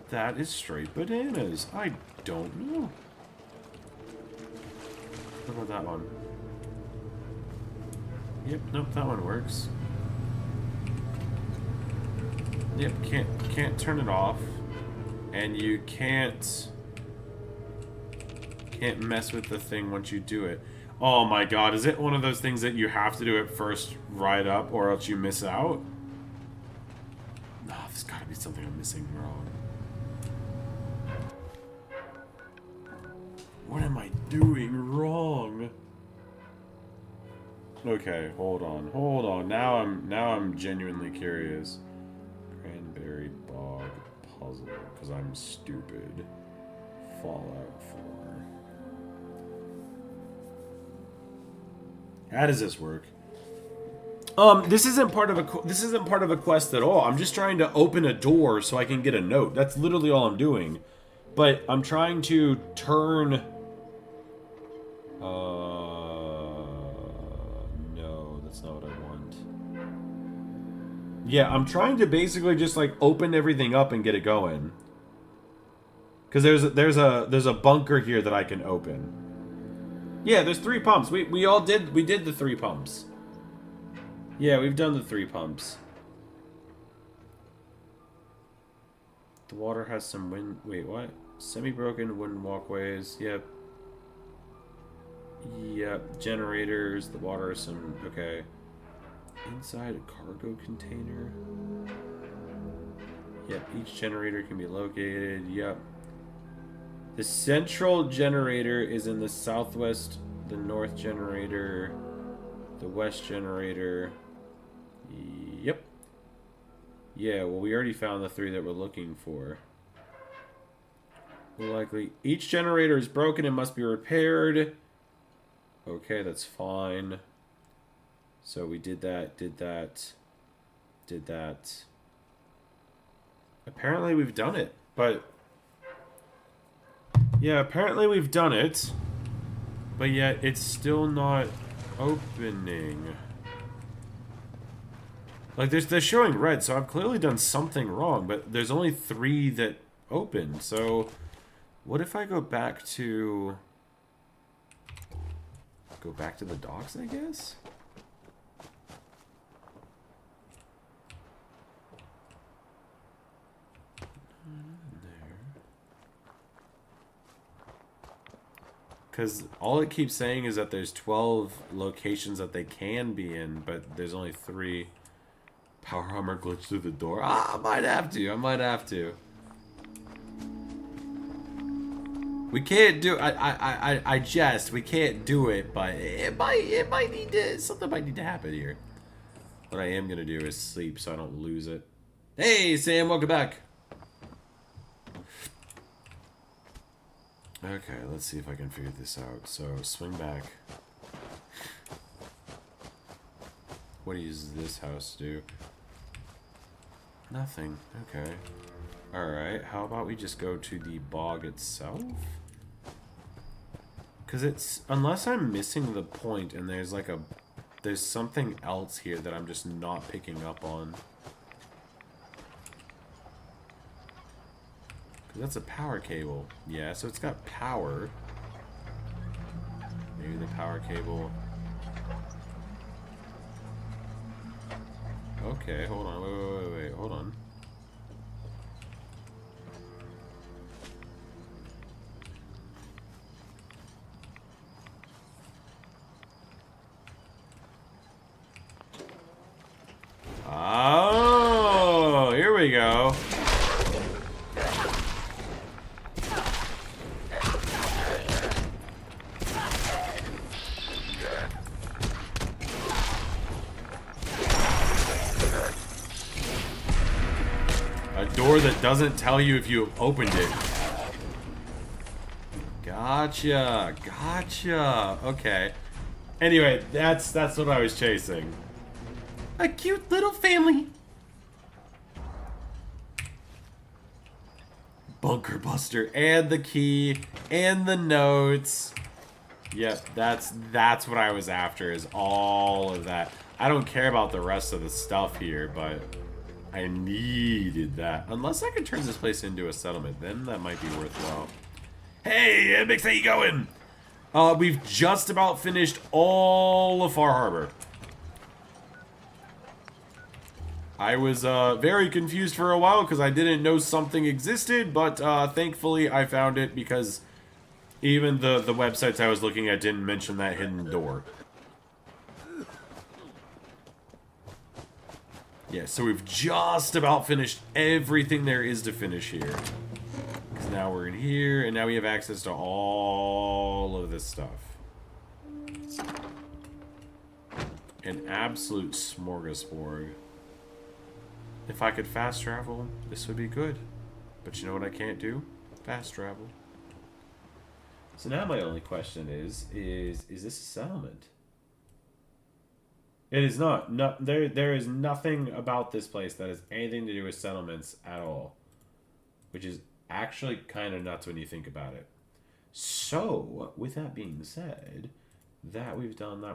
That is straight bananas. I don't know. What about that one? Yep, nope, that one works. Yep, can't turn it off. And you can't mess with the thing once you do it. Oh my god, is it one of those things that you have to do it first right up or else you miss out? No, there's gotta be something I'm missing wrong. What am I doing wrong? Okay, hold on. Now I'm genuinely curious. Cranberry Bog puzzle, because I'm stupid. Fallout 4. How does this work? This isn't part of a quest at all. I'm just trying to open a door so I can get a note. That's literally all I'm doing. But I'm trying to turn. No, that's not what I want. Yeah, I'm trying to basically just like open everything up and get it going. Because there's a bunker here that I can open. Yeah, there's 3 pumps. We did the 3 pumps. Yeah, we've done the 3 pumps. The water has some wind. Wait, what? Semi-broken wooden walkways. Yep. Yep. Generators. The water is some. Okay. Inside a cargo container. Yep. Each generator can be located. Yep. The central generator is in the southwest. The north generator. The west generator. Yep. Yeah, well, we already found the 3 that we're looking for. Likely. Each generator is broken and must be repaired. Okay, that's fine. So we did that, did that. Apparently we've done it, but... Yeah, apparently we've done it. But yet, it's still not opening. Like, they're showing red, so I've clearly done something wrong, but there's only 3 that open, so... What if I go back to... Go back to the docks, I guess? Because all it keeps saying is that there's 12 locations that they can be in, but there's only 3. Power armor glitched through the door. Ah, I might have to. We can't do. I jest. We can't do it, but it might need to. Something might need to happen here. What I am gonna do is sleep so I don't lose it. Hey, Sam, welcome back. Okay, let's see if I can figure this out. So, swing back. What does this house do? Nothing. Okay. Alright, how about we just go to the bog itself? Because it's... Unless I'm missing the point and there's like a... There's something else here that I'm just not picking up on. That's a power cable. Yeah, so it's got power. Maybe the power cable. Okay, hold on. Wait. Hold on. Oh, here we go. door that doesn't tell you if you opened it. Gotcha. Gotcha. Okay. Anyway, that's what I was chasing. A cute little family. Bunker Buster and the key and the notes. Yep, that's what I was after, is all of that. I don't care about the rest of the stuff here, but I needed that. Unless I can turn this place into a settlement, then that might be worthwhile. Hey, Mix, how you going? We've just about finished all of Far Harbor. I was very confused for a while because I didn't know something existed, but thankfully I found it because even the websites I was looking at didn't mention that hidden door. Yeah, so we've just about finished everything there is to finish here. Because now we're in here, and now we have access to all of this stuff. An absolute smorgasbord. If I could fast travel, this would be good. But you know what I can't do? Fast travel. So now my only question is this a settlement? It is not. No, there is nothing about this place that has anything to do with settlements at all. Which is actually kind of nuts when you think about it. So, with that being said, that we've done. I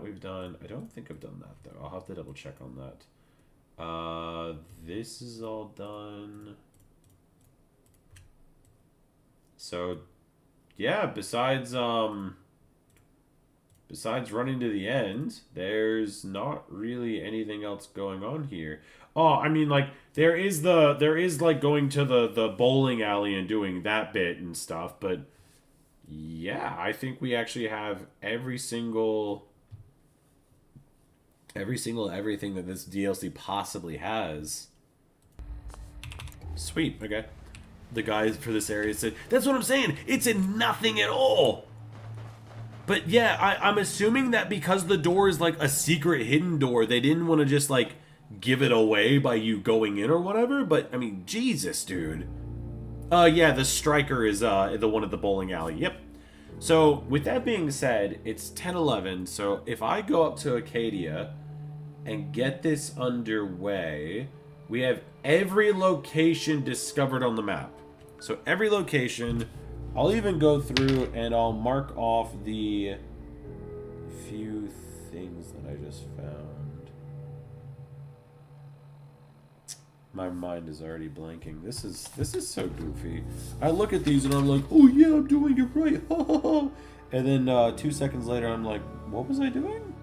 don't think I've done that, though. I'll have to double check on that. This is all done. So, yeah, besides running to the end, there's not really anything else going on here. Oh, I mean, like, there is like going to the bowling alley and doing that bit and stuff, but yeah, I think we actually have every single everything that this DLC possibly has. Sweet, okay. The guys for this area said, that's what I'm saying, it's in nothing at all. But yeah, I'm assuming that because the door is like a secret hidden door, they didn't want to just like give it away by you going in or whatever. But I mean, Jesus, dude. Yeah, the striker is the one at the bowling alley. Yep. So with that being said, it's 10:11. So if I go up to Acadia and get this underway, we have every location discovered on the map. So every location. I'll even go through and I'll mark off the few things that I just found. My mind is already blanking. This is so goofy. I look at these and I'm like, oh yeah, I'm doing it right. And then 2 seconds later I'm like, what was I doing?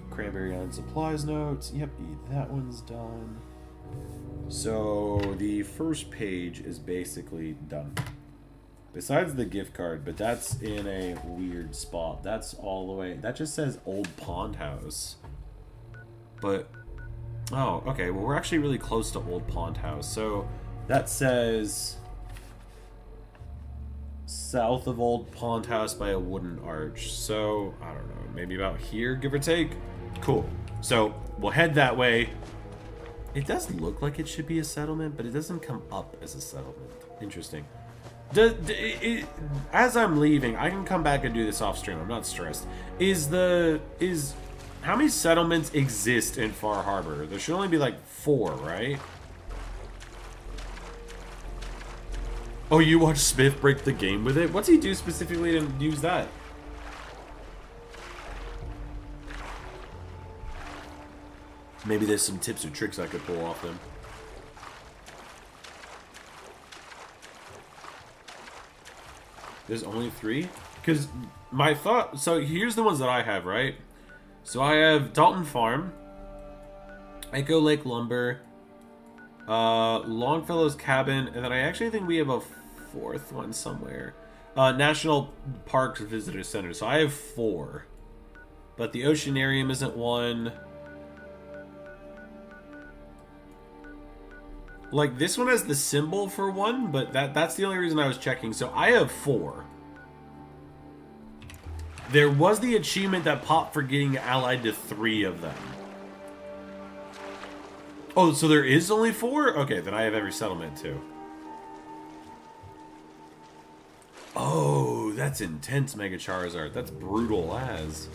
Cranberry Island supplies notes. Yep, that one's done. So the first page is basically done. Besides the gift card, but that's in a weird spot. That's all the way. That just says Old Pond House. But, oh, okay. Well, we're actually really close to Old Pond House. So that says south of Old Pond House by a wooden arch. So, I don't know. Maybe about here, give or take. Cool. So we'll head that way. It does look like it should be a settlement, but it doesn't come up as a settlement. Interesting. As I'm leaving, I can come back and do this off stream. I'm not stressed. How many settlements exist in Far Harbor? There should only be like 4, right? Oh, you watched Smith break the game with it? What's he do specifically to use that? Maybe there's some tips or tricks I could pull off them. There's only 3? Because my thought... So here's the ones that I have, right? So I have Dalton Farm, Echo Lake Lumber, Longfellow's Cabin, and then I actually think we have a 4th one somewhere. National Parks Visitor Center. So I have 4. But the Oceanarium isn't one... Like, this one has the symbol for 1, but that's the only reason I was checking. So I have 4. There was the achievement that popped for getting allied to 3 of them. Oh, so there is only 4? Okay, then I have every settlement too. Oh, that's intense, Mega Charizard. That's brutal as.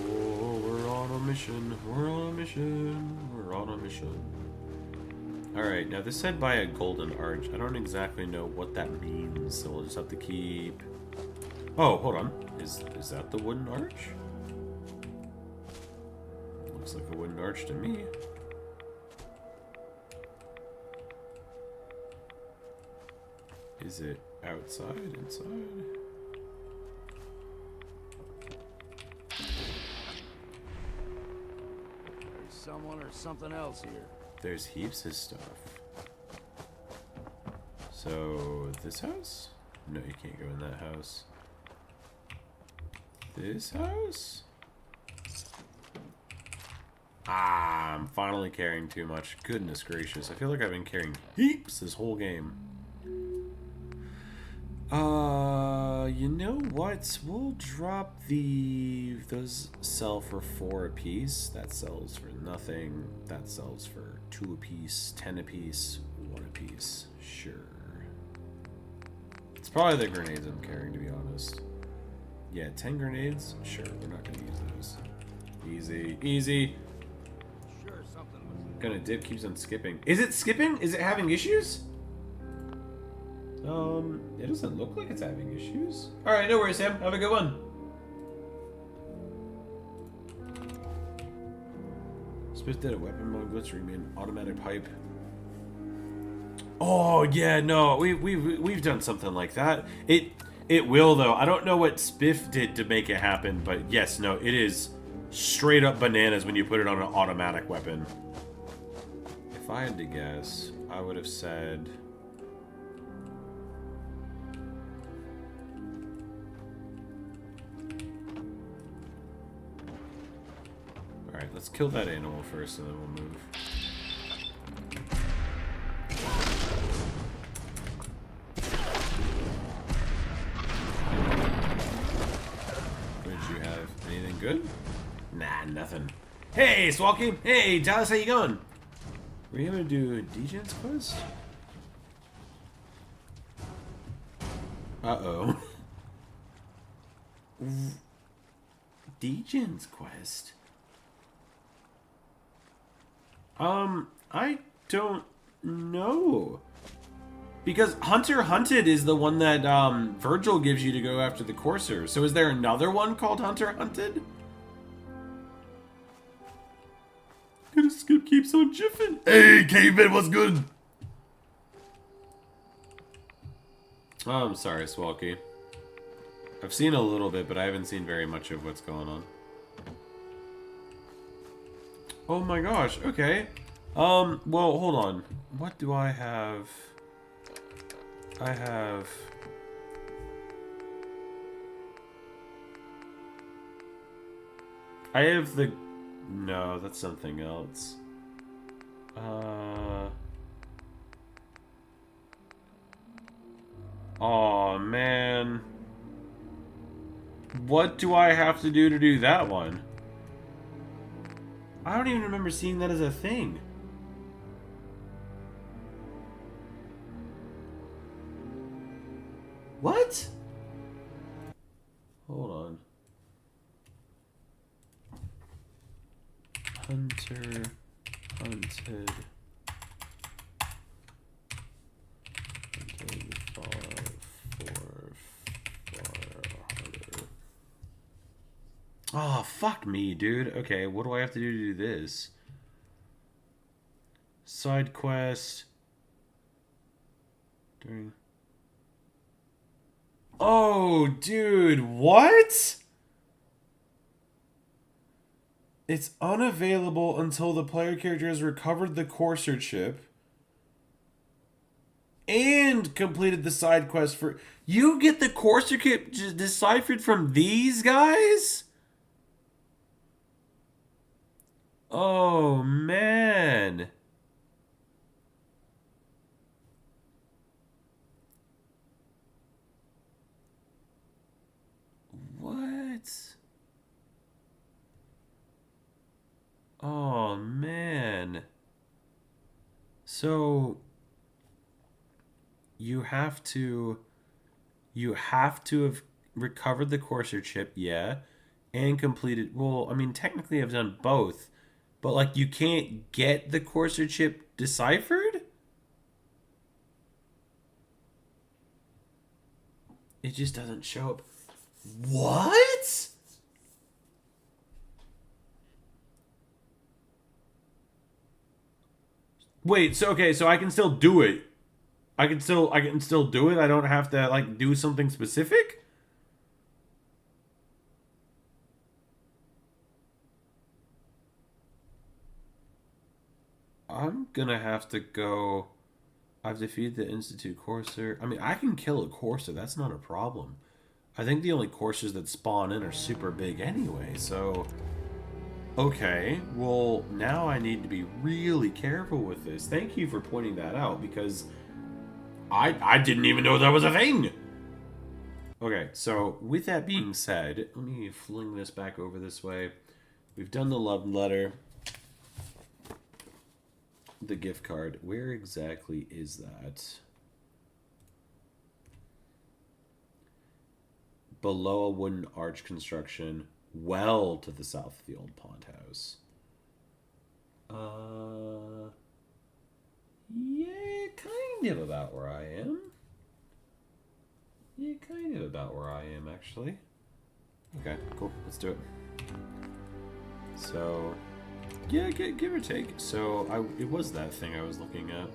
Oh, we're on a mission. We're on a mission. We're on a mission. Alright, now this said by a golden arch. I don't exactly know what that means, so we'll just have to keep... Oh, hold on. Is that the wooden arch? Looks like a wooden arch to me. Is it outside, inside? There's someone or something else here. There's heaps of stuff. So, this house? No, you can't go in that house. This house? Ah, I'm finally carrying too much. Goodness gracious. I feel like I've been carrying heaps this whole game. You know what? We'll drop those sell for 4 apiece. That sells for nothing. That sells for 2 apiece, 10 apiece, 1 apiece. Sure. It's probably the grenades I'm carrying, to be honest. Yeah, 10 grenades? Sure, we're not gonna use those. Easy, easy. Sure, something was... Gonna dip keeps on skipping. Is it skipping? Is it having issues? It doesn't look like it's having issues. Alright, no worries, Sam. Have a good one. Spit that a weapon mode glitch remain automatic pipe. Oh yeah, no, we've done something like that. It will though. I don't know what Spiff did to make it happen, but yes, no, it is straight up bananas when you put it on an automatic weapon. If I had to guess, I would have said... Alright, let's kill that animal first and then we'll move. What did you have? Anything good? Nah, nothing. Hey, Swalky! Hey, Dallas, how you going? Were you gonna do Degen's quest? Uh-oh. Degen's quest? I don't know. Because Hunter Hunted is the one that, Virgil gives you to go after the Courser. So is there another one called Hunter Hunted? Gonna skip keeps on jiffing. Hey, Caveman, what's good? Oh, I'm sorry, Swalky. I've seen a little bit, but I haven't seen very much of what's going on. Oh my gosh, okay. Well, hold on. What do I have? I have... the... No, that's something else. Oh man. What do I have to do that one? I don't even remember seeing that as a thing. What? Hold on. Hunter Hunted. Hunted far, harder. Oh, fuck me, dude. Okay, what do I have to do this? Side quest. During... Oh, dude, what? It's unavailable until the player character has recovered the Courser chip and completed the side quest for... You get the Courser chip deciphered from these guys? Oh, man. What? man. So you have to have recovered the Corsair chip, yeah, and completed. Well, I mean, technically, I've done both, but like, you can't get the Corsair chip deciphered. It just doesn't show up. What? Wait, so okay, so I can still do it. I can still do it. I don't have to like do something specific? I'm gonna have to go. I've defeated the Institute Corsair. I mean, I can kill a Corsair. That's not a problem. I think the only Corsairs that spawn in are super big anyway, so... Okay, well, now I need to be really careful with this. Thank you for pointing that out, because I didn't even know that was a thing! Okay, so with that being said, let me fling this back over this way. We've done the love letter. The gift card. Where exactly is that? Below a wooden arch construction, well to the south of the old pond house. Yeah, kind of about where I am. Yeah, kind of about where I am, actually. Okay, cool. Let's do it. So, yeah, give or take. So, it was that thing I was looking at.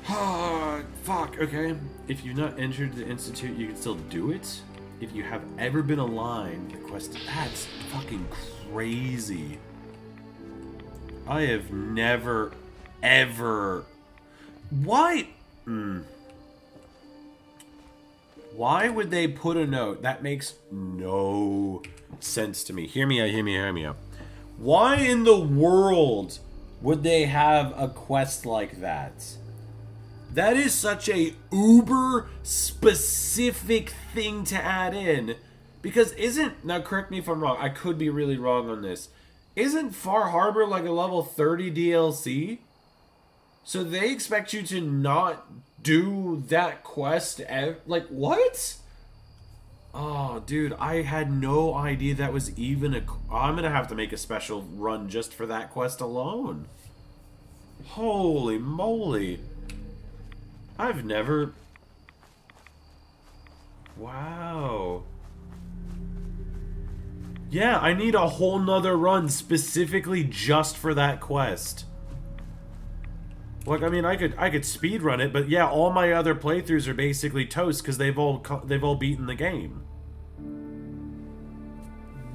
Ah, fuck, okay. If you've not entered the Institute, you can still do it. If you have ever been aligned, the quest... That's fucking crazy. I have never, ever... Why? Why would they put a note? That makes no sense to me. Hear me out. Why in the world would they have a quest like that? That is such a uber specific thing to add in. Because now correct me if I'm wrong, I could be really wrong on this. Isn't Far Harbor like a level 30 DLC? So they expect you to not do that quest like, what? Oh, dude, I had no idea that was even I'm gonna have to make a special run just for that quest alone. Holy moly. I've never... Wow. Yeah, I need a whole nother run specifically just for that quest. Like, I mean, I could speed run it, but yeah, all my other playthroughs are basically toast because they've all beaten the game.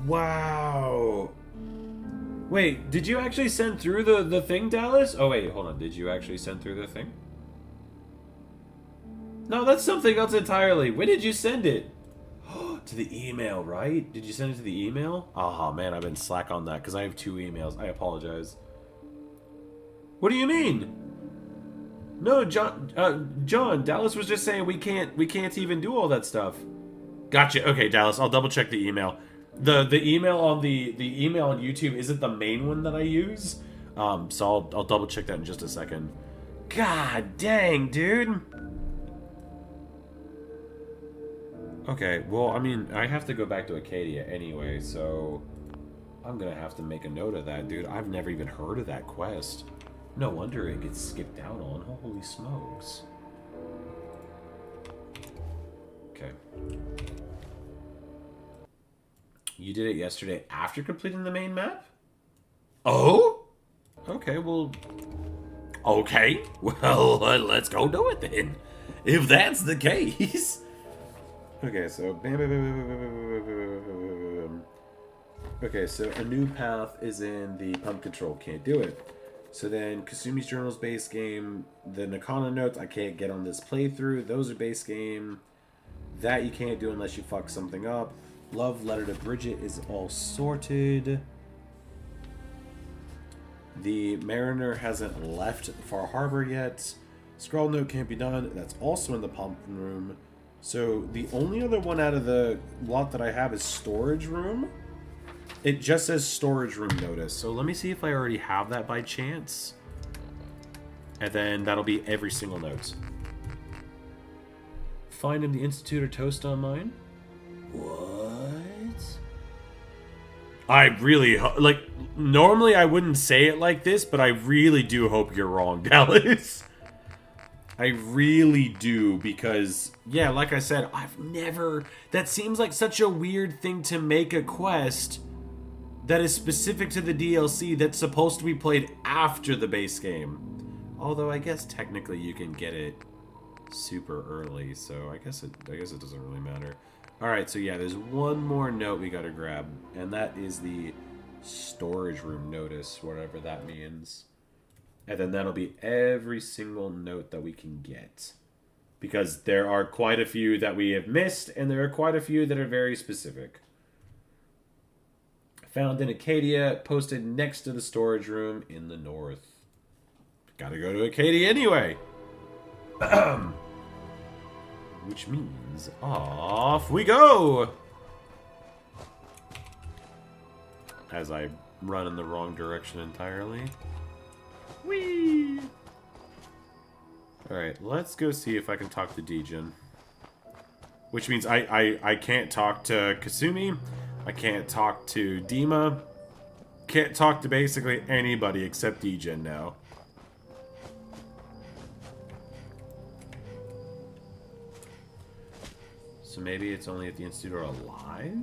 Wow. Wait, did you actually send through the thing, Dallas? Oh wait, hold on. Did you actually send through the thing? No, that's something else entirely. When did you send it? To the email, right? Did you send it to the email? Oh man, I've been slack on that because I have 2 emails. I apologize. What do you mean? No, John, Dallas was just saying we can't even do all that stuff. Gotcha. Okay, Dallas, I'll double check the email. The email on the email on YouTube isn't the main one that I use. So I'll double check that in just a second. God dang, dude. Okay, well, I mean, I have to go back to Acadia anyway, so I'm gonna have to make a note of that, dude. I've never even heard of that quest. No wonder it gets skipped out on. Holy smokes. Okay. You did it yesterday after completing the main map? Oh? Okay, well... Okay, well, let's go do it then. If that's the case... Okay, so... Okay, so a new path is in the pump control. Can't do it. So then Kasumi's Journal's base game. The Nakana notes I can't get on this playthrough. Those are base game. That you can't do unless you fuck something up. Love Letter to Bridget is all sorted. The Mariner hasn't left Far Harbor yet. Scroll note can't be done. That's also in the pump room. So the only other one out of the lot that I have is storage room. It just says storage room notice. So let me see if I already have that by chance. And then that'll be every single note. Find in the Institute or Toast on mine? What? I really, like, normally I wouldn't say it like this, but I really do hope you're wrong, Dallas. I really do, because, yeah, like I said, I've never... That seems like such a weird thing to make a quest that is specific to the DLC that's supposed to be played after the base game. Although, I guess technically you can get it super early, so I guess it doesn't really matter. Alright, so yeah, there's one more note we gotta grab, and that is the storage room notice, whatever that means. And then that'll be every single note that we can get. Because there are quite a few that we have missed, and there are quite a few that are very specific. Found in Acadia, posted next to the storage room in the north. Gotta go to Acadia anyway! Which means off we go! As I run in the wrong direction entirely. Whee! Alright, let's go see if I can talk to Djinn. Which means I can't talk to Kasumi. I can't talk to Dima. Can't talk to basically anybody except Djinn now. So maybe it's only at the Institute or Alive?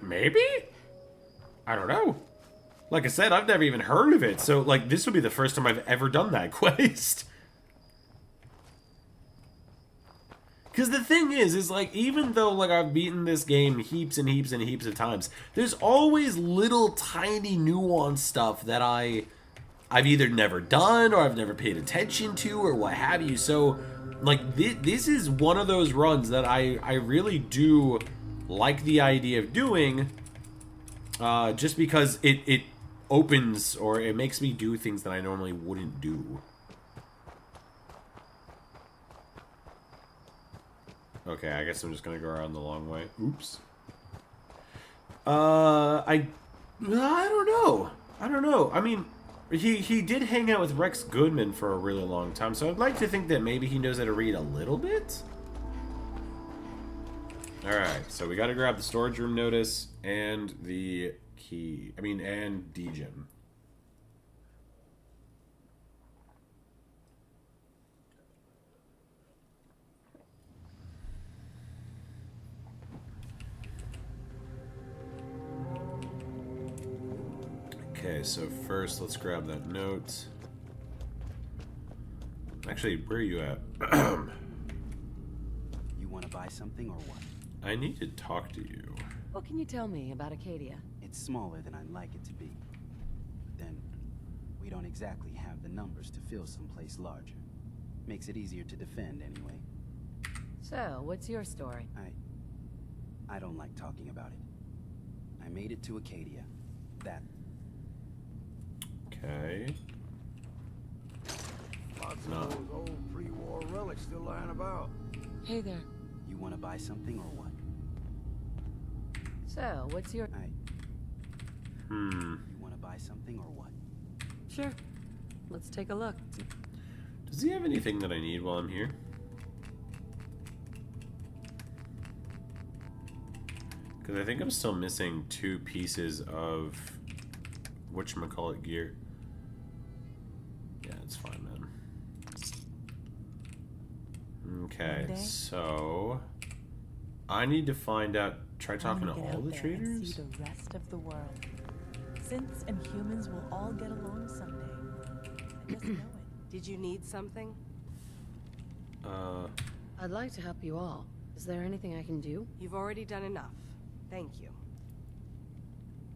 Maybe? I don't know. Like I said, I've never even heard of it, so, like, this would be the first time I've ever done that quest. Because the thing is like, even though, like, I've beaten this game heaps and heaps and heaps of times, there's always little tiny nuanced stuff that I've either never done, or I've never paid attention to, or what have you, so, like, this is one of those runs that I really do like the idea of doing, just because it opens, or it makes me do things that I normally wouldn't do. Okay, I guess I'm just gonna go around the long way. Oops. I don't know. I don't know. I mean, he did hang out with Rex Goodman for a really long time, so I'd like to think that maybe he knows how to read a little bit. Alright, so we gotta grab the storage room notice and the key. And Djinn. Okay, so first let's grab that note. Actually, where are you at? You want to buy something or what? I need to talk to you. What can you tell me about Acadia? It's smaller than I'd like it to be. Then, we don't exactly have the numbers to fill someplace larger. Makes it easier to defend anyway. So, what's your story? I don't like talking about it. I made it to Acadia. That. Okay. Lots No. of those old pre-war relics still lying about. Hey there. You want to buy something or what? So, what's your... You want to buy something or what? Sure. Let's take a look. Does he have anything that I need while I'm here? Because I think I'm still missing 2 pieces of whatchamacallit gear. Yeah, it's fine then. Okay, so I need to find out. Try talking to all the traders. See the rest of the world. Synths and humans will all get along someday. I just know it. Did you need something? I'd like to help you all. Is there anything I can do? You've already done enough. Thank you.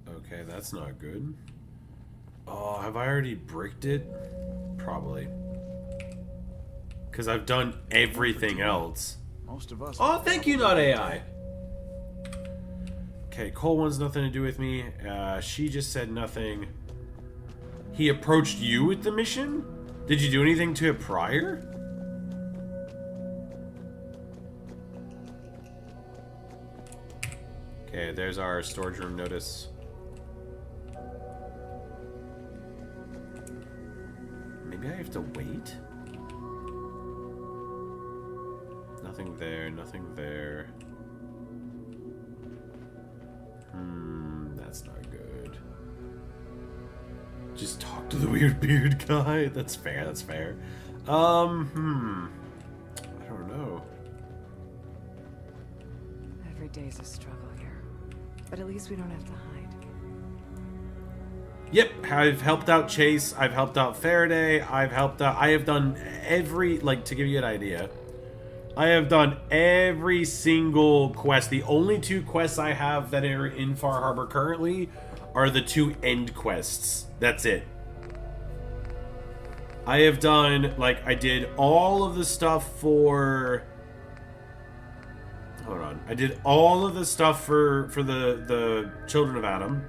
Okay, that's not good. Oh, have I already bricked it? Probably. Because I've done everything else. Most of us. Oh, thank you, not AI. Okay, Cole wants nothing to do with me. She just said nothing. He approached you with the mission? Did you do anything to it prior? Okay, there's our storage room notice. Maybe I have to wait? Nothing there, nothing there. That's not good. Just talk to the weird beard guy. That's fair, that's fair. I don't know. Every day's a struggle here. But at least we don't have to hide. Yep, I've helped out Chase, I've helped out Faraday, I have done every, like, to give you an idea, I have done every single quest. The only 2 quests I have that are in Far Harbor currently are the 2 end quests. That's it. I have done, like, I did all of the stuff for... Hold on. I did all of the stuff for the Children of Adam.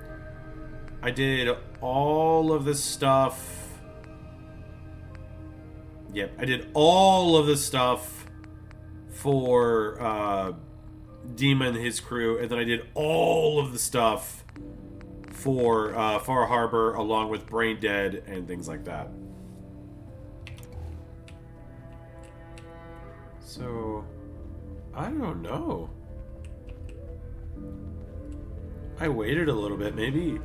I did all of the stuff... Yep, I did all of the stuff for Dima and his crew, and then I did all of the stuff for Far Harbor, along with Brain Dead and things like that. So, I don't know. I waited a little bit, maybe.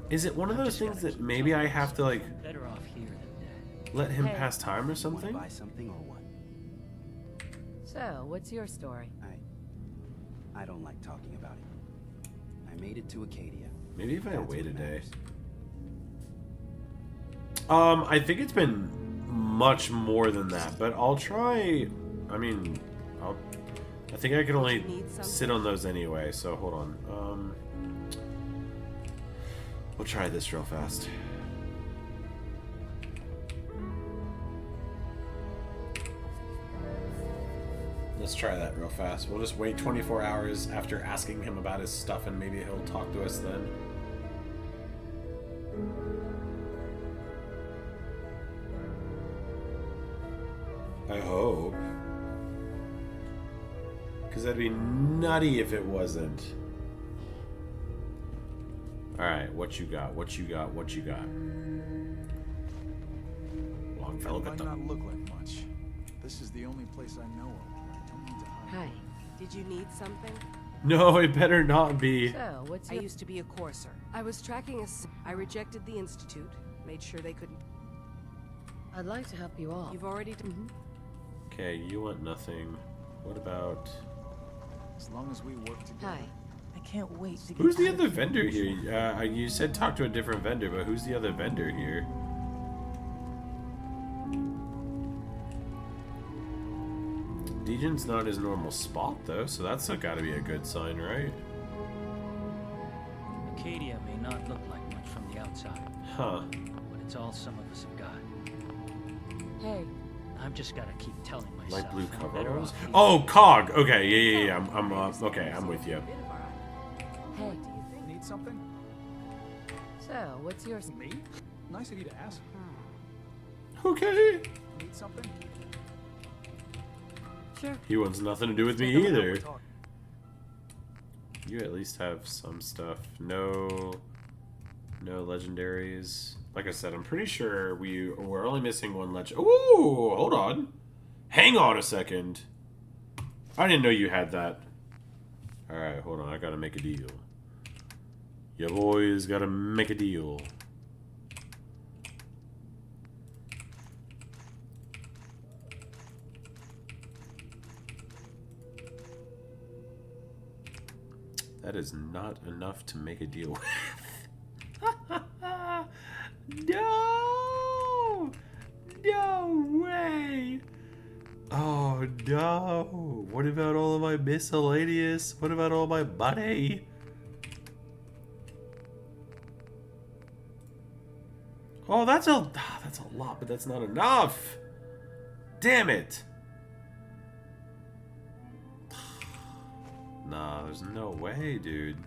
Is it one of those things that maybe I have to, like, Better off here than dead. let him pass time or something? Buy something or what? So, what's your story? I don't like talking about it. I made it to Acadia. Maybe if I That's wait a what day. matters. I think it's been much more than that, but I'll try. I mean, I think I can only sit on those anyway, so hold on. We'll try this real fast. Let's try that real fast. We'll just wait 24 hours after asking him about his stuff, and maybe he'll talk to us then. I hope. Because that'd be nutty if it wasn't. Alright, what you got? What you got? What you got? Longfellow got Might the... not look like much. This is the only place I know of. I don't need to hide. Hi. Did you need something? No, it better not be. So, what's I your... used to be a courser. I was tracking I rejected the Institute, made sure they couldn't. I'd like to help you all. You've already Okay, you want nothing. What about... As long as we work together. Hi. I can't wait to get Who's the out of other here. vendor here? You said talk to a different vendor, but who's the other vendor here? Dejan's not his normal spot, though, so that's gotta be a good sign, right? Acadia may not look like much from the outside, Huh. but it's all some of us have got. Hey. I've just gotta keep telling myself. Light blue I'm better coveralls? off here. Oh, COG! Okay, yeah. I'm okay, I'm with you. Hey. Need something? So, what's your... Me? Nice of you to ask. Okay. Need something? Sure. He wants nothing to do with me Take a look at either. what we're talking. You at least have some stuff. No legendaries. Like I said, I'm pretty sure we're only missing one legend. Ooh, hold on. Hang on a second. I didn't know you had that. Alright, hold on. I gotta make a deal. Your boys gotta make a deal. That is not enough to make a deal with. No! No way! Oh no! What about all of my miscellaneous? What about all my money? Oh, that's a lot, but that's not enough. Damn it! Nah, there's no way, dude.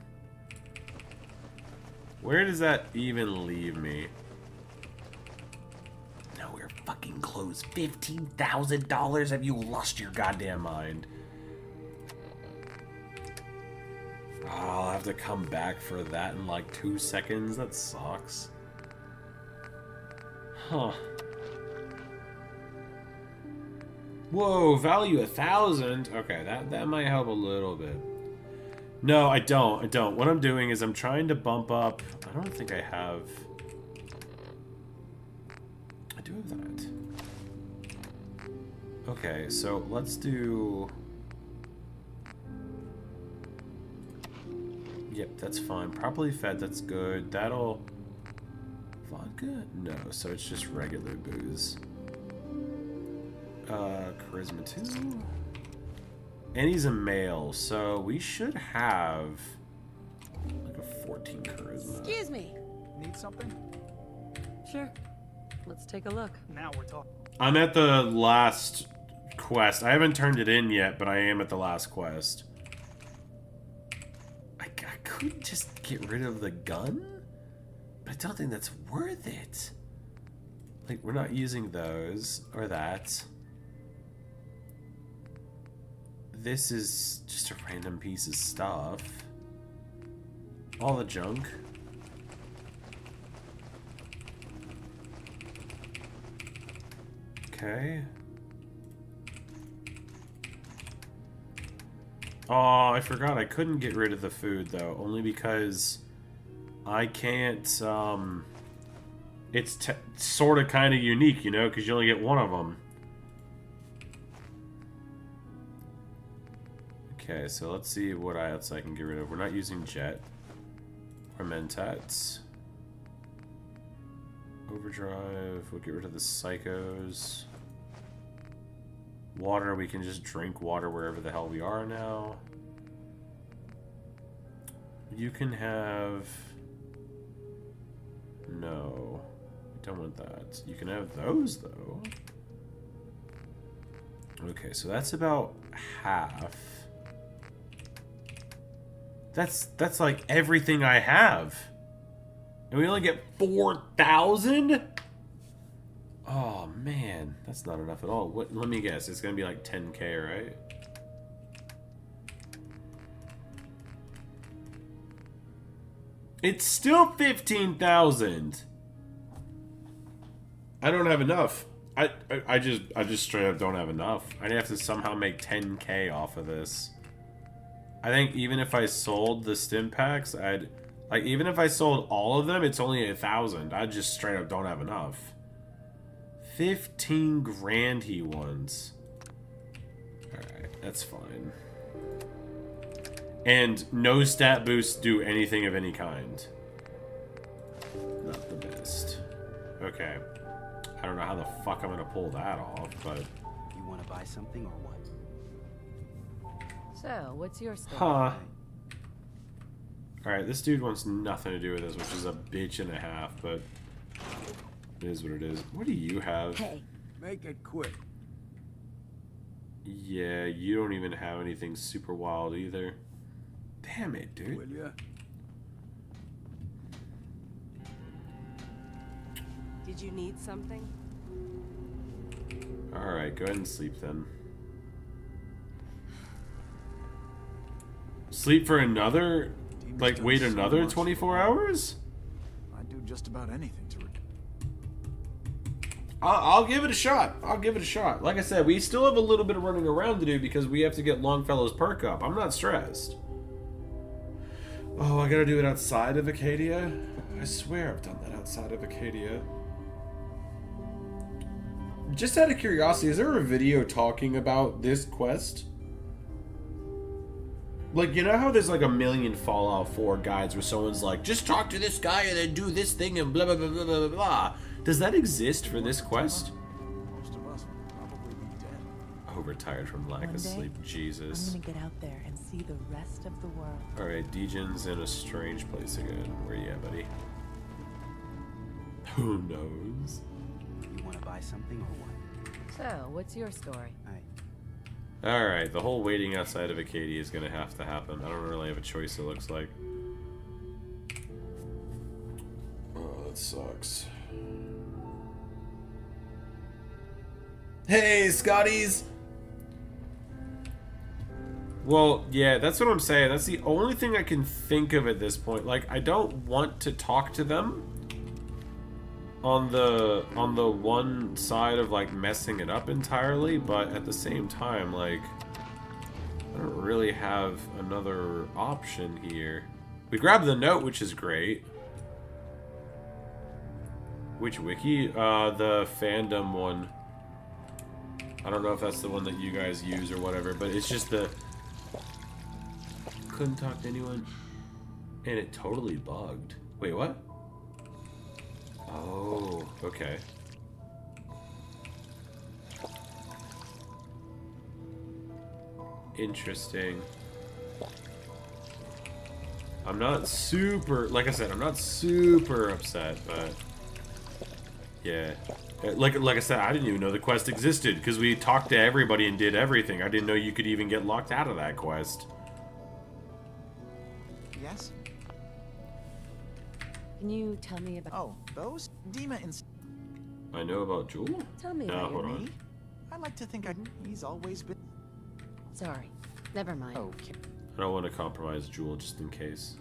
Where does that even leave me? Nowhere fucking close. $15,000? Have you lost your goddamn mind? I'll have to come back for that in like 2 seconds. That sucks. Huh. Whoa, value 1,000. Okay, that might help a little bit. No, I don't. What I'm doing is I'm trying to bump up. I don't think I have. I do have that. Okay, so let's do. Yep, that's fine. Properly fed, that's good. That'll. Vodka? No, so it's just regular booze. Charisma 2. And he's a male, so we should have like a 14 charisma. Excuse me. Need something? Sure. Let's take a look. Now we're talking. I'm at the last quest. I haven't turned it in yet, but I am at the last quest. I could just get rid of the gun, but I don't think that's worth it. Like, we're not using those or that. This is just a random piece of stuff. All the junk. Okay. Oh, I forgot I couldn't get rid of the food, though. Only because I can't, it's sort of kind of unique, you know, because you only get one of them. Okay, so let's see what else I can get rid of. We're not using Jet. Or Mentats. Overdrive. We'll get rid of the Psychos. Water, we can just drink water wherever the hell we are now. You can have... No. I don't want that. You can have those, though. Okay, so that's about half. That's like everything I have. And we only get 4,000? Oh, man. That's not enough at all. Let me guess. It's going to be like 10K, right? It's still 15,000. I don't have enough. I just straight up don't have enough. I'd have to somehow make 10K off of this. I think even if I sold the stim packs, like even if I sold all of them, it's only 1,000. I just straight up don't have enough. 15 grand he wants. Alright, that's fine. And no stat boosts do anything of any kind. Not the best. Okay. I don't know how the fuck I'm gonna pull that off, but... You want to buy something or what? So, what's your story? Huh. Alright, this dude wants nothing to do with this, which is a bitch and a half, but... It is what it is. What do you have? Hey. Make it quick. Yeah, you don't even have anything super wild either. Damn it, dude. Will ya? Did you need something? Alright, go ahead and sleep then. Sleep for another... Team's Like, done wait so another much 24 for- hours? I'd do just about anything to I'll give it a shot. I'll give it a shot. Like I said, we still have a little bit of running around to do because we have to get Longfellow's perk up. I'm not stressed. Oh, I gotta do it outside of Acadia? I swear I've done that outside of Acadia. Just out of curiosity, is there a video talking about this quest? Like, you know how there's like a million Fallout 4 guides where someone's like, just talk to this guy and then do this thing and blah blah blah blah blah blah. Does that exist for this quest? most of us would probably be dead. Overtired from lack One of day, sleep. Jesus. I'm gonna get out there and see the rest of the world. Alright, Dejan's in a strange place again. Where you at, buddy? Who knows? You want to buy something or what? So, what's your story? Alright, the whole waiting outside of Acadia is gonna have to happen. I don't really have a choice, it looks like. Oh, that sucks. Hey, Scotties! Well, yeah, that's what I'm saying. That's the only thing I can think of at this point. Like, I don't want to talk to them on the one side of like messing it up entirely, but at the same time, like, I don't really have another option here. We grabbed the note, which is great. Which wiki? The fandom one. I don't know if that's the one that you guys use or whatever, but it's just the... Couldn't talk to anyone. And it totally bugged. Wait, what? Oh, okay. Interesting. I'm not super... Like I said, I'm not super upset, but... Yeah. Like I said, I didn't even know the quest existed, because we talked to everybody and did everything. I didn't know you could even get locked out of that quest. Yes? Can you tell me about... Oh, those? Dima and... I know about Jewel? Tell me No, about hold your... on. I like to think he's always been... Sorry. Never mind. Okay. I don't want to compromise Jewel just in case.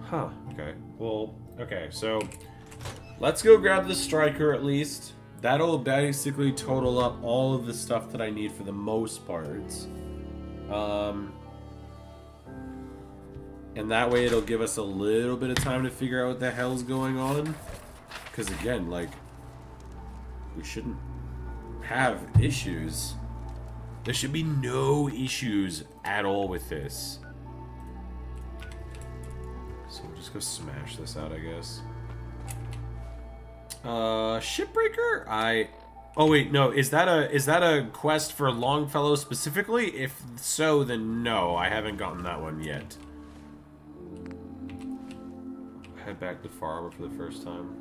Huh, okay. Well, okay, so... Let's go grab the striker at least. That'll basically total up all of the stuff that I need for the most parts. And that way it'll give us a little bit of time to figure out what the hell's going on. Because again, like, we shouldn't have issues. There should be no issues at all with this. So we'll just go smash this out, I guess. Shipbreaker? Oh wait, no, is that a quest for Longfellow specifically? If so, then no, I haven't gotten that one yet. Head back to Far Harbor for the first time.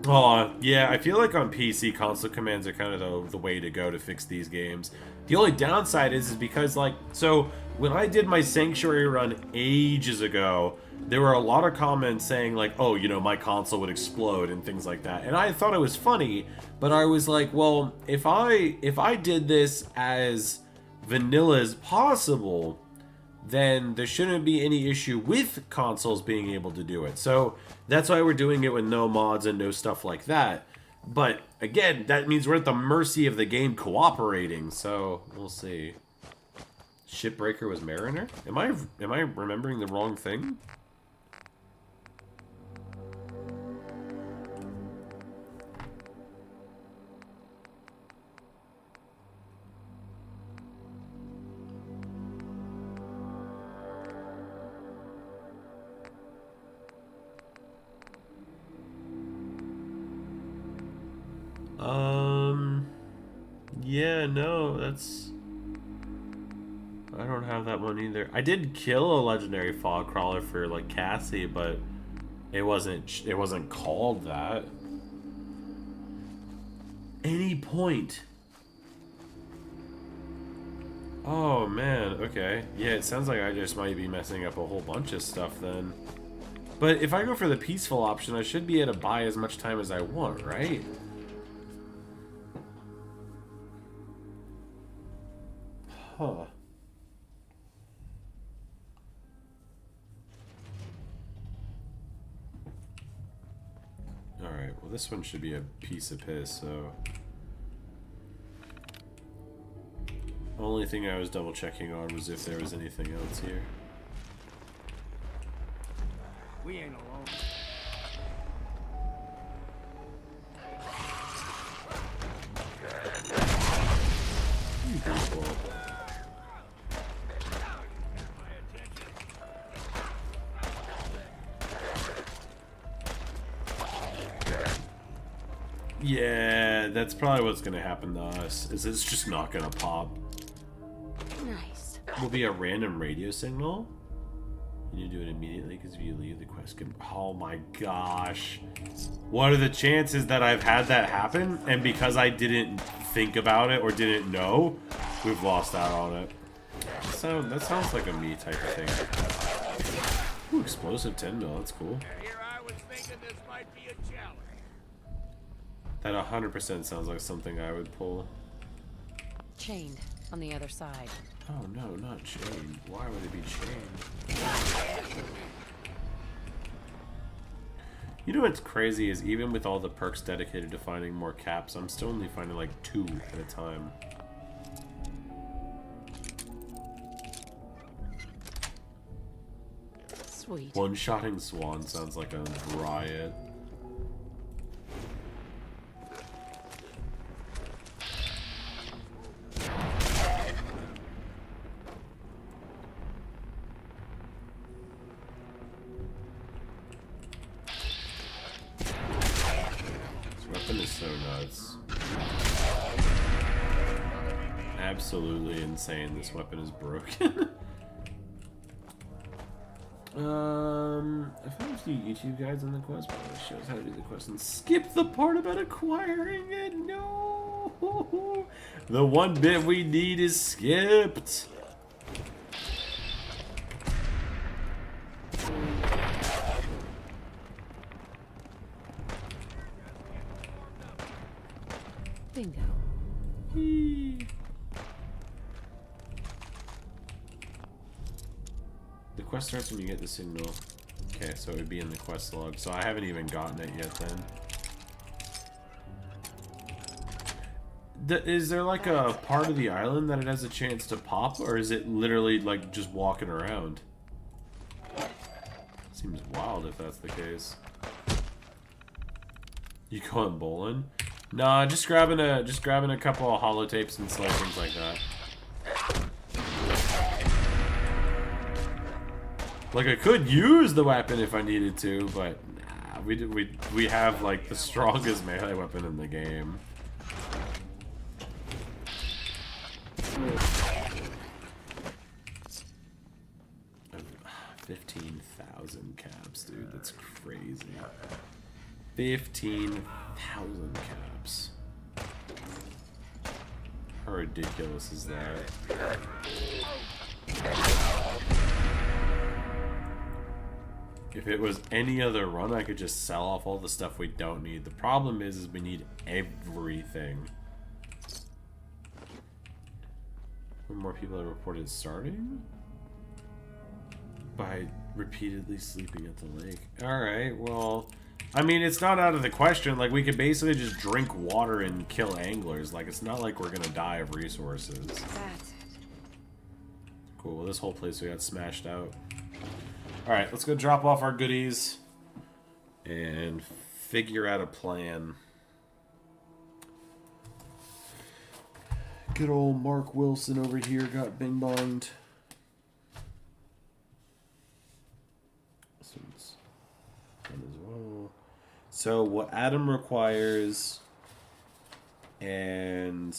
Oh, yeah, I feel like on PC, console commands are kind of the way to go to fix these games. The only downside is because, like, so when I did my Sanctuary run ages ago, there were a lot of comments saying, like, oh, you know, my console would explode and things like that. And I thought it was funny, but I was like, well, if I did this as vanilla as possible, then there shouldn't be any issue with consoles being able to do it. So that's why we're doing it with no mods and no stuff like that. But again, that means we're at the mercy of the game cooperating. So we'll see. Shipbreaker was Mariner? Am I remembering the wrong thing? Yeah, no, that's... I don't have that one either. I did kill a legendary fog crawler for, like, Cassie, but it wasn't called that. Any point. Oh, man, okay. Yeah, it sounds like I just might be messing up a whole bunch of stuff then. But if I go for the peaceful option, I should be able to buy as much time as I want, right? Huh. Alright, well this one should be a piece of piss, so... Only thing I was double checking on was if there was anything else here. We ain't alone. Cool. Yeah, that's probably what's gonna happen to us, is it's just not gonna pop. Nice. Will be a random radio signal. You do it immediately because if you leave the quest can... Oh my gosh. What are the chances that I've had that happen? And because I didn't think about it or didn't know, we've lost out on it. So that sounds like a me type of thing. Ooh, explosive 10 mil, that's cool. Here I was thinking this might be a challenge. That 100% sounds like something I would pull. Chained. On the other side. Oh no, not chained. Why would it be chained? You know what's crazy is even with all the perks dedicated to finding more caps, I'm still only finding like 2 at a time. Sweet. One-shotting Swan sounds like a riot. So nuts. Absolutely insane. This weapon is broken. I found a few YouTube guides on the quest, but it shows how to do the quest and skip the part about acquiring it. No! The one bit we need is skipped. Bingo. The quest starts when you get the signal. Okay, so it would be in the quest log. So I haven't even gotten it yet then. Is there like a part of the island that it has a chance to pop? Or is it literally like just walking around? Seems wild if that's the case. You going bowling? Nah, just grabbing a couple of holotapes and like things like that. Like I could use the weapon if I needed to, but nah, we have like the strongest melee weapon in the game. 15,000 caps, dude. That's crazy. 15,000 caps. How ridiculous is that? If it was any other run, I could just sell off all the stuff we don't need. The problem is we need everything. More people have reported starting by repeatedly sleeping at the lake. Alright, well, I mean, it's not out of the question. Like, we could basically just drink water and kill anglers. Like, it's not like we're gonna die of resources. That's it. Cool, well, this whole place we got smashed out. Alright, let's go drop off our goodies and figure out a plan. Good old Mark Wilson over here got bing-bonged. This one's done as well. So what Adam requires and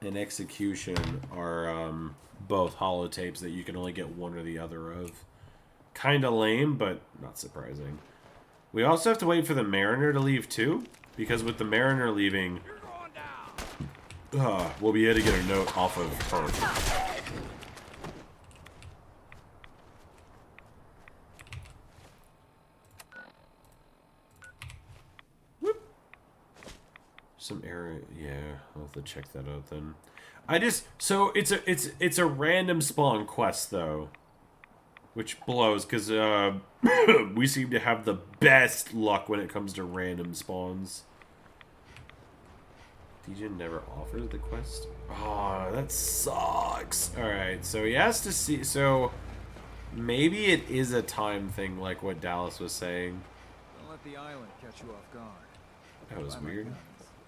an execution are both holotapes that you can only get one or the other of. Kinda lame, but not surprising. We also have to wait for the Mariner to leave too, because with the Mariner leaving, we'll be able to get a note off of her. Whoop. Some error, yeah, I'll have to check that out then. So it's a random spawn quest though, which blows because we seem to have the best luck when it comes to random spawns. DJ never offers the quest. Oh, that sucks. All right, so he has to see. So maybe it is a time thing, like what Dallas was saying. Don't let the island catch you off guard. That was weird.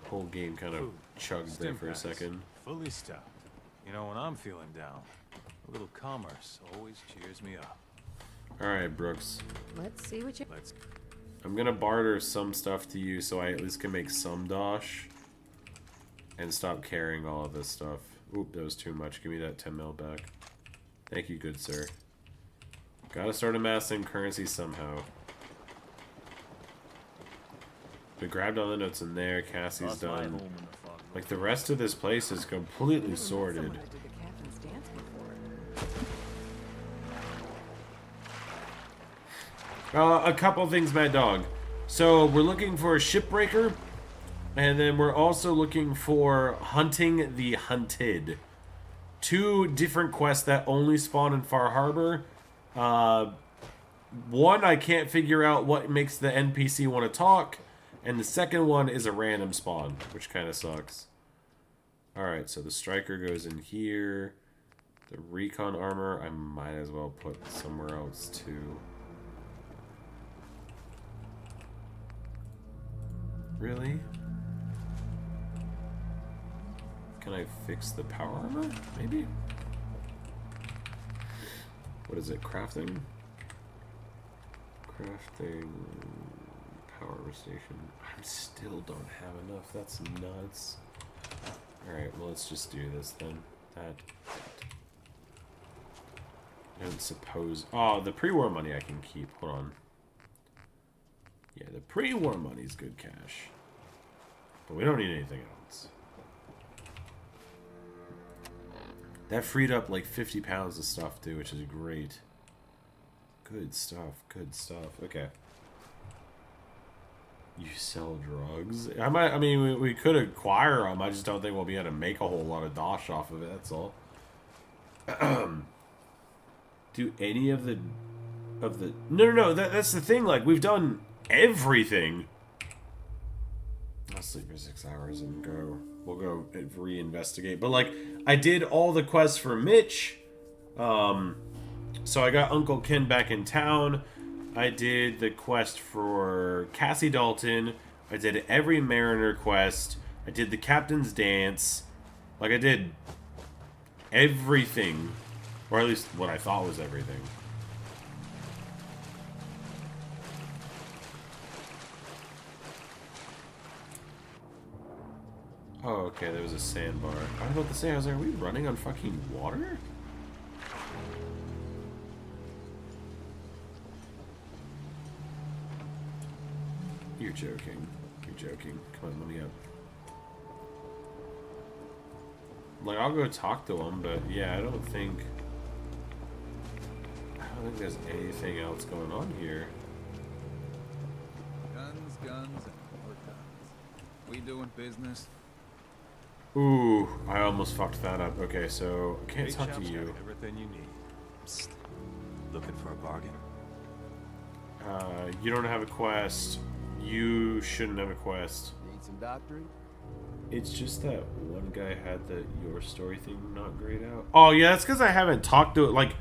Whole game kind of chugged there for a second. Fully stocked. You know, when I'm feeling down, a little commerce always cheers me up. All right, Brooks. Let's see what you... I'm gonna barter some stuff to you so I at least can make some dosh. And stop carrying all of this stuff. Oop, that was too much. Give me that 10 mil back. Thank you, good sir. Gotta start amassing currency somehow. We grabbed all the notes in there. Cassie's done. Like, the rest of this place is completely sorted. A couple things, Mad Dog. So, we're looking for a shipbreaker. And then we're also looking for Hunting the Hunted. 2 different quests that only spawn in Far Harbor. One, I can't figure out what makes the NPC want to talk. And the second one is a random spawn, which kind of sucks. Alright, so the striker goes in here. The recon armor, I might as well put somewhere else too. Really? Can I fix the power armor? Maybe? What is it? Crafting? Crafting... Power station. I still don't have enough. That's nuts. Alright, well let's just do this then. That. I don't suppose... Oh, the pre-war money I can keep. Hold on. Yeah, the pre-war money's good cash. But we don't need anything else. That freed up like 50 pounds of stuff too, which is great. Good stuff, good stuff. Okay. You sell drugs? I mean, we could acquire them. I just don't think we'll be able to make a whole lot of dosh off of it, that's all. Do any of the... No, that's the thing, like, we've done everything. I'll sleep for 6 hours and go. We'll go reinvestigate. But, like, I did all the quests for Mitch. So I got Uncle Ken back in town. I did the quest for Cassie Dalton. I did every Mariner quest. I did the Captain's Dance. Like, I did everything. Or at least what I thought was everything. Oh, okay, there was a sandbar. I was about to say, I was like, are we running on fucking water? You're joking. You're joking. Come on, let me up. Like, I'll go talk to him, but yeah, I don't think there's anything else going on here. Guns, guns, and more guns. We doing business? Ooh, I almost fucked that up. Okay, so I can't Hey, talk to chap's you. got everything you need. Psst. Looking for a bargain? You don't have a quest. You shouldn't have a quest. Need some doctoring? It's just that one guy had the your story thing not grayed out. Oh yeah, that's because I haven't talked to it. Like,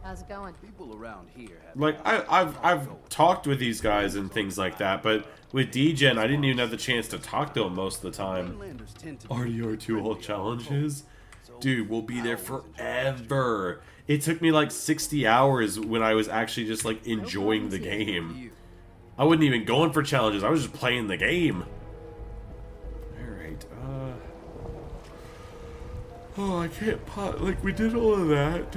How's it going? People around here have like I've talked with these guys and things like that, but with DGen, I didn't even have the chance to talk to him most of the time. Mainlanders tend to RDR2 all challenges, dude, we'll be there forever. It took me like 60 hours when I was actually just like enjoying the game. I wasn't even going for challenges. I was just playing the game. Alright, oh, I can't pot. Like, we did all of that.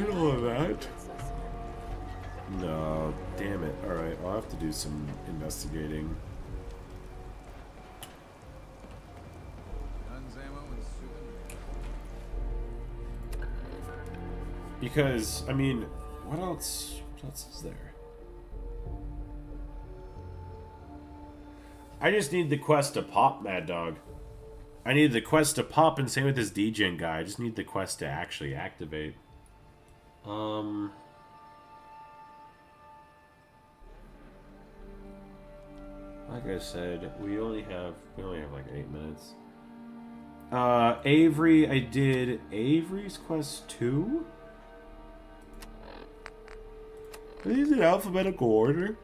No, damn it. Alright, I'll have to do some investigating. Guns, ammo, and souvenirs. Because, I mean, what else is there? I just need the quest to pop Mad Dog. I need the quest to pop, and same with this DGen guy. I just need the quest to actually activate. Like I said, we only have like 8 minutes. Avery, I did Avery's quest 2? Are these in alphabetical order?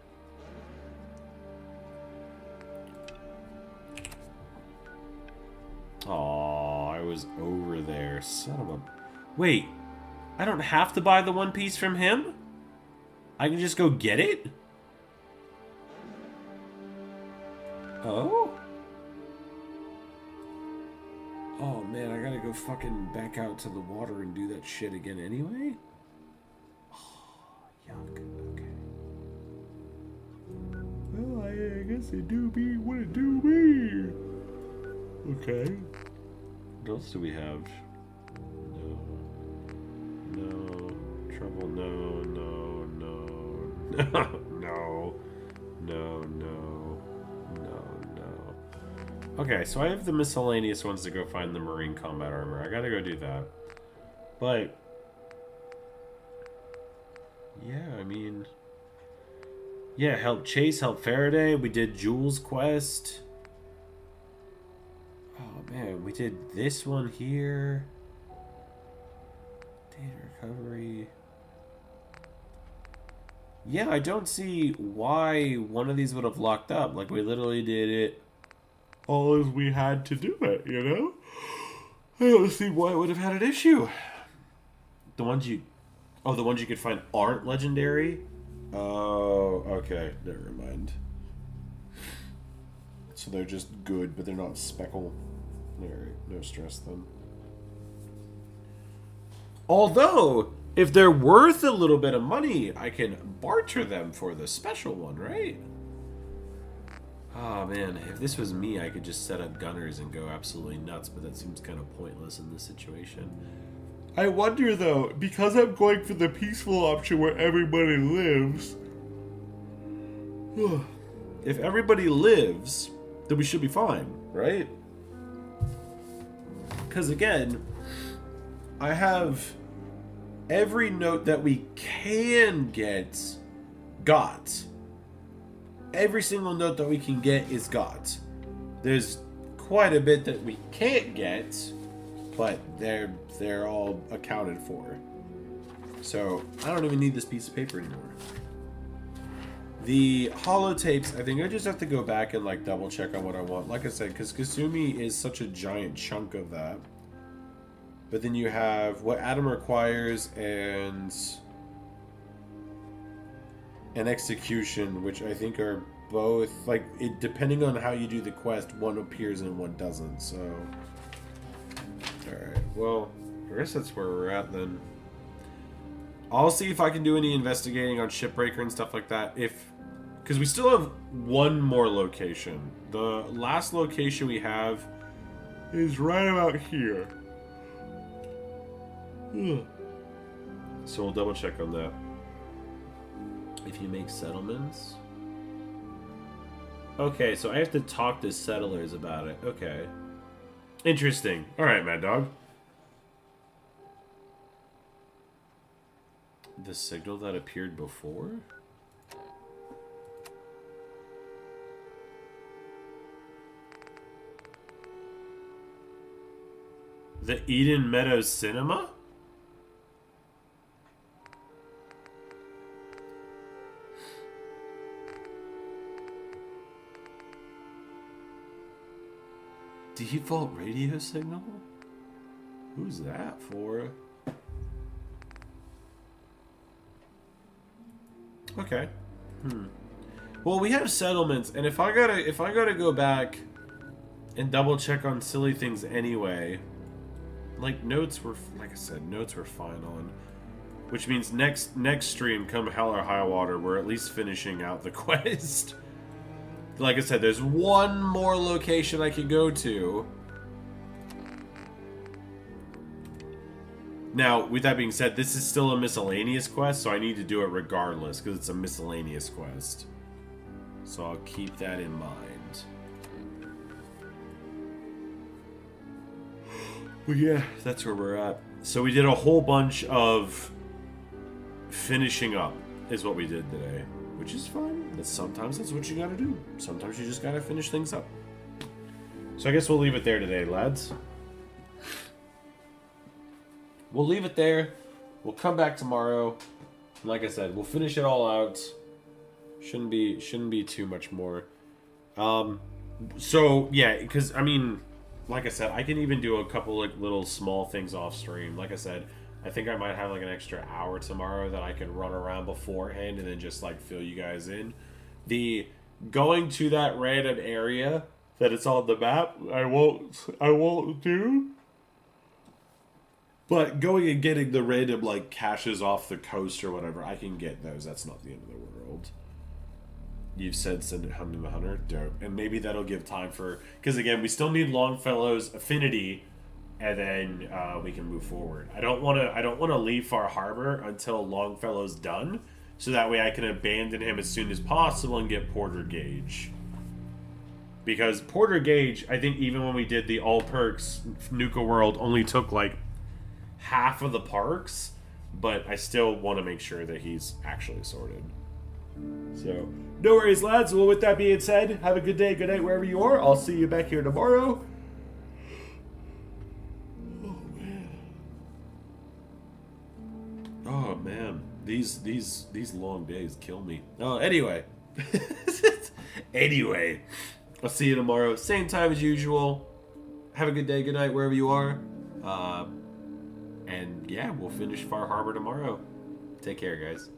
Oh, I was over there. Son of a... Wait, I don't have to buy the One Piece from him? I can just go get it? Oh? Oh man, I gotta go fucking back out to the water and do that shit again anyway? Oh, yuck. Okay. Well, I guess it do be what it do be. Okay. What else do we have? No. Trouble, no. Okay, so I have the miscellaneous ones to go find the Marine combat armor. I gotta go do that. But... yeah, I mean... yeah, help Chase, help Faraday. We did Jules' quest. Oh, man, we did this one here. Data recovery. Yeah, I don't see why one of these would have locked up. Like, we literally did it all as we had to do it, you know? I don't see why it would have had an issue. The ones you... oh, the ones you could find aren't legendary? Oh, okay. Never mind. So they're just good, but they're not speckle. Alright, no stress then. Although, if they're worth a little bit of money, I can barter them for the special one, right? Oh man, if this was me, I could just set up gunners and go absolutely nuts, but that seems kind of pointless in this situation. I wonder though, because I'm going for the peaceful option where everybody lives, if everybody lives, then we should be fine, right? Because again, I have every note that we can get got. Every single note that we can get is got. There's quite a bit that we can't get, but they're all accounted for. So I don't even need this piece of paper anymore. The holotapes, I think I just have to go back and like double check on what I want. Like I said, because Kasumi is such a giant chunk of that. But then you have what Adam requires and an execution, which I think are both like it, depending on how you do the quest, one appears and one doesn't. So, all right. Well, I guess that's where we're at then. I'll see if I can do any investigating on Shipbreaker and stuff like that. Because we still have one more location. The last location we have is right about here. So we'll double check on that. If you make settlements. Okay, so I have to talk to settlers about it. Okay. Interesting. Alright, Mad Dog. The signal that appeared before? The Eden Meadows Cinema? Default radio signal? Who's that for? Okay. Well, we have settlements, and if I gotta go back and double check on silly things anyway, like notes were, like I said, notes were fine on, which means next stream, come hell or high water, we're at least finishing out the quest. Like I said, there's one more location I can go to. Now, with that being said, this is still a miscellaneous quest, so I need to do it regardless, because it's a miscellaneous quest. So I'll keep that in mind. But yeah, that's where we're at. So we did a whole bunch of finishing up, is what we did today. Which is fine. Sometimes that's what you gotta do. Sometimes you just gotta finish things up. So I guess we'll leave it there today, lads. We'll leave it there. We'll come back tomorrow. And like I said, we'll finish it all out. Shouldn't be too much more. So yeah, because I mean, like I said, I can even do a couple like little small things off stream. Like I said, I think I might have like an extra hour tomorrow that I can run around beforehand and then just like fill you guys in. The going to that random area that it's on the map, I won't do. But going and getting the random like caches off the coast or whatever, I can get those. That's not the end of the world. You've said send it Hunting the Hunter, dope, and maybe that'll give time for, because again we still need Longfellow's affinity. And then we can move forward. I don't want to leave Far Harbor until Longfellow's done, so that way I can abandon him as soon as possible and get Porter Gage. Because Porter Gage, I think even when we did the all perks Nuka World, only took like half of the parks, but I still want to make sure that he's actually sorted. So, no worries, lads. Well, with that being said, have a good day, good night, wherever you are. I'll see you back here tomorrow. Oh man, these long days kill me. Oh, anyway. Anyway, I'll see you tomorrow, same time as usual. Have a good day, good night, wherever you are. And yeah, we'll finish Far Harbor tomorrow. Take care, guys.